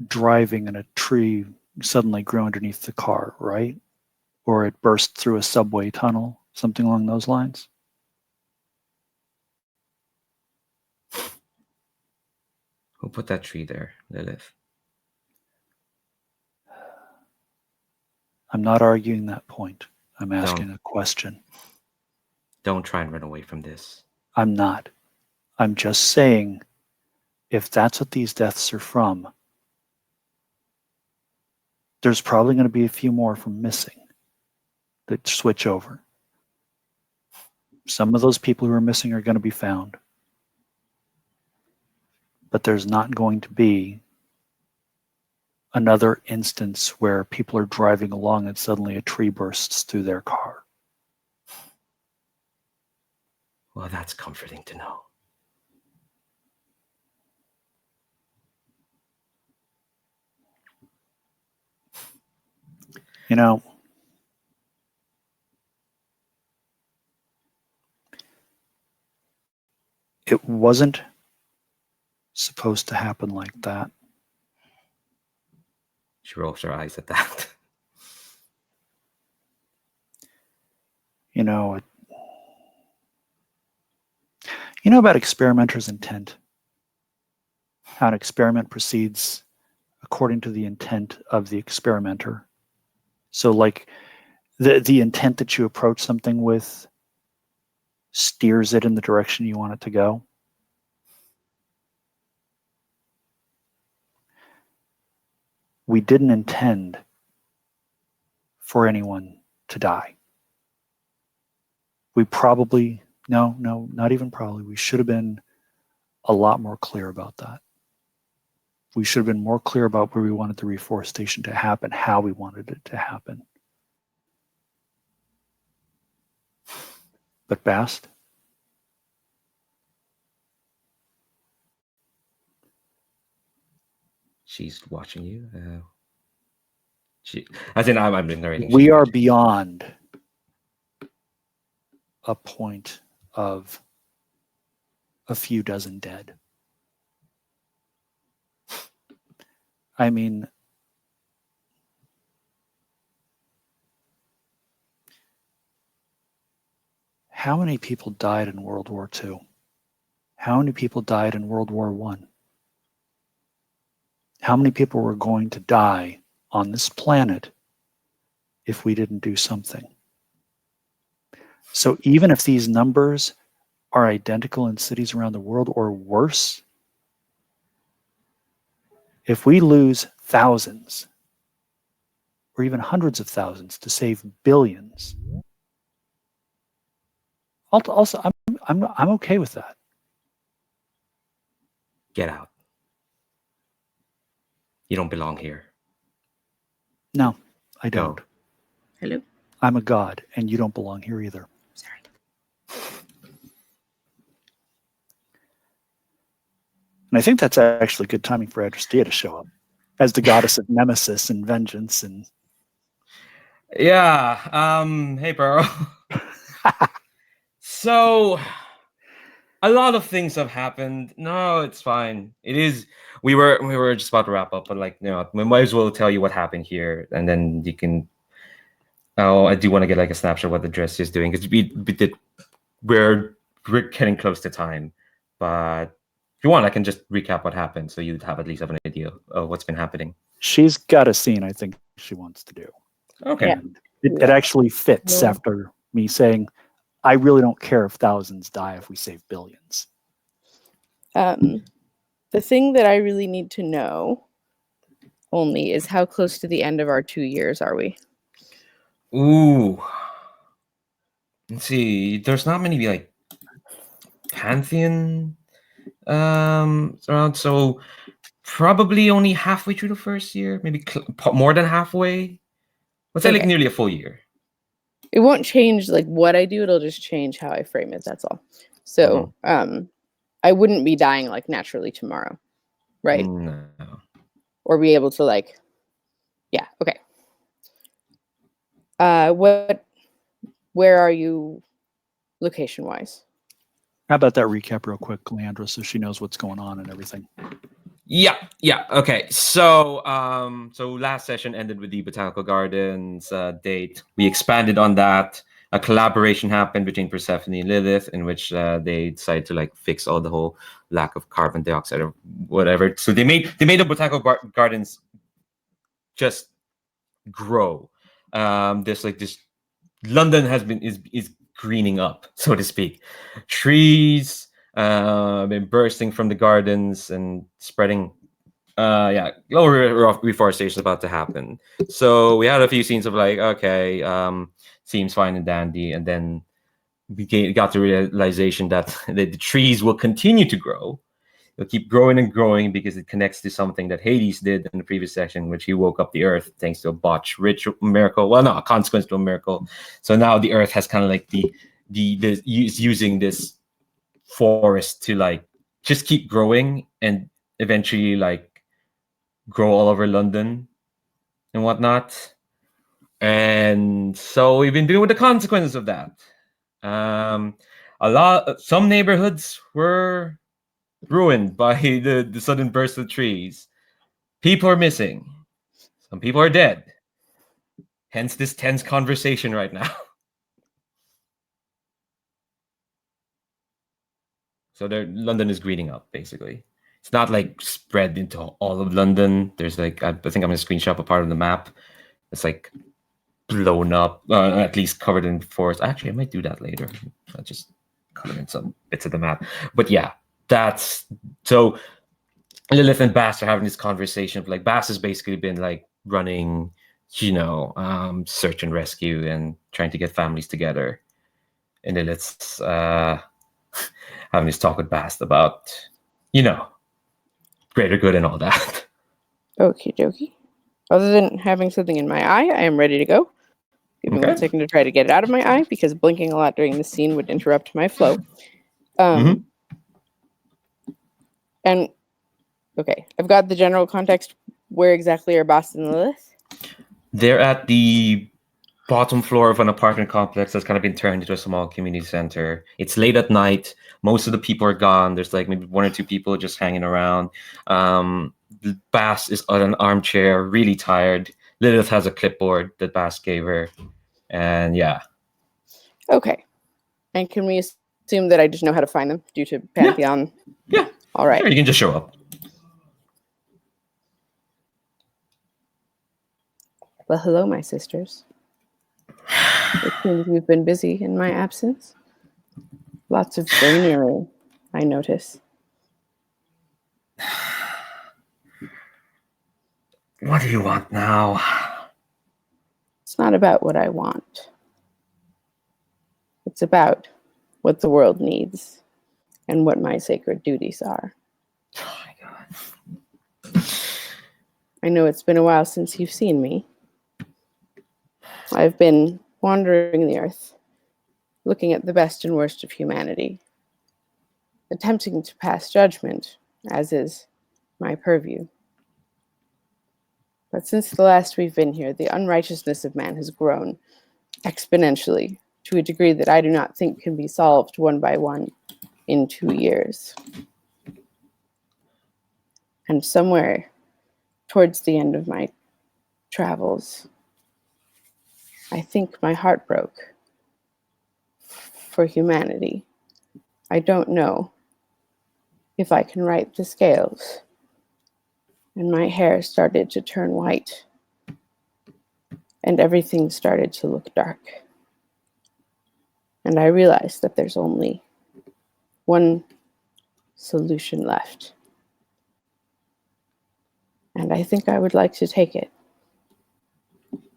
driving and a tree suddenly grew underneath the car, right? Or it burst through a subway tunnel, something along those lines. Who put that tree there, Lilith? I'm not arguing that point. I'm asking a question. Don't try and run away from this. I'm not. I'm just saying, if that's what these deaths are from, there's probably going to be a few more from missing that switch over. Some of those people who are missing are going to be found. But there's not going to be another instance where people are driving along and suddenly a tree bursts through their car. Well, that's comforting to know. You know, it wasn't supposed to happen like that. She rolls her eyes at that. You know about experimenter's intent. How an experiment proceeds according to the intent of the experimenter. So like the intent that you approach something with steers it in the direction you want it to go. We didn't intend for anyone to die. We probably, no, not even probably, we should have been a lot more clear about that. We should have been more clear about where we wanted the reforestation to happen, how we wanted it to happen. But Bast, She's watching you. I'm narrating. we are beyond a point of a few dozen dead. I mean, how many people died in World War II? How many people died in World War I? How many people were going to die on this planet if we didn't do something? So even if these numbers are identical in cities around the world or worse, if we lose thousands or even hundreds of thousands to save billions, also I'm okay with that. Get out. You don't belong here. No, I don't. Go. Hello? I'm a god, and you don't belong here either. Sorry. And I think that's actually good timing for Adrestia to show up as the goddess of nemesis and vengeance. And Yeah. Hey, bro. So, a lot of things have happened. No, it's fine. It is. We were just about to wrap up, but we might as well tell you what happened here, and then you can Oh, I do want to get like a snapshot of what the dress is doing because we're getting close to time. But if you want, I can just recap what happened so you'd have at least have an idea of what's been happening. She's got a scene I think she wants to do. Okay. Yeah. And it actually fits Yeah. after me saying, I really don't care if thousands die if we save billions. The thing that I really need to know only is how close to the end of our 2 years are we? Ooh. Let's see. There's not many like Pantheon around, so probably only halfway through the first year, maybe more than halfway. Let's say like Okay. nearly a full year. It won't change like what I do, it'll just change how I frame it, that's all. So I wouldn't be dying like naturally tomorrow, right? No. Or be able to like, yeah, okay. Where are you location wise? How about that recap real quick, Leandra, so she knows what's going on and everything? Yeah. Okay. So, so last session ended with the botanical gardens date. We expanded on that. A collaboration happened between Persephone and Lilith, in which they decided to like fix all the whole lack of carbon dioxide or whatever. So they made the botanical gardens just grow. This London has been is greening up, so to speak. Trees been bursting from the gardens and spreading. Lower reforestation is about to happen. So we had a few scenes of like, okay, seems fine and dandy, and then we got the realization that the trees will continue to grow. It'll keep growing and growing because it connects to something that Hades did in the previous section, which he woke up the earth thanks to a botched ritual miracle. Well, no, a consequence to a miracle. So now the earth has kind of like the using this forest to like just keep growing and eventually like grow all over London and whatnot. And so we've been dealing with the consequences of that. Some neighborhoods were ruined by the sudden burst of trees. People are missing. Some people are dead. Hence this tense conversation right now. So London is greening up, basically. It's not like spread into all of London. There's like, I think I'm going to screenshot a part of the map. It's like blown up, at least covered in forest. Actually, I might do that later. I'll just color in some bits of the map. But yeah, that's so Lilith and Bass are having this conversation. Like Bass has basically been like running, search and rescue and trying to get families together. And Lilith's having this talk with Bass about, greater good and all that. Okie dokie. Other than having something in my eye, I am ready to go. Give me 1 second to try to get it out of my eye because blinking a lot during the scene would interrupt my flow. And okay, I've got the general context. Where exactly are Bass and Lilith? They're at the bottom floor of an apartment complex that's kind of been turned into a small community center. It's late at night. Most of the people are gone. There's like maybe 1 or 2 people just hanging around. Bass is on an armchair, really tired. Lilith has a clipboard that Bass gave her. And yeah. Okay. And can we assume that I just know how to find them due to Pantheon? Yeah. All right. Sure, you can just show up. Well, hello, my sisters. It seems we've been busy in my absence. Lots of greenery, I notice. What do you want now? It's not about what I want. It's about what the world needs and what my sacred duties are. Oh my god. I know it's been a while since you've seen me. I've been wandering the earth, looking at the best and worst of humanity, attempting to pass judgment, as is my purview. But since the last we've been here, the unrighteousness of man has grown exponentially to a degree that I do not think can be solved one by one in 2 years. And somewhere towards the end of my travels, I think my heart broke for humanity. I don't know if I can right the scales. And my hair started to turn white. And everything started to look dark. And I realized that there's only one solution left. And I think I would like to take it.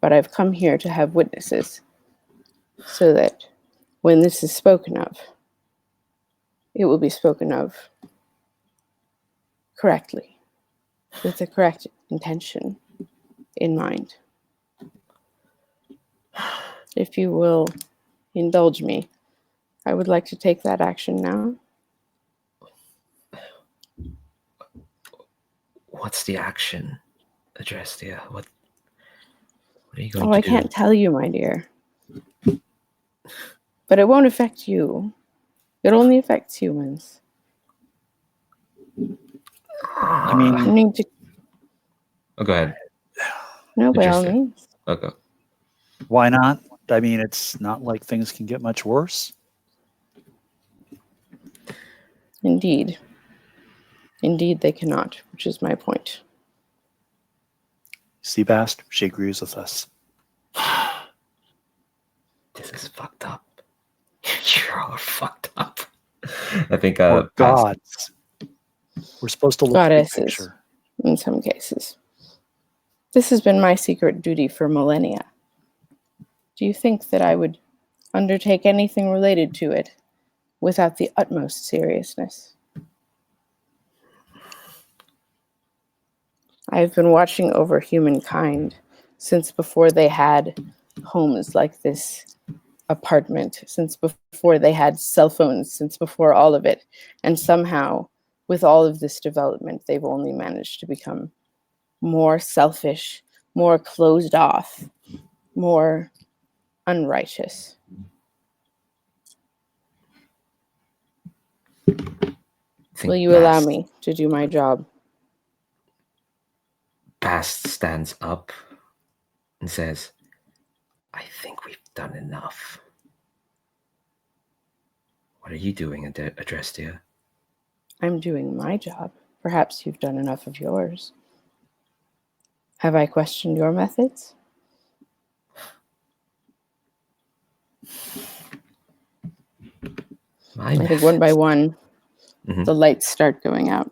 But I've come here to have witnesses so that when this is spoken of, it will be spoken of correctly, with the correct intention in mind. If you will indulge me, I would like to take that action now. What's the action, Adrestia? What are you going Oh, to I do? can't tell you, my dear. But it won't affect you. It only affects humans. I mean, You need to. Oh, go ahead. No, by all Adrestia. means. Okay. why not? I mean, it's not like things can get much worse. Indeed. Indeed, they cannot, which is my point. Seabast, she agrees with us. This is fucked up. You're all fucked up. I think Or Past- gods. We're supposed to look at the Goddesses, picture. in some cases. This has been my secret duty for millennia. Do you think that I would undertake anything related to it without the utmost seriousness? I've been watching over humankind since before they had homes like this apartment, since before they had cell phones, since before all of it. And somehow, with all of this development, they've only managed to become more selfish, more closed off, more unrighteous. Will you allow me to do my job? Past stands up and says, I think we've done enough. What are you doing, Adrestia? I'm doing my job. Perhaps you've done enough of yours. Have I questioned your methods? I think one by one, the lights start going out.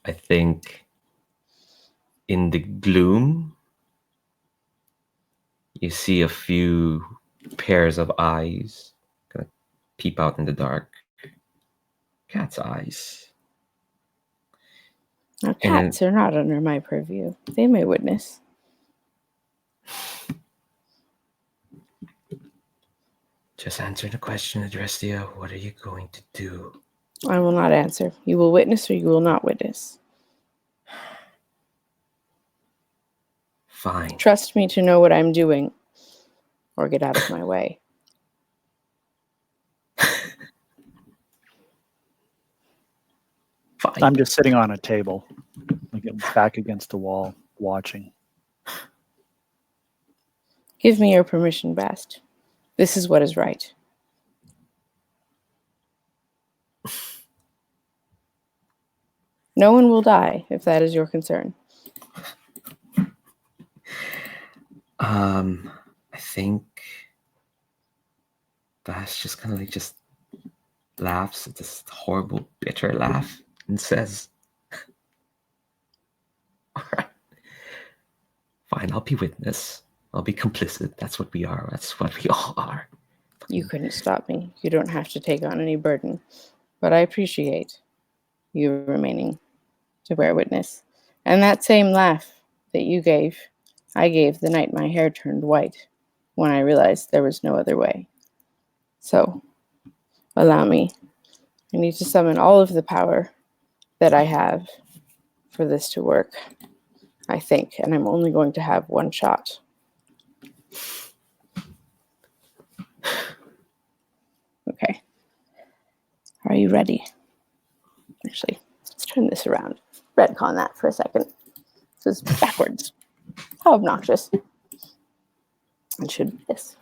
I think in the gloom, you see a few pairs of eyes kind of peep out in the dark. Cat's eyes. Now, cats are not under my purview. They may witness. Just answer the question, Adrestia. What are you going to do? I will not answer. You will witness or you will not witness. Fine. Trust me to know what I'm doing, or get out of my way. Fine. I'm just sitting on a table, like back against the wall, watching. Give me your permission, Bast. This is what is right. No one will die, if that is your concern. I think Bash just kind of like just laughs at this horrible, bitter laugh and says, all right, fine, I'll be witness. I'll be complicit. That's what we are. That's what we all are. You couldn't stop me. You don't have to take on any burden. But I appreciate you remaining to bear witness. And that same laugh that you gave, I gave the night my hair turned white, when I realized there was no other way. So, allow me. I need to summon all of the power that I have for this to work, I think. And I'm only going to have one shot. Okay. Are you ready? Actually, Let's turn this around. Retcon that for a second. This is backwards. How obnoxious. It should be this.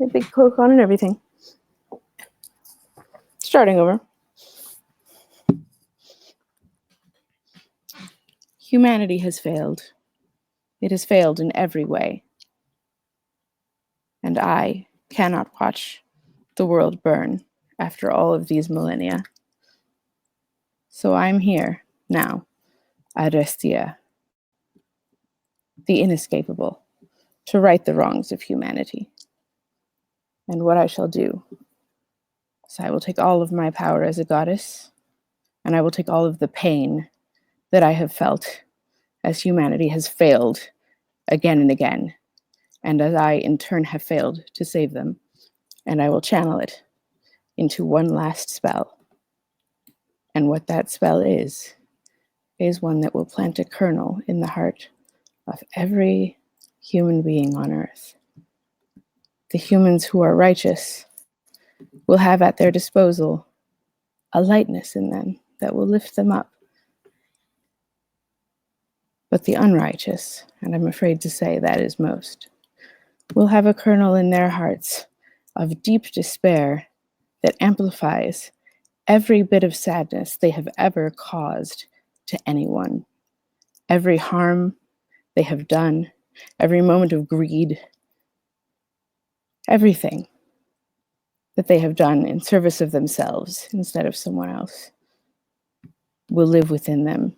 A big cloak on and everything. Starting over. Humanity has failed. It has failed in every way. And I cannot watch the world burn after all of these millennia. So I'm here now, Adrestia, the inescapable, to right the wrongs of humanity. And what I shall do is I will take all of my power as a goddess, and I will take all of the pain that I have felt as humanity has failed again and again, and as I in turn have failed to save them, and I will channel it into one last spell. And what that spell is one that will plant a kernel in the heart of every human being on earth. The humans who are righteous will have at their disposal a lightness in them that will lift them up. But the unrighteous, and I'm afraid to say that is most, will have a kernel in their hearts of deep despair that amplifies every bit of sadness they have ever caused to anyone, every harm they have done, every moment of greed, everything that they have done in service of themselves instead of someone else will live within them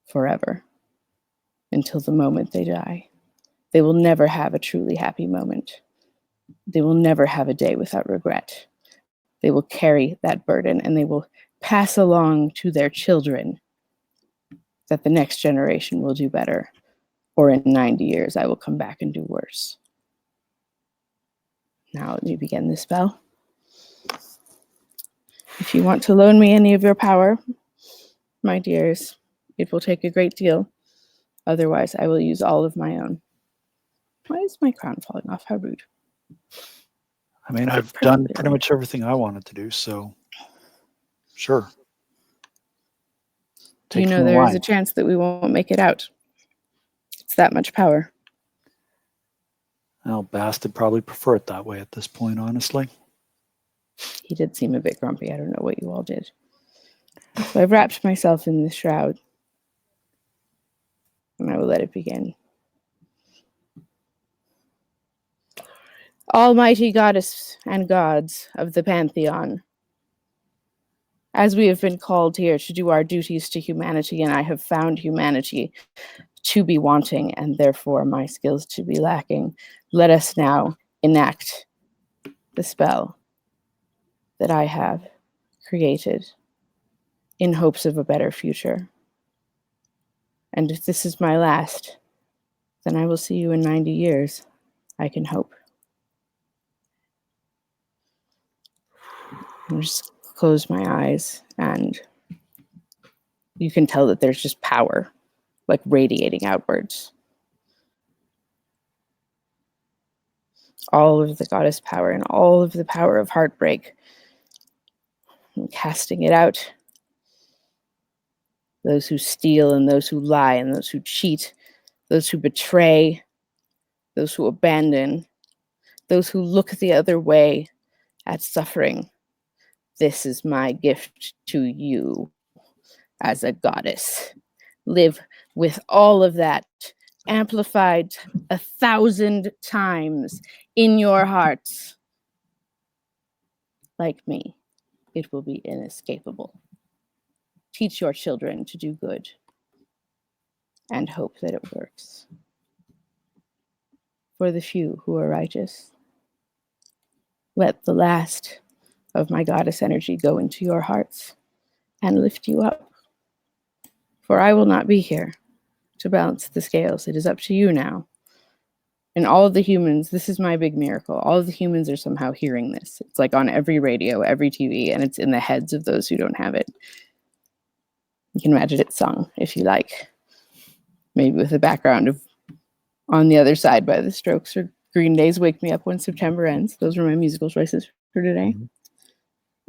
forever until the moment they die. They will never have a truly happy moment. They will never have a day without regret. They will carry that burden and they will pass along to their children that the next generation will do better, or in 90 years I will come back and do worse. Now let me begin the spell. If you want to loan me any of your power, my dears, it will take a great deal. Otherwise, I will use all of my own. Why is my crown falling off? How rude. I mean, I've done pretty much everything I wanted to do, so sure. You know, there is a chance that we won't make it out. It's that much power. Well, Bast would probably prefer it that way at this point, honestly. He did seem a bit grumpy. I don't know what you all did. So I've wrapped myself in this shroud. And I will let it begin. Almighty goddess and gods of the pantheon, as we have been called here to do our duties to humanity, and I have found humanity to be wanting, and therefore my skills to be lacking, let us now enact the spell that I have created in hopes of a better future. And if this is my last, then I will see you in 90 years, I can hope. I'll just close my eyes, and you can tell that there's just power, like radiating outwards. All of the goddess power and all of the power of heartbreak. I'm casting it out. Those who steal and those who lie and those who cheat, those who betray, those who abandon, those who look the other way at suffering. This is my gift to you as a goddess. Live with all of that amplified 1,000 times in your hearts. Like me, it will be inescapable. Teach your children to do good and hope that it works. For the few who are righteous, let the last of my goddess energy go into your hearts and lift you up. For I will not be here to balance the scales. It is up to you now. And all of the humans, this is my big miracle. All of the humans are somehow hearing this. It's like on every radio, every TV, and it's in the heads of those who don't have it. You can imagine it sung if you like. Maybe with a background of On the Other Side by The Strokes or Green Day's Wake Me Up When September Ends. Those were my musical choices for today.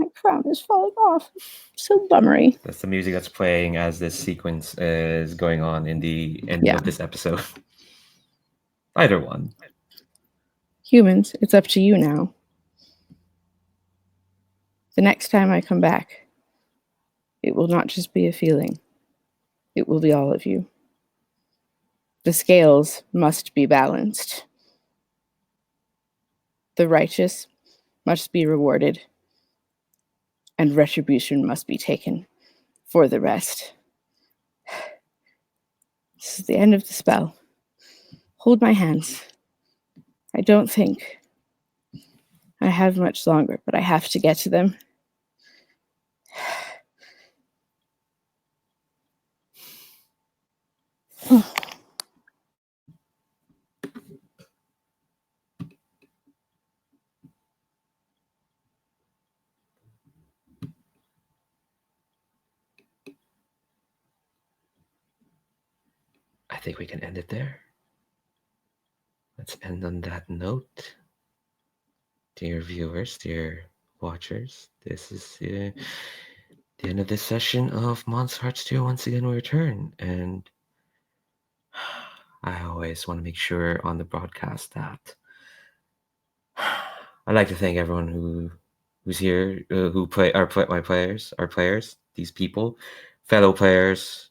My crown is falling off. So bummery. That's the music that's playing as this sequence is going on in the end Yeah. of this episode. Either one. Humans, it's up to you now. The next time I come back, it will not just be a feeling. It will be all of you. The scales must be balanced. The righteous must be rewarded, and retribution must be taken for the rest. This is the end of the spell. Hold my hands. I don't think I have much longer, but I have to get to them. I think we can end it there. Let's end on that note. Dear viewers, dear watchers, this is the end of this session of Monster Hearts 2. Once again, we return, and I always want to make sure on the broadcast that I'd like to thank everyone who's here, who play our players, these people, fellow players,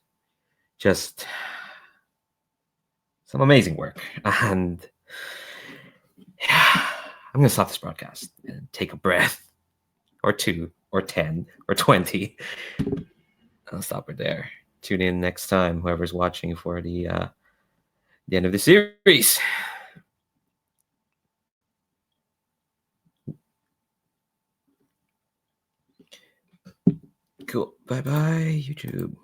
just some amazing work. And yeah, I'm gonna stop this broadcast and take a breath, or 2, or 10, or 20. I'll stop it there. Tune in next time, whoever's watching, for the end of the series. Cool. Bye bye, YouTube.